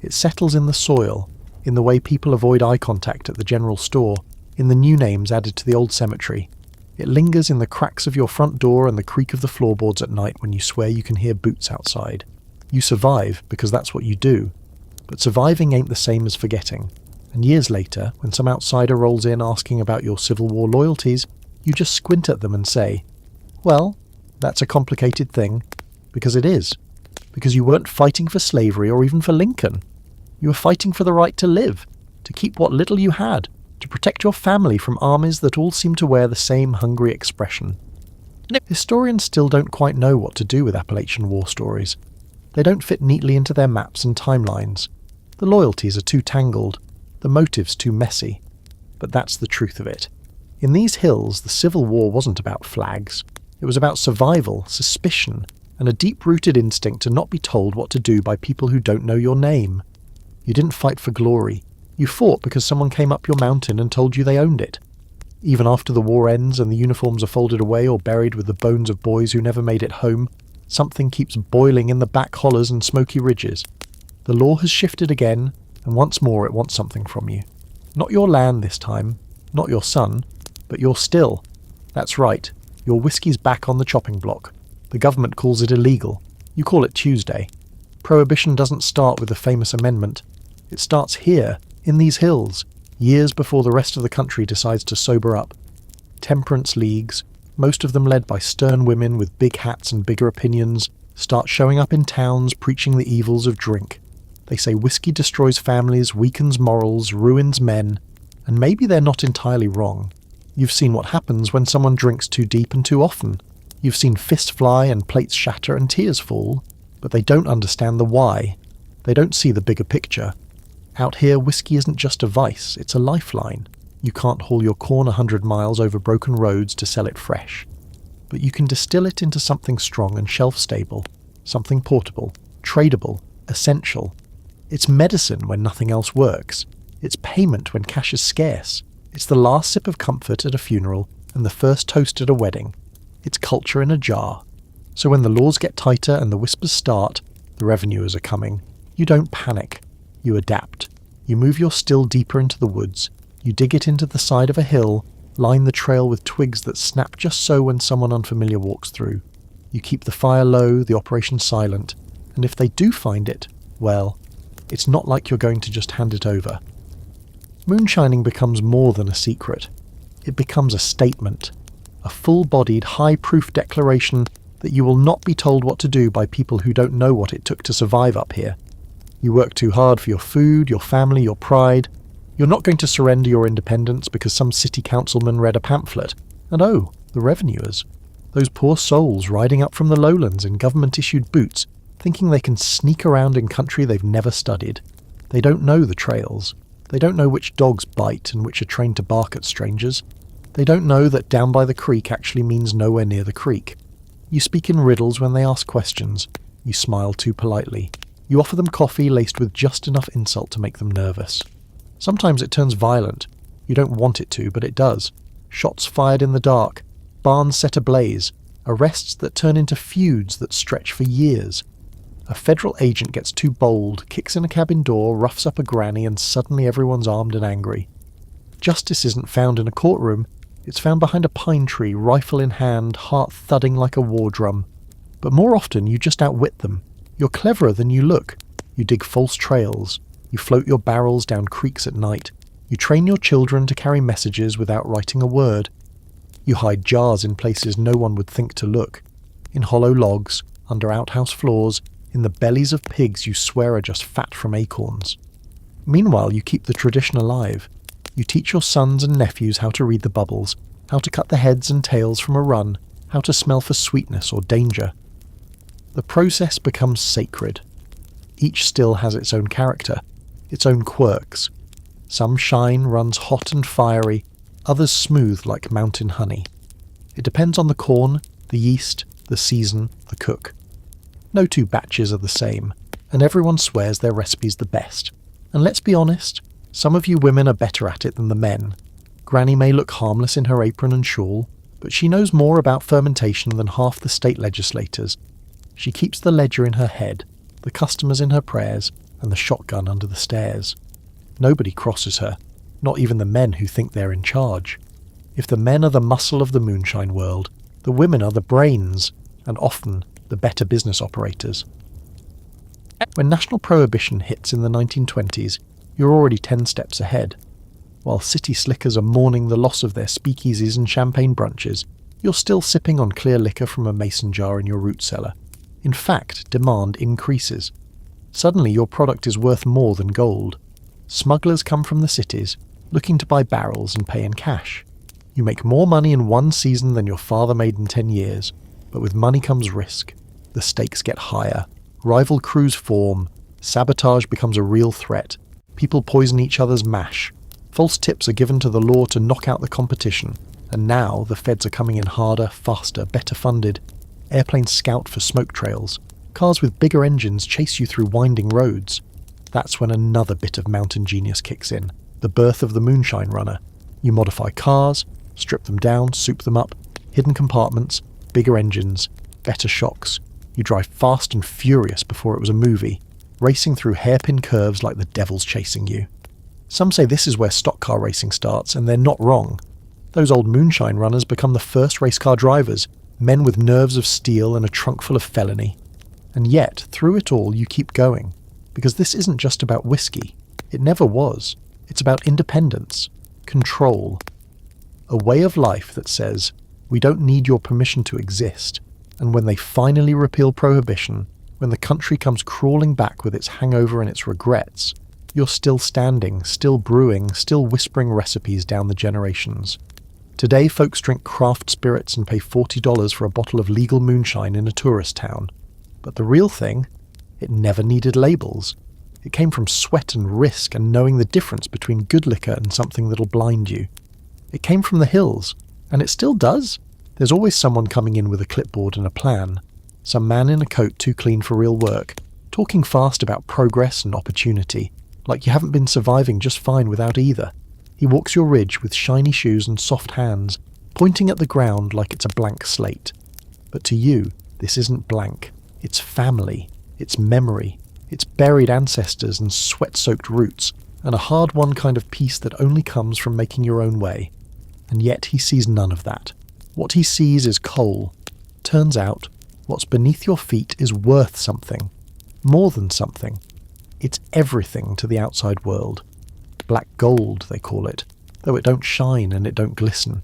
It settles in the soil, in the way people avoid eye contact at the general store, in the new names added to the old cemetery. It lingers in the cracks of your front door and the creak of the floorboards at night when you swear you can hear boots outside. You survive because that's what you do. But surviving ain't the same as forgetting. And years later, when some outsider rolls in asking about your Civil War loyalties, you just squint at them and say, well, that's a complicated thing. Because it is. Because you weren't fighting for slavery or even for Lincoln. You were fighting for the right to live, to keep what little you had, to protect your family from armies that all seem to wear the same hungry expression. Historians still don't quite know what to do with Appalachian war stories. They don't fit neatly into their maps and timelines. The loyalties are too tangled, the motives too messy. But that's the truth of it. In these hills, the Civil War wasn't about flags. It was about survival, suspicion, and a deep-rooted instinct to not be told what to do by people who don't know your name. You didn't fight for glory. You fought because someone came up your mountain and told you they owned it. Even after the war ends and the uniforms are folded away or buried with the bones of boys who never made it home, something keeps boiling in the back hollers and smoky ridges. The law has shifted again, and once more it wants something from you. Not your land this time, not your son, but your still. That's right, your whiskey's back on the chopping block. The government calls it illegal. You call it Tuesday. Prohibition doesn't start with the famous amendment. It starts here, in these hills, years before the rest of the country decides to sober up. Temperance leagues, most of them led by stern women with big hats and bigger opinions, start showing up in towns preaching the evils of drink. They say whiskey destroys families, weakens morals, ruins men, and maybe they're not entirely wrong. You've seen what happens when someone drinks too deep and too often. You've seen fists fly and plates shatter and tears fall, but they don't understand the why. They don't see the bigger picture. Out here, whiskey isn't just a vice, it's a lifeline. You can't haul your corn 100 miles over broken roads to sell it fresh. But you can distill it into something strong and shelf-stable, something portable, tradable, essential. It's medicine when nothing else works. It's payment when cash is scarce. It's the last sip of comfort at a funeral and the first toast at a wedding. It's culture in a jar. So when the laws get tighter and the whispers start, the revenuers are coming. You don't panic. You adapt. You move your still deeper into the woods. You dig it into the side of a hill, line the trail with twigs that snap just so when someone unfamiliar walks through. You keep the fire low, the operation silent, and if they do find it, well, it's not like you're going to just hand it over. Moonshining becomes more than a secret. It becomes a statement, a full-bodied, high-proof declaration that you will not be told what to do by people who don't know what it took to survive up here. You work too hard for your food, your family, your pride. You're not going to surrender your independence because some city councilman read a pamphlet. And oh, the revenuers. Those poor souls riding up from the lowlands in government-issued boots, thinking they can sneak around in country they've never studied. They don't know the trails. They don't know which dogs bite and which are trained to bark at strangers. They don't know that down by the creek actually means nowhere near the creek. You speak in riddles when they ask questions. You smile too politely. You offer them coffee laced with just enough insult to make them nervous. Sometimes it turns violent. You don't want it to, but it does. Shots fired in the dark. Barns set ablaze. Arrests that turn into feuds that stretch for years. A federal agent gets too bold, kicks in a cabin door, roughs up a granny, and suddenly everyone's armed and angry. Justice isn't found in a courtroom. It's found behind a pine tree, rifle in hand, heart thudding like a war drum. But more often you just outwit them. You're cleverer than you look. You dig false trails. You float your barrels down creeks at night. You train your children to carry messages without writing a word. You hide jars in places no one would think to look. In hollow logs, under outhouse floors, in the bellies of pigs you swear are just fat from acorns. Meanwhile, you keep the tradition alive. You teach your sons and nephews how to read the bubbles, how to cut the heads and tails from a run, how to smell for sweetness or danger. The process becomes sacred. Each still has its own character, its own quirks. Some shine runs hot and fiery, others smooth like mountain honey. It depends on the corn, the yeast, the season, the cook. No two batches are the same, and everyone swears their recipe's the best. And let's be honest, some of you women are better at it than the men. Granny may look harmless in her apron and shawl, but she knows more about fermentation than half the state legislators. She keeps the ledger in her head, the customers in her prayers, and the shotgun under the stairs. Nobody crosses her, not even the men who think they're in charge. If the men are the muscle of the moonshine world, the women are the brains, and often the better business operators. When national prohibition hits in the 1920s, you're already 10 steps ahead. While city slickers are mourning the loss of their speakeasies and champagne brunches, you're still sipping on clear liquor from a mason jar in your root cellar. In fact, demand increases. Suddenly your product is worth more than gold. Smugglers come from the cities, looking to buy barrels and pay in cash. You make more money in one season than your father made in 10 years, but with money comes risk. The stakes get higher. Rival crews form. Sabotage becomes a real threat. People poison each other's mash. False tips are given to the law to knock out the competition. And now the feds are coming in harder, faster, better funded. Airplanes scout for smoke trails. Cars with bigger engines chase you through winding roads. That's when another bit of mountain genius kicks in. The birth of the moonshine runner. You modify cars, strip them down, soup them up. Hidden compartments, bigger engines, better shocks. You drive fast and furious before it was a movie, racing through hairpin curves like the devil's chasing you. Some say this is where stock car racing starts, and they're not wrong. Those old moonshine runners become the first race car drivers, men with nerves of steel and a trunk full of felony. And yet, through it all, you keep going. Because this isn't just about whiskey. It never was. It's about independence, control. A way of life that says, we don't need your permission to exist. And when they finally repeal prohibition, when the country comes crawling back with its hangover and its regrets, you're still standing, still brewing, still whispering recipes down the generations. Today folks drink craft spirits and pay $40 for a bottle of legal moonshine in a tourist town. But the real thing? It never needed labels. It came from sweat and risk and knowing the difference between good liquor and something that'll blind you. It came from the hills, and it still does. There's always someone coming in with a clipboard and a plan. Some man in a coat too clean for real work, talking fast about progress and opportunity, like you haven't been surviving just fine without either. He walks your ridge with shiny shoes and soft hands, pointing at the ground like it's a blank slate. But to you, this isn't blank. It's family. It's memory. It's buried ancestors and sweat-soaked roots, and a hard-won kind of peace that only comes from making your own way. And yet he sees none of that. What he sees is coal. Turns out, what's beneath your feet is worth something. More than something. It's everything to the outside world. Black gold, they call it, though it don't shine and it don't glisten.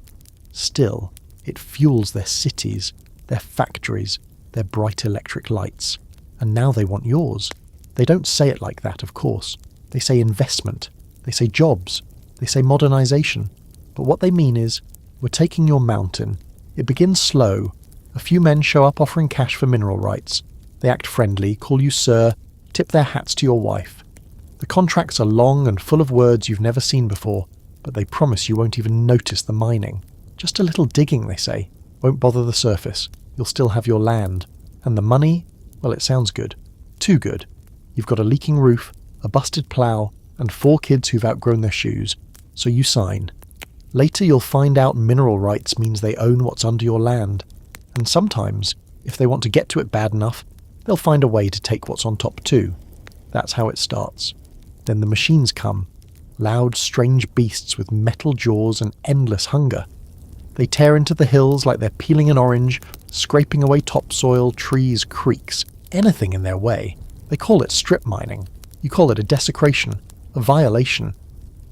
Still, it fuels their cities, their factories, their bright electric lights. And now they want yours. They don't say it like that, of course. They say investment. They say jobs. They say modernization. But what they mean is, we're taking your mountain. It begins slow. A few men show up offering cash for mineral rights. They act friendly, call you sir, tip their hats to your wife. The contracts are long and full of words you've never seen before, but they promise you won't even notice the mining. Just a little digging, they say. Won't bother the surface. You'll still have your land. And the money? Well, it sounds good. Too good. You've got a leaking roof, a busted plough, and 4 kids who've outgrown their shoes. So you sign. Later you'll find out mineral rights means they own what's under your land. And sometimes, if they want to get to it bad enough, they'll find a way to take what's on top too. That's how it starts. Then the machines come. Loud, strange beasts with metal jaws and endless hunger. They tear into the hills like they're peeling an orange, scraping away topsoil, trees, creeks, anything in their way. They call it strip mining. You call it a desecration, a violation.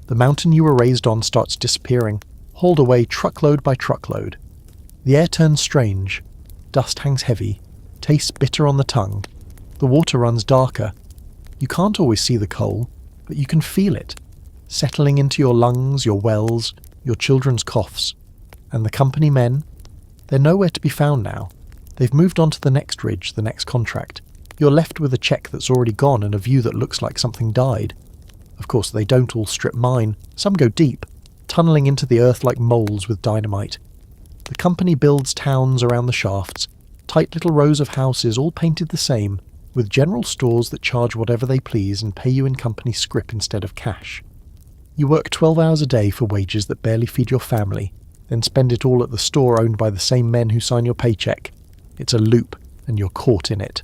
The mountain you were raised on starts disappearing, hauled away truckload by truckload. The air turns strange. Dust hangs heavy, tastes bitter on the tongue. The water runs darker. You can't always see the coal, but you can feel it, settling into your lungs, your wells, your children's coughs. And the company men? They're nowhere to be found now. They've moved on to the next ridge, the next contract. You're left with a check that's already gone and a view that looks like something died. Of course, they don't all strip mine. Some go deep, tunneling into the earth like moles with dynamite. The company builds towns around the shafts, tight little rows of houses all painted the same, with general stores that charge whatever they please and pay you in company scrip instead of cash. You work 12 hours a day for wages that barely feed your family, then spend it all at the store owned by the same men who sign your paycheck. It's a loop, and you're caught in it.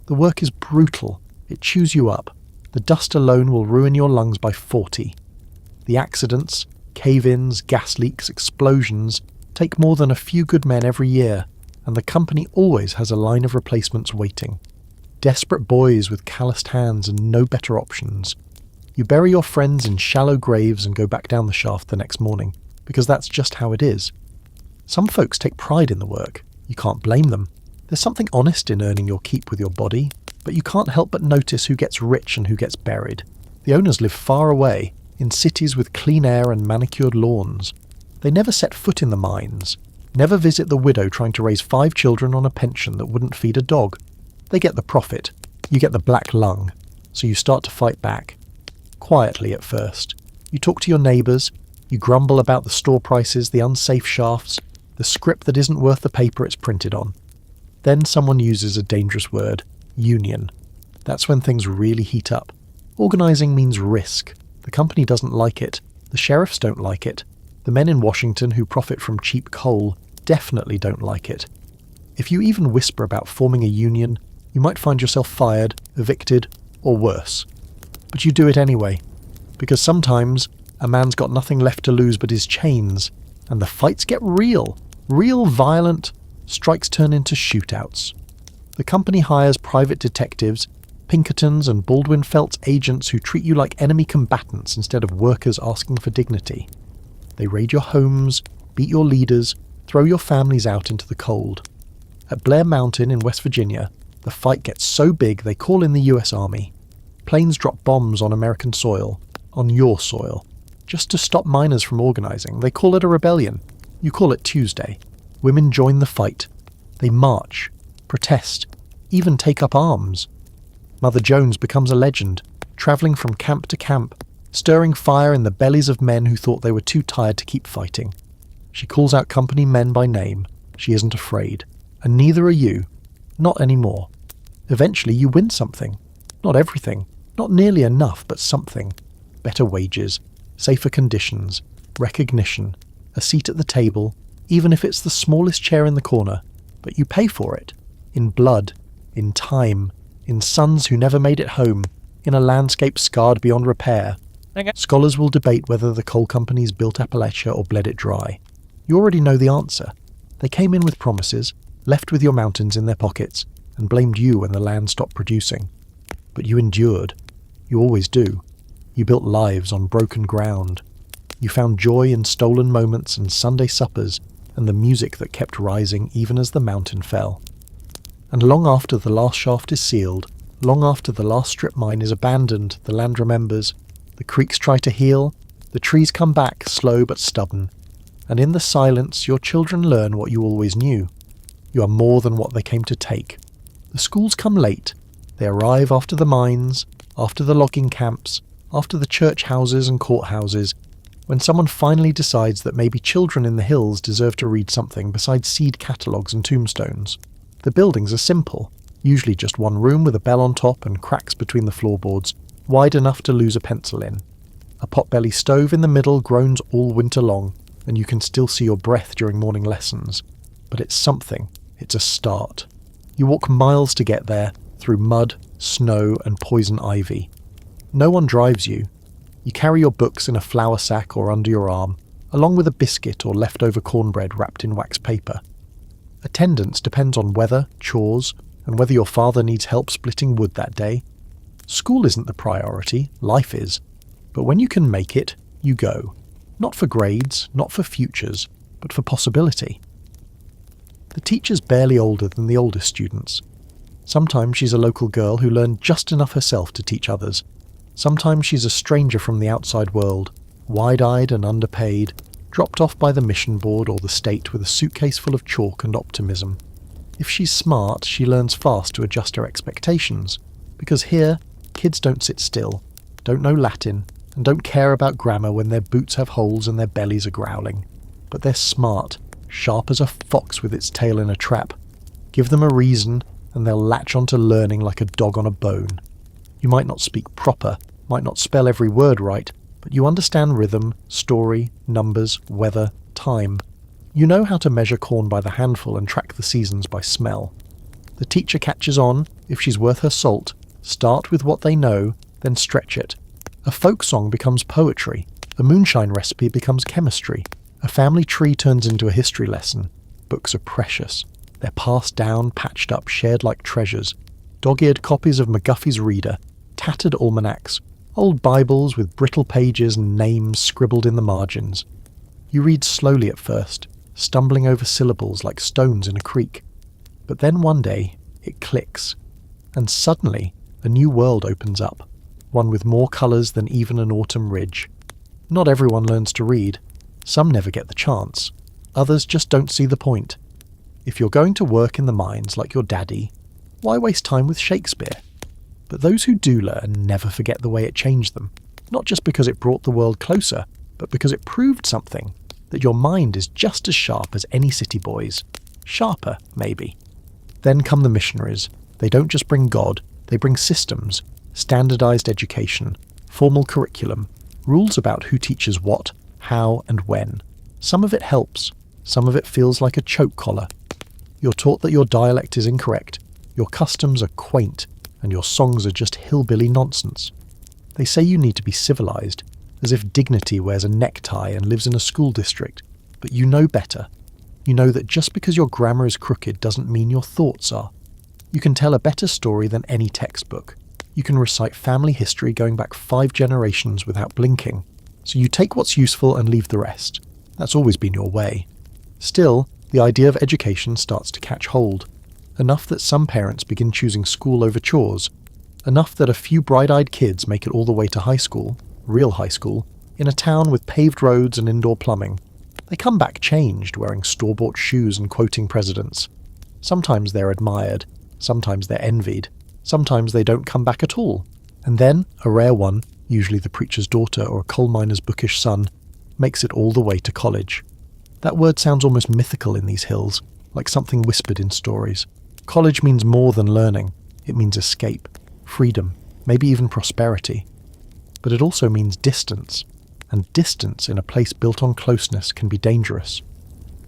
The work is brutal. It chews you up. The dust alone will ruin your lungs by 40. The accidents, cave-ins, gas leaks, explosions take more than a few good men every year, and the company always has a line of replacements waiting. Desperate boys with calloused hands and no better options. You bury your friends in shallow graves and go back down the shaft the next morning, because that's just how it is. Some folks take pride in the work. You can't blame them. There's something honest in earning your keep with your body, but you can't help but notice who gets rich and who gets buried. The owners live far away, in cities with clean air and manicured lawns. They never set foot in the mines, never visit the widow trying to raise 5 children on a pension that wouldn't feed a dog. They get the profit. You get the black lung, so you start to fight back. Quietly at first. You talk to your neighbours, you grumble about the store prices, the unsafe shafts, the script that isn't worth the paper it's printed on. Then someone uses a dangerous word, union. That's when things really heat up. Organising means risk. The company doesn't like it. The sheriffs don't like it. The men in Washington who profit from cheap coal definitely don't like it. If you even whisper about forming a union, you might find yourself fired, evicted, or worse. But you do it anyway. Because sometimes a man's got nothing left to lose but his chains, and the fights get real violent, strikes turn into shootouts. The company hires private detectives, Pinkertons and Baldwin Felts agents who treat you like enemy combatants instead of workers asking for dignity. They raid your homes, beat your leaders, throw your families out into the cold. At Blair Mountain in West Virginia, the fight gets so big they call in the US Army. Planes drop bombs on American soil, on your soil, just to stop miners from organising. They call it a rebellion. You call it Tuesday. Women join the fight. They march, protest, even take up arms. Mother Jones becomes a legend, travelling from camp to camp, stirring fire in the bellies of men who thought they were too tired to keep fighting. She calls out company men by name. She isn't afraid. And neither are you. Not anymore. Eventually you win something. Not everything. Not nearly enough, but something. Better wages, safer conditions, recognition, a seat at the table, even if it's the smallest chair in the corner. But you pay for it. In blood, in time, in sons who never made it home, in a landscape scarred beyond repair. Scholars will debate whether the coal companies built Appalachia or bled it dry. You already know the answer. They came in with promises, left with your mountains in their pockets, and blamed you when the land stopped producing. But you endured. You always do. You built lives on broken ground. You found joy in stolen moments and Sunday suppers and the music that kept rising even as the mountain fell. And long after the last shaft is sealed, long after the last strip mine is abandoned, the land remembers, the creeks try to heal, the trees come back, slow but stubborn, and in the silence your children learn what you always knew. You are more than what they came to take. The schools come late. They arrive after the mines, after the logging camps, after the church houses and courthouses, when someone finally decides that maybe children in the hills deserve to read something besides seed catalogues and tombstones. The buildings are simple, usually just one room with a bell on top and cracks between the floorboards, wide enough to lose a pencil in. A potbelly stove in the middle groans all winter long, and you can still see your breath during morning lessons. But it's something. It's a start. You walk miles to get there, through mud, snow, and poison ivy. No one drives you. You carry your books in a flour sack or under your arm, along with a biscuit or leftover cornbread wrapped in wax paper. Attendance depends on weather, chores, and whether your father needs help splitting wood that day. School isn't the priority, life is. But when you can make it, you go. Not for grades, not for futures, but for possibility. The teacher's barely older than the oldest students. Sometimes she's a local girl who learned just enough herself to teach others. Sometimes she's a stranger from the outside world, wide-eyed and underpaid, dropped off by the mission board or the state with a suitcase full of chalk and optimism. If she's smart, she learns fast to adjust her expectations, because here, kids don't sit still, don't know Latin, and don't care about grammar when their boots have holes and their bellies are growling. But they're smart, sharp as a fox with its tail in a trap. Give them a reason, and they'll latch onto learning like a dog on a bone. You might not speak proper, might not spell every word right, but you understand rhythm, story, numbers, weather, time. You know how to measure corn by the handful and track the seasons by smell. The teacher catches on, if she's worth her salt, start with what they know, then stretch it. A folk song becomes poetry, a moonshine recipe becomes chemistry, a family tree turns into a history lesson. Books are precious. They're passed down, patched up, shared like treasures. Dog-eared copies of McGuffey's Reader, tattered almanacs, old Bibles with brittle pages and names scribbled in the margins. You read slowly at first, stumbling over syllables like stones in a creek. But then one day, it clicks, and suddenly a new world opens up, one with more colours than even an autumn ridge. Not everyone learns to read. Some never get the chance. Others just don't see the point. If you're going to work in the mines like your daddy, why waste time with Shakespeare? But those who do learn never forget the way it changed them, not just because it brought the world closer, but because it proved something, that your mind is just as sharp as any city boy's. Sharper, maybe. Then come the missionaries. They don't just bring God, they bring systems, standardized education, formal curriculum, rules about who teaches what, how, and when. Some of it helps, some of it feels like a choke collar. You're taught that your dialect is incorrect, your customs are quaint, and your songs are just hillbilly nonsense. They say you need to be civilized, as if dignity wears a necktie and lives in a school district, but you know better. You know that just because your grammar is crooked doesn't mean your thoughts are. You can tell a better story than any textbook. You can recite family history going back 5 generations without blinking. So you take what's useful and leave the rest. That's always been your way. Still, the idea of education starts to catch hold. Enough that some parents begin choosing school over chores. Enough that a few bright-eyed kids make it all the way to high school, real high school, in a town with paved roads and indoor plumbing. They come back changed, wearing store-bought shoes and quoting presidents. Sometimes they're admired, sometimes they're envied, sometimes they don't come back at all. And then, a rare one, usually the preacher's daughter or a coal miner's bookish son, makes it all the way to college. That word sounds almost mythical in these hills, like something whispered in stories. College means more than learning. It means escape, freedom, maybe even prosperity. But it also means distance, and distance in a place built on closeness can be dangerous.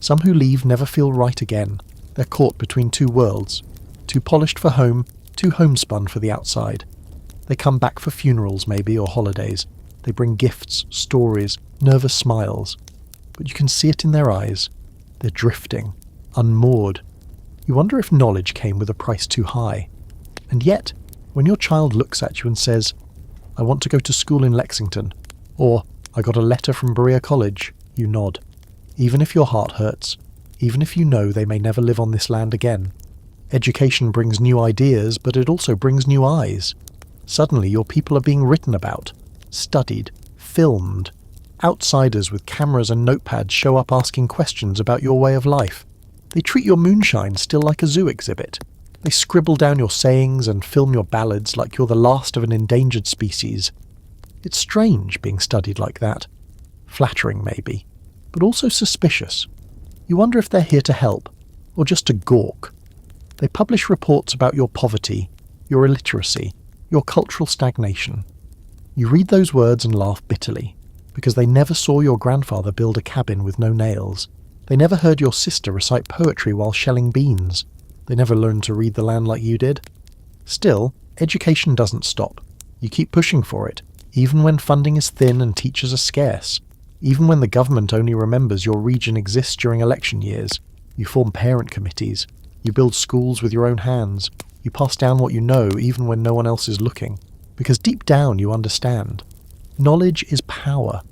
Some who leave never feel right again. They're caught between two worlds, too polished for home, too homespun for the outside. They come back for funerals maybe, or holidays. They bring gifts, stories, nervous smiles. But you can see it in their eyes. They're drifting, unmoored. You wonder if knowledge came with a price too high. And yet, when your child looks at you and says, "I want to go to school in Lexington," or "I got a letter from Berea College," you nod. Even if your heart hurts, even if you know they may never live on this land again. Education brings new ideas, but it also brings new eyes. Suddenly your people are being written about, studied, filmed. Outsiders with cameras and notepads show up asking questions about your way of life. They treat your moonshine still like a zoo exhibit. They scribble down your sayings and film your ballads like you're the last of an endangered species. It's strange being studied like that. Flattering maybe, but also suspicious. You wonder if they're here to help, or just to gawk. They publish reports about your poverty, your illiteracy, your cultural stagnation. You read those words and laugh bitterly, because they never saw your grandfather build a cabin with no nails. They never heard your sister recite poetry while shelling beans. They never learned to read the land like you did. Still, education doesn't stop. You keep pushing for it, even when funding is thin and teachers are scarce. Even when the government only remembers your region exists during election years. You form parent committees. You build schools with your own hands. You pass down what you know even when no one else is looking. Because deep down you understand. Knowledge is power,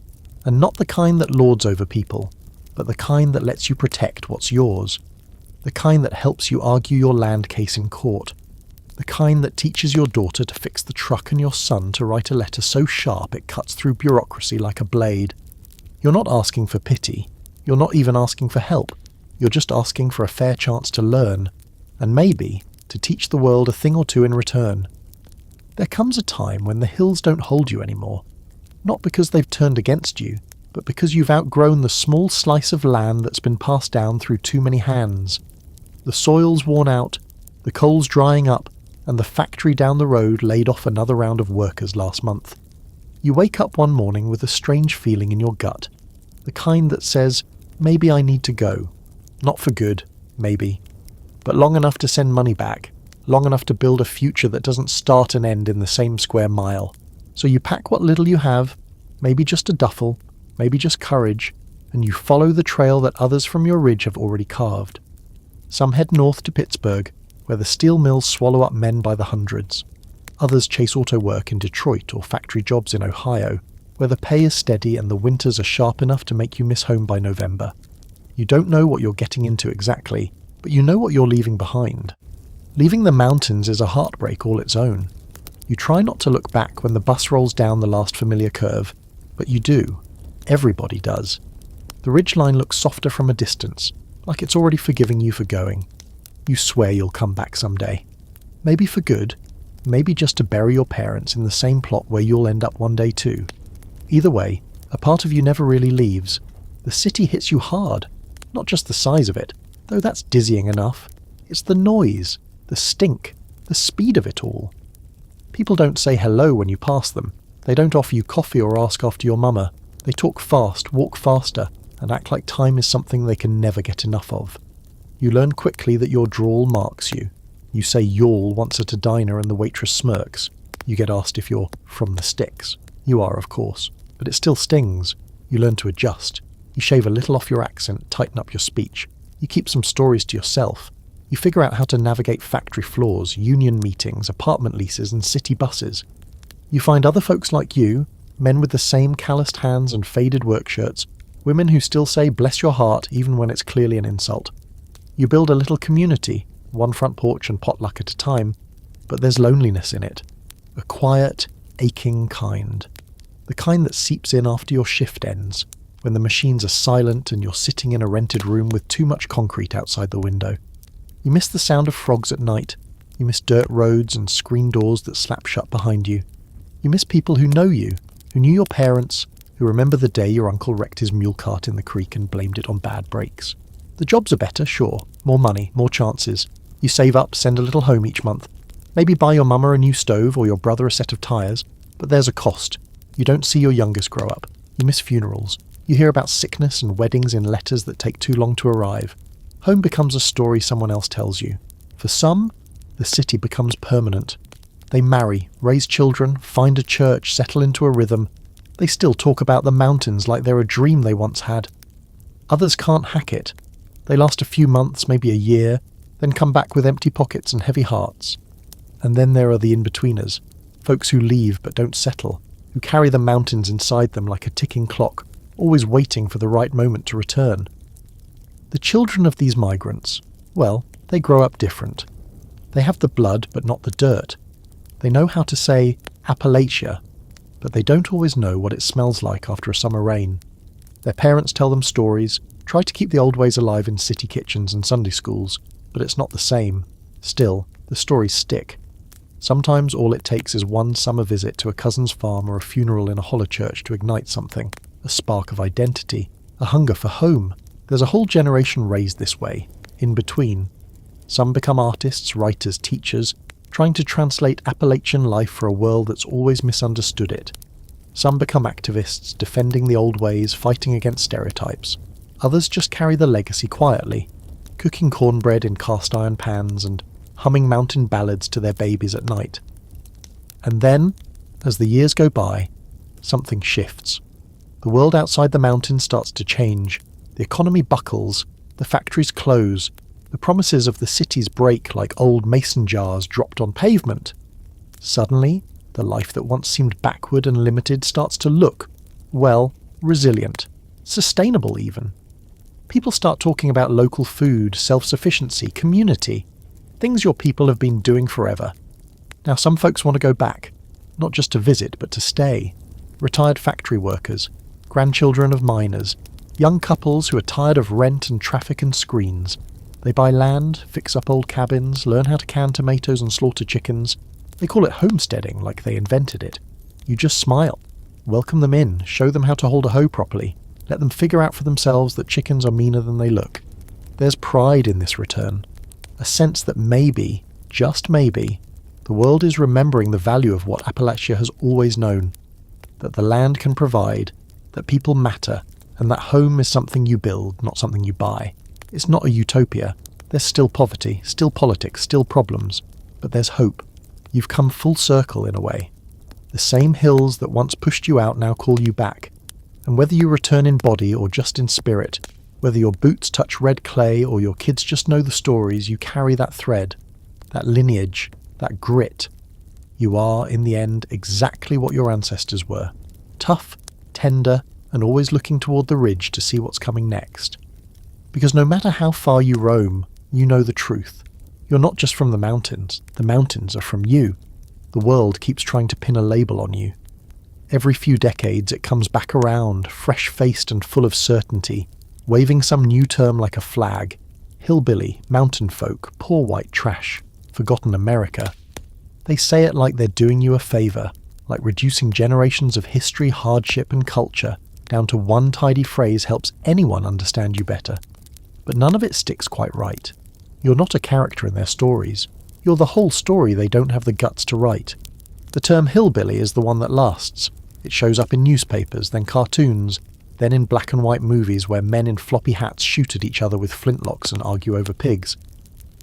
and not the kind that lords over people, but the kind that lets you protect what's yours. The kind that helps you argue your land case in court. The kind that teaches your daughter to fix the truck and your son to write a letter so sharp it cuts through bureaucracy like a blade. You're not asking for pity. You're not even asking for help. You're just asking for a fair chance to learn, and maybe to teach the world a thing or two in return. There comes a time when the hills don't hold you anymore. Not because they've turned against you, but because you've outgrown the small slice of land that's been passed down through too many hands. The soil's worn out, the coal's drying up, and the factory down the road laid off another round of workers last month. You wake up one morning with a strange feeling in your gut, the kind that says, maybe I need to go. Not for good, maybe, but long enough to send money back, long enough to build a future that doesn't start and end in the same square mile. So you pack what little you have, maybe just a duffel, maybe just courage, and you follow the trail that others from your ridge have already carved. Some head north to Pittsburgh, where the steel mills swallow up men by the hundreds. Others chase auto work in Detroit or factory jobs in Ohio, where the pay is steady and the winters are sharp enough to make you miss home by November. You don't know what you're getting into exactly, but you know what you're leaving behind. Leaving the mountains is a heartbreak all its own. You try not to look back when the bus rolls down the last familiar curve, but you do. Everybody does. The ridgeline looks softer from a distance, like it's already forgiving you for going. You swear you'll come back someday. Maybe for good, maybe just to bury your parents in the same plot where you'll end up one day too. Either way, a part of you never really leaves. The city hits you hard, not just the size of it, though that's dizzying enough. It's the noise, the stink, the speed of it all. People don't say hello when you pass them. They don't offer you coffee or ask after your mama. They talk fast, walk faster, and act like time is something they can never get enough of. You learn quickly that your drawl marks you. You say y'all once at a diner and the waitress smirks. You get asked if you're from the sticks. You are, of course, but it still stings. You learn to adjust. You shave a little off your accent, tighten up your speech. You keep some stories to yourself. You figure out how to navigate factory floors, union meetings, apartment leases, and city buses. You find other folks like you, men with the same calloused hands and faded work shirts, women who still say bless your heart even when it's clearly an insult. You build a little community, one front porch and potluck at a time, but there's loneliness in it. A quiet, aching kind. The kind that seeps in after your shift ends, when the machines are silent and you're sitting in a rented room with too much concrete outside the window. You miss the sound of frogs at night. You miss dirt roads and screen doors that slap shut behind you. You miss people who know you, who knew your parents, who remember the day your uncle wrecked his mule cart in the creek and blamed it on bad brakes. The jobs are better, sure. More money, more chances. You save up, send a little home each month. Maybe buy your mama a new stove or your brother a set of tyres. But there's a cost. You don't see your youngest grow up. You miss funerals. You hear about sickness and weddings in letters that take too long to arrive. Home becomes a story someone else tells you. For some, the city becomes permanent. They marry, raise children, find a church, settle into a rhythm. They still talk about the mountains like they're a dream they once had. Others can't hack it. They last a few months, maybe a year, then come back with empty pockets and heavy hearts. And then there are the in-betweeners, folks who leave but don't settle, who carry the mountains inside them like a ticking clock, always waiting for the right moment to return. The children of these migrants, well, they grow up different. They have the blood but not the dirt. They know how to say Appalachia, but they don't always know what it smells like after a summer rain. Their parents tell them stories, try to keep the old ways alive in city kitchens and Sunday schools, but it's not the same. Still, the stories stick. Sometimes all it takes is one summer visit to a cousin's farm or a funeral in a holler church to ignite something, a spark of identity, a hunger for home. There's a whole generation raised this way, in between. Some become artists, writers, teachers, trying to translate Appalachian life for a world that's always misunderstood it. Some become activists, defending the old ways, fighting against stereotypes. Others just carry the legacy quietly, cooking cornbread in cast-iron pans and humming mountain ballads to their babies at night. And then, as the years go by, something shifts. The world outside the mountains starts to change. The economy buckles, the factories close, the promises of the cities break like old mason jars dropped on pavement. Suddenly, the life that once seemed backward and limited starts to look, well, resilient, sustainable even. People start talking about local food, self-sufficiency, community, things your people have been doing forever. Now some folks want to go back, not just to visit but to stay. Retired factory workers, grandchildren of miners, young couples who are tired of rent and traffic and screens. They buy land, fix up old cabins, learn how to can tomatoes and slaughter chickens. They call it homesteading like they invented it. You just smile, welcome them in, show them how to hold a hoe properly, let them figure out for themselves that chickens are meaner than they look. There's pride in this return, a sense that maybe, just maybe, the world is remembering the value of what Appalachia has always known, that the land can provide, that people matter, and that home is something you build, not something you buy. It's not a utopia. There's still poverty, still politics, still problems, but there's hope. You've come full circle in a way. The same hills that once pushed you out now call you back, and whether you return in body or just in spirit, whether your boots touch red clay or your kids just know the stories, you carry that thread, that lineage, that grit. You are, in the end, exactly what your ancestors were. Tough, tender, and always looking toward the ridge to see what's coming next. Because no matter how far you roam, you know the truth. You're not just from the mountains are from you. The world keeps trying to pin a label on you. Every few decades it comes back around, fresh-faced and full of certainty, waving some new term like a flag. Hillbilly, mountain folk, poor white trash, forgotten America. They say it like they're doing you a favour, like reducing generations of history, hardship and culture down to one tidy phrase helps anyone understand you better. But none of it sticks quite right. You're not a character in their stories. You're the whole story they don't have the guts to write. The term hillbilly is the one that lasts. It shows up in newspapers, then cartoons, then in black and white movies where men in floppy hats shoot at each other with flintlocks and argue over pigs.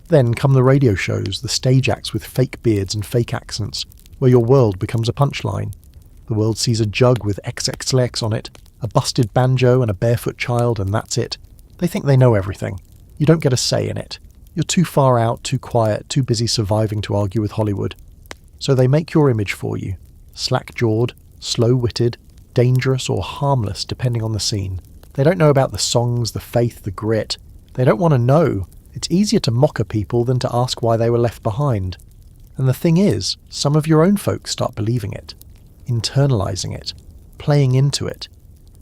Then come the radio shows, the stage acts with fake beards and fake accents, where your world becomes a punchline. The world sees a jug with XXLX on it, a busted banjo and a barefoot child, and that's it. They think they know everything. You don't get a say in it. You're too far out, too quiet, too busy surviving to argue with Hollywood. So they make your image for you. Slack-jawed, slow-witted, dangerous or harmless depending on the scene. They don't know about the songs, the faith, the grit. They don't want to know. It's easier to mock a people than to ask why they were left behind. And the thing is, some of your own folks start believing it, internalising it, playing into it.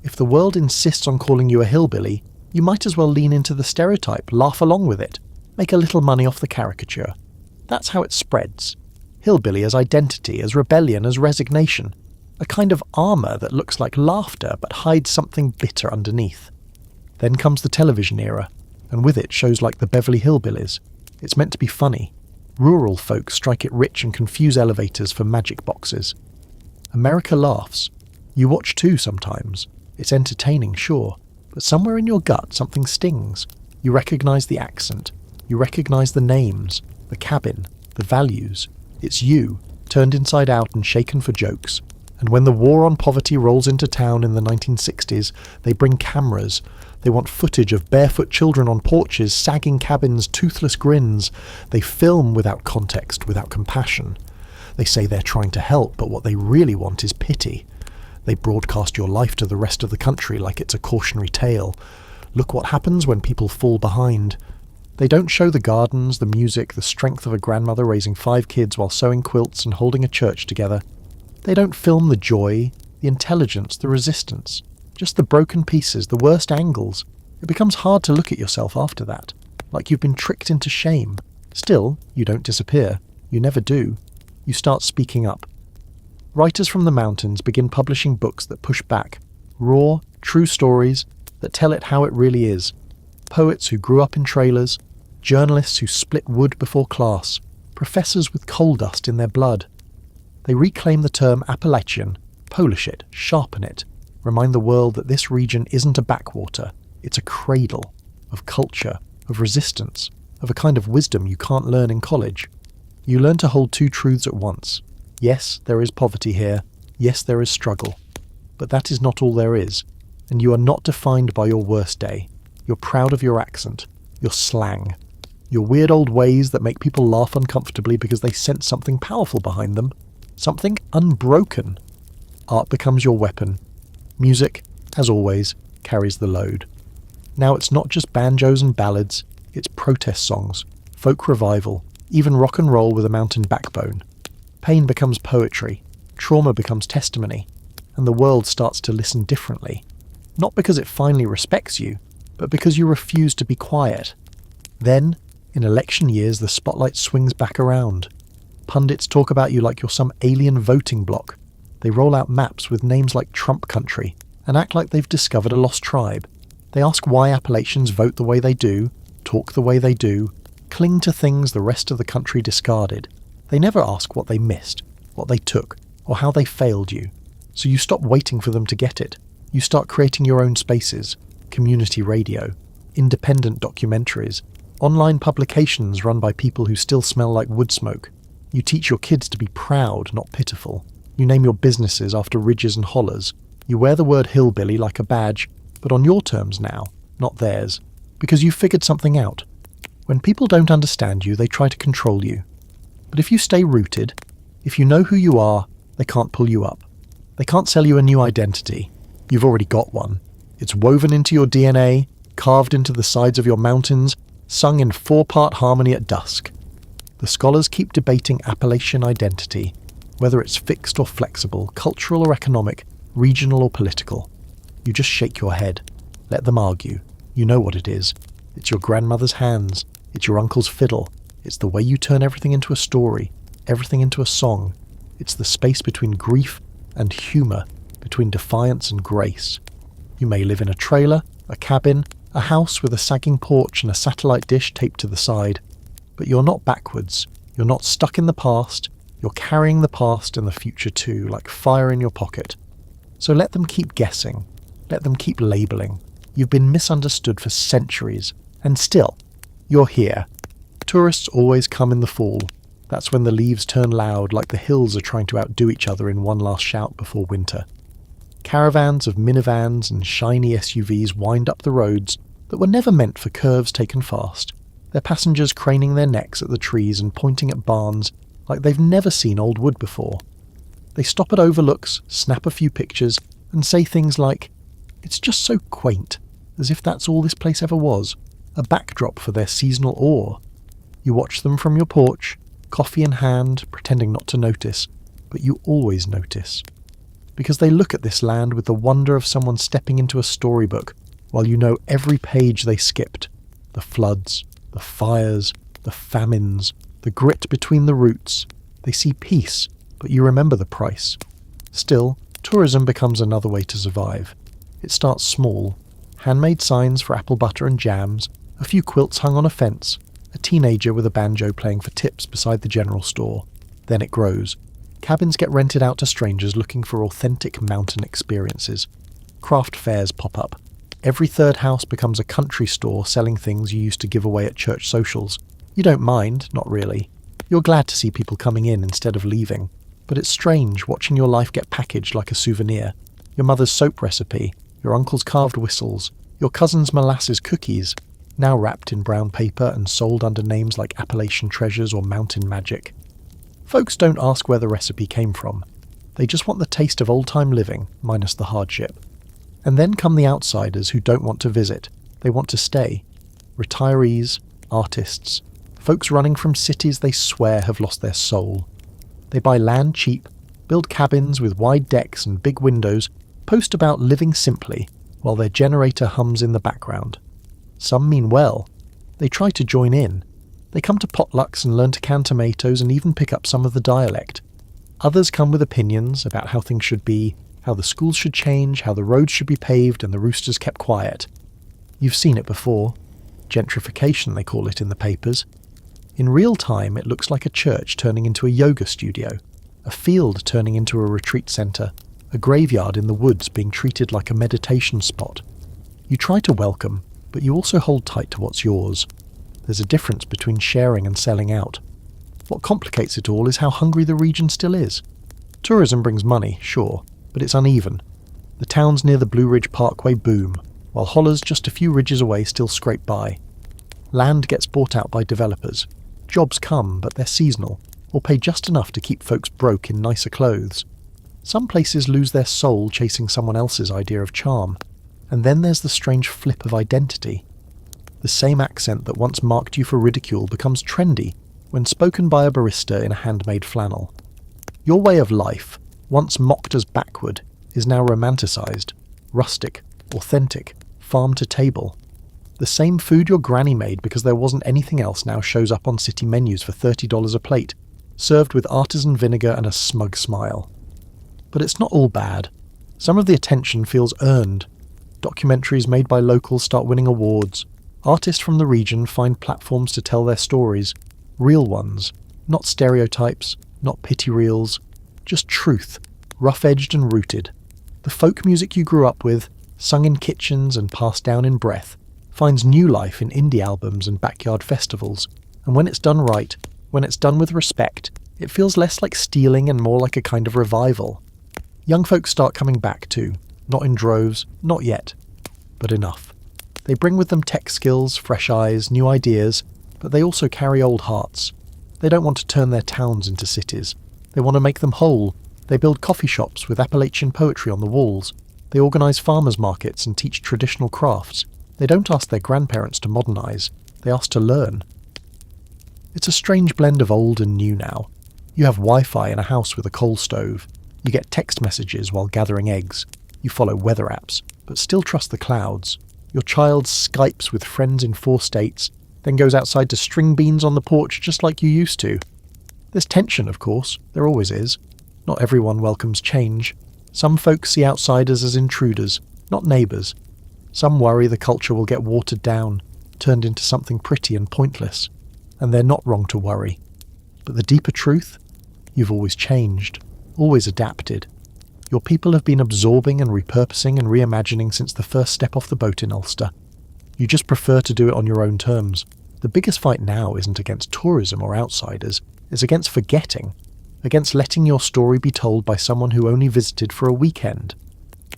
If the world insists on calling you a hillbilly, you might as well lean into the stereotype, laugh along with it, make a little money off the caricature. That's how it spreads. Hillbilly as identity, as rebellion, as resignation. A kind of armour that looks like laughter but hides something bitter underneath. Then comes the television era, and with it shows like the Beverly Hillbillies. It's meant to be funny. Rural folk strike it rich and confuse elevators for magic boxes. America laughs. You watch too sometimes. It's entertaining, sure, but somewhere in your gut something stings. You recognise the accent. You recognise the names, the cabin, the values. It's you, turned inside out and shaken for jokes. And when the war on poverty rolls into town in the 1960s, they bring cameras. They want footage of barefoot children on porches, sagging cabins, toothless grins. They film without context, without compassion. They say they're trying to help, but what they really want is pity. They broadcast your life to the rest of the country like it's a cautionary tale. Look what happens when people fall behind. They don't show the gardens, the music, the strength of a grandmother raising 5 kids while sewing quilts and holding a church together. They don't film the joy, the intelligence, the resistance. Just the broken pieces, the worst angles. It becomes hard to look at yourself after that, like you've been tricked into shame. Still, you don't disappear. You never do. You start speaking up. Writers from the mountains begin publishing books that push back. Raw, true stories that tell it how it really is. Poets who grew up in trailers, journalists who split wood before class, professors with coal dust in their blood. They reclaim the term Appalachian, polish it, sharpen it, remind the world that this region isn't a backwater, it's a cradle of culture, of resistance, of a kind of wisdom you can't learn in college. You learn to hold 2 truths at once. Yes, there is poverty here. Yes, there is struggle. But that is not all there is, and you are not defined by your worst day. You're proud of your accent, your slang, your weird old ways that make people laugh uncomfortably because they sense something powerful behind them. Something unbroken. Art becomes your weapon. Music, as always, carries the load. Now it's not just banjos and ballads, it's protest songs, folk revival, even rock and roll with a mountain backbone. Pain becomes poetry, trauma becomes testimony, and the world starts to listen differently. Not because it finally respects you, but because you refuse to be quiet. Then, in election years, the spotlight swings back around. Pundits talk about you like you're some alien voting bloc. They roll out maps with names like Trump Country and act like they've discovered a lost tribe. They ask why Appalachians vote the way they do, talk the way they do, cling to things the rest of the country discarded. They never ask what they missed, what they took, or how they failed you. So you stop waiting for them to get it. You start creating your own spaces, community radio, independent documentaries, online publications run by people who still smell like wood smoke. You teach your kids to be proud, not pitiful. You name your businesses after ridges and hollers. You wear the word hillbilly like a badge, but on your terms now, not theirs, because you figured something out. When people don't understand you, they try to control you. But if you stay rooted, if you know who you are, they can't pull you up. They can't sell you a new identity. You've already got one. It's woven into your DNA, carved into the sides of your mountains, sung in 4-part harmony at dusk. The scholars keep debating Appalachian identity, whether it's fixed or flexible, cultural or economic, regional or political. You just shake your head. Let them argue. You know what it is. It's your grandmother's hands. It's your uncle's fiddle. It's the way you turn everything into a story, everything into a song. It's the space between grief and humour, between defiance and grace. You may live in a trailer, a cabin, a house with a sagging porch and a satellite dish taped to the side. But you're not backwards. You're not stuck in the past. You're carrying the past and the future too, like fire in your pocket. So let them keep guessing. Let them keep labelling. You've been misunderstood for centuries. And still, you're here. Tourists always come in the fall. That's when the leaves turn loud, like the hills are trying to outdo each other in one last shout before winter. Caravans of minivans and shiny SUVs wind up the roads that were never meant for curves taken fast, their passengers craning their necks at the trees and pointing at barns like they've never seen old wood before. They stop at overlooks, snap a few pictures, and say things like, "It's just so quaint," as if that's all this place ever was, a backdrop for their seasonal awe. You watch them from your porch, coffee in hand, pretending not to notice, but you always notice. Because they look at this land with the wonder of someone stepping into a storybook, while you know every page they skipped. The floods, the fires, the famines, the grit between the roots. They see peace, but you remember the price. Still, tourism becomes another way to survive. It starts small. Handmade signs for apple butter and jams, a few quilts hung on a fence, a teenager with a banjo playing for tips beside the general store. Then it grows. Cabins get rented out to strangers looking for authentic mountain experiences. Craft fairs pop up. Every third house becomes a country store selling things you used to give away at church socials. You don't mind, not really. You're glad to see people coming in instead of leaving. But it's strange watching your life get packaged like a souvenir. Your mother's soap recipe, your uncle's carved whistles, your cousin's molasses cookies, now wrapped in brown paper and sold under names like Appalachian Treasures or Mountain Magic. Folks don't ask where the recipe came from. They just want the taste of old-time living, minus the hardship. And then come the outsiders who don't want to visit. They want to stay. Retirees, artists, folks running from cities they swear have lost their soul. They buy land cheap, build cabins with wide decks and big windows, post about living simply, while their generator hums in the background. Some mean well. They try to join in. They come to potlucks and learn to can tomatoes and even pick up some of the dialect. Others come with opinions about how things should be, how the schools should change, how the roads should be paved and the roosters kept quiet. You've seen it before. Gentrification, they call it in the papers. In real time, it looks like a church turning into a yoga studio, a field turning into a retreat centre, a graveyard in the woods being treated like a meditation spot. You try to welcome, but you also hold tight to what's yours. There's a difference between sharing and selling out. What complicates it all is how hungry the region still is. Tourism brings money, sure, but it's uneven. The towns near the Blue Ridge Parkway boom, while hollers just a few ridges away still scrape by. Land gets bought out by developers. Jobs come, but they're seasonal, or pay just enough to keep folks broke in nicer clothes. Some places lose their soul chasing someone else's idea of charm. And then there's the strange flip of identity. The same accent that once marked you for ridicule becomes trendy when spoken by a barista in a handmade flannel. Your way of life, once mocked as backward, is now romanticised, rustic, authentic, farm to table. The same food your granny made because there wasn't anything else now shows up on city menus for $30 a plate, served with artisan vinegar and a smug smile. But it's not all bad. Some of the attention feels earned. Documentaries made by locals start winning awards. Artists from the region find platforms to tell their stories. Real ones. Not stereotypes, not pity reels. Just truth, rough-edged and rooted. The folk music you grew up with, sung in kitchens and passed down in breath, finds new life in indie albums and backyard festivals. And when it's done right, when it's done with respect, it feels less like stealing and more like a kind of revival. Young folks start coming back too. Not in droves, not yet, but enough. They bring with them tech skills, fresh eyes, new ideas, but they also carry old hearts. They don't want to turn their towns into cities. They want to make them whole. They build coffee shops with Appalachian poetry on the walls. They organise farmers' markets and teach traditional crafts. They don't ask their grandparents to modernise. They ask to learn. It's a strange blend of old and new now. You have Wi-Fi in a house with a coal stove. You get text messages while gathering eggs. You follow weather apps, but still trust the clouds. Your child Skypes with friends in 4 states, then goes outside to string beans on the porch just like you used to. There's tension, of course. There always is. Not everyone welcomes change. Some folks see outsiders as intruders, not neighbours. Some worry the culture will get watered down, turned into something pretty and pointless. And they're not wrong to worry. But the deeper truth? You've always changed, always adapted. Your people have been absorbing and repurposing and reimagining since the first step off the boat in Ulster. You just prefer to do it on your own terms. The biggest fight now isn't against tourism or outsiders, is against forgetting, against letting your story be told by someone who only visited for a weekend.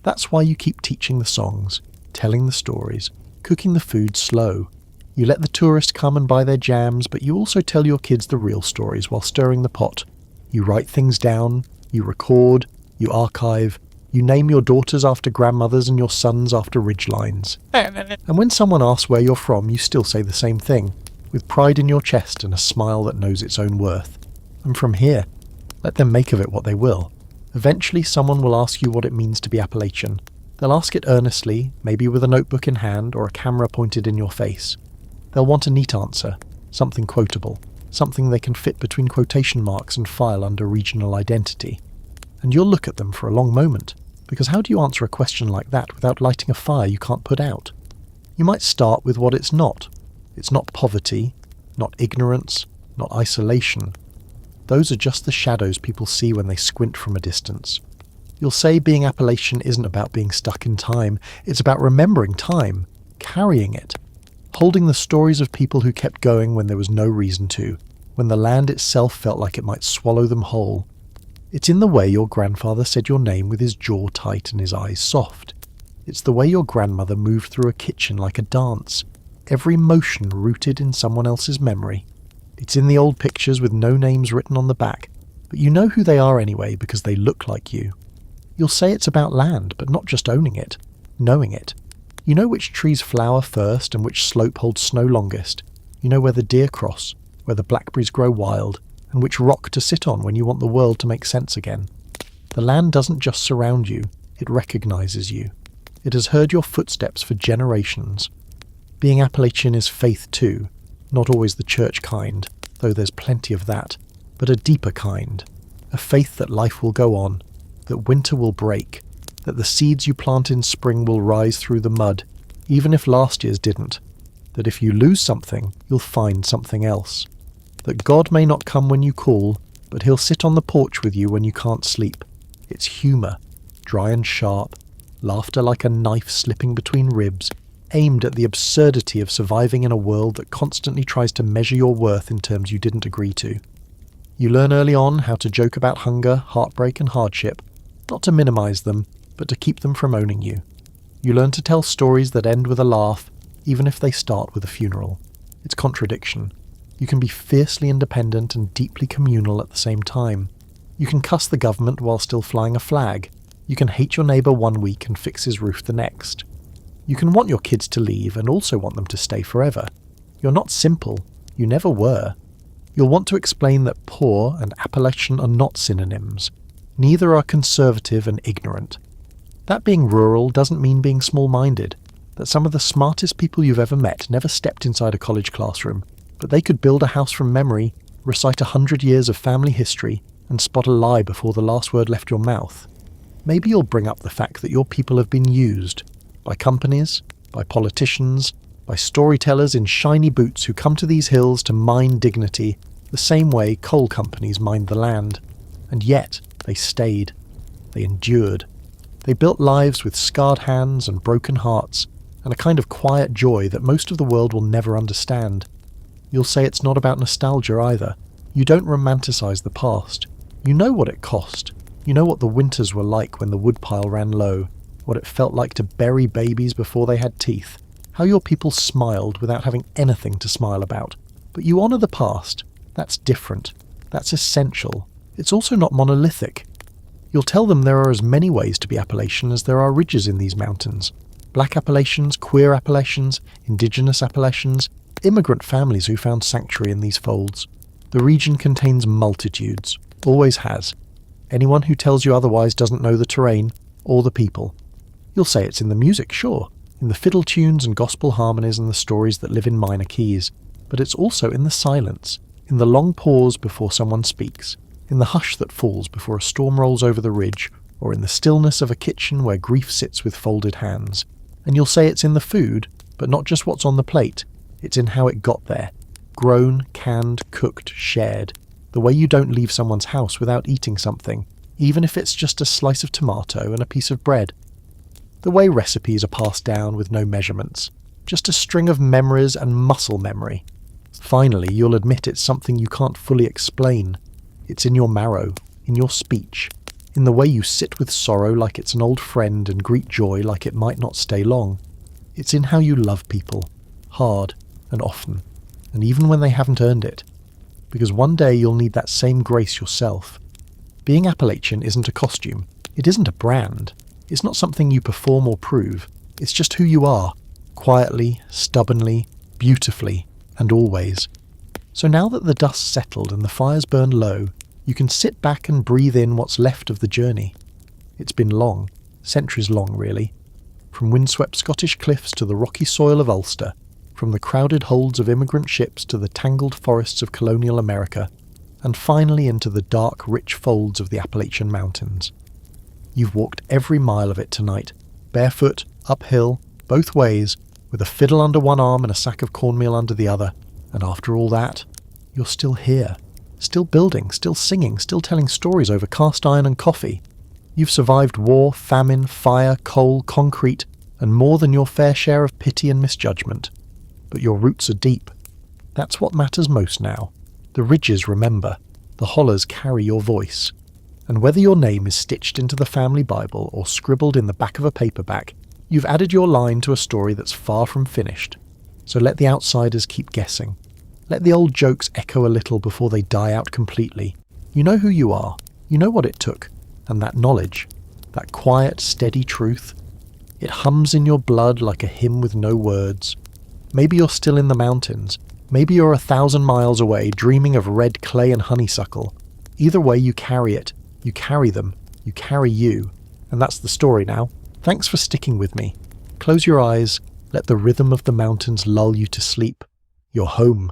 That's why you keep teaching the songs, telling the stories, cooking the food slow. You let the tourists come and buy their jams, but you also tell your kids the real stories while stirring the pot. You write things down, you record, you archive, you name your daughters after grandmothers and your sons after ridgelines. And when someone asks where you're from, you still say the same thing, with pride in your chest and a smile that knows its own worth. I'm from here. Let them make of it what they will. Eventually someone will ask you what it means to be Appalachian. They'll ask it earnestly, maybe with a notebook in hand or a camera pointed in your face. They'll want a neat answer, something quotable, something they can fit between quotation marks and file under regional identity. And you'll look at them for a long moment, because how do you answer a question like that without lighting a fire you can't put out? You might start with what it's not. It's not poverty, not ignorance, not isolation. Those are just the shadows people see when they squint from a distance. You'll say being Appalachian isn't about being stuck in time, it's about remembering time, carrying it, holding the stories of people who kept going when there was no reason to, when the land itself felt like it might swallow them whole. It's in the way your grandfather said your name with his jaw tight and his eyes soft. It's the way your grandmother moved through a kitchen like a dance, every motion rooted in someone else's memory. It's in the old pictures with no names written on the back, but you know who they are anyway because they look like you. You'll say it's about land, but not just owning it, knowing it. You know which trees flower first and which slope holds snow longest. You know where the deer cross, where the blackberries grow wild, and which rock to sit on when you want the world to make sense again. The land doesn't just surround you, it recognizes you. It has heard your footsteps for generations. Being Appalachian is faith too, not always the church kind, though there's plenty of that, but a deeper kind, a faith that life will go on, that winter will break, that the seeds you plant in spring will rise through the mud, even if last year's didn't, that if you lose something, you'll find something else, that God may not come when you call, but he'll sit on the porch with you when you can't sleep. It's humour, dry and sharp, laughter like a knife slipping between ribs, aimed at the absurdity of surviving in a world that constantly tries to measure your worth in terms you didn't agree to. You learn early on how to joke about hunger, heartbreak and hardship, not to minimise them, but to keep them from owning you. You learn to tell stories that end with a laugh, even if they start with a funeral. It's contradiction. You can be fiercely independent and deeply communal at the same time. You can cuss the government while still flying a flag. You can hate your neighbour one week and fix his roof the next. You can want your kids to leave and also want them to stay forever. You're not simple. You never were. You'll want to explain that poor and Appalachian are not synonyms. Neither are conservative and ignorant. That being rural doesn't mean being small-minded, that some of the smartest people you've ever met never stepped inside a college classroom, but they could build a house from memory, recite 100 years of family history, and spot a lie before the last word left your mouth. Maybe you'll bring up the fact that your people have been used, by companies, by politicians, by storytellers in shiny boots who come to these hills to mine dignity, the same way coal companies mined the land. And yet, they stayed. They endured. They built lives with scarred hands and broken hearts, and a kind of quiet joy that most of the world will never understand. You'll say it's not about nostalgia either. You don't romanticize the past. You know what it cost. You know what the winters were like when the woodpile ran low, what it felt like to bury babies before they had teeth, how your people smiled without having anything to smile about. But you honour the past. That's different. That's essential. It's also not monolithic. You'll tell them there are as many ways to be Appalachian as there are ridges in these mountains. Black Appalachians, queer Appalachians, indigenous Appalachians, immigrant families who found sanctuary in these folds. The region contains multitudes, always has. Anyone who tells you otherwise doesn't know the terrain or the people. You'll say it's in the music, sure, in the fiddle tunes and gospel harmonies and the stories that live in minor keys, but it's also in the silence, in the long pause before someone speaks, in the hush that falls before a storm rolls over the ridge, or in the stillness of a kitchen where grief sits with folded hands. And you'll say it's in the food, but not just what's on the plate, it's in how it got there. Grown, canned, cooked, shared. The way you don't leave someone's house without eating something, even if it's just a slice of tomato and a piece of bread. The way recipes are passed down with no measurements. Just a string of memories and muscle memory. Finally, you'll admit it's something you can't fully explain. It's in your marrow, in your speech, in the way you sit with sorrow like it's an old friend and greet joy like it might not stay long. It's in how you love people, hard and often, and even when they haven't earned it. Because one day you'll need that same grace yourself. Being Appalachian isn't a costume. It isn't a brand. It's not something you perform or prove. It's just who you are, quietly, stubbornly, beautifully, and always. So now that the dust's settled and the fires burn low, you can sit back and breathe in what's left of the journey. It's been long, centuries long really. From windswept Scottish cliffs to the rocky soil of Ulster, from the crowded holds of immigrant ships to the tangled forests of colonial America, and finally into the dark, rich folds of the Appalachian Mountains. You've walked every mile of it tonight, barefoot, uphill, both ways, with a fiddle under one arm and a sack of cornmeal under the other, and after all that, you're still here, still building, still singing, still telling stories over cast iron and coffee. You've survived war, famine, fire, coal, concrete, and more than your fair share of pity and misjudgment. But your roots are deep. That's what matters most now. The ridges remember, the hollers carry your voice. And whether your name is stitched into the family Bible or scribbled in the back of a paperback, you've added your line to a story that's far from finished. So let the outsiders keep guessing. Let the old jokes echo a little before they die out completely. You know who you are. You know what it took. And that knowledge, that quiet, steady truth, it hums in your blood like a hymn with no words. Maybe you're still in the mountains. Maybe you're 1,000 miles away, dreaming of red clay and honeysuckle. Either way, you carry it. You carry them. You carry you. And that's the story now. Thanks for sticking with me. Close your eyes. Let the rhythm of the mountains lull you to sleep. You're home.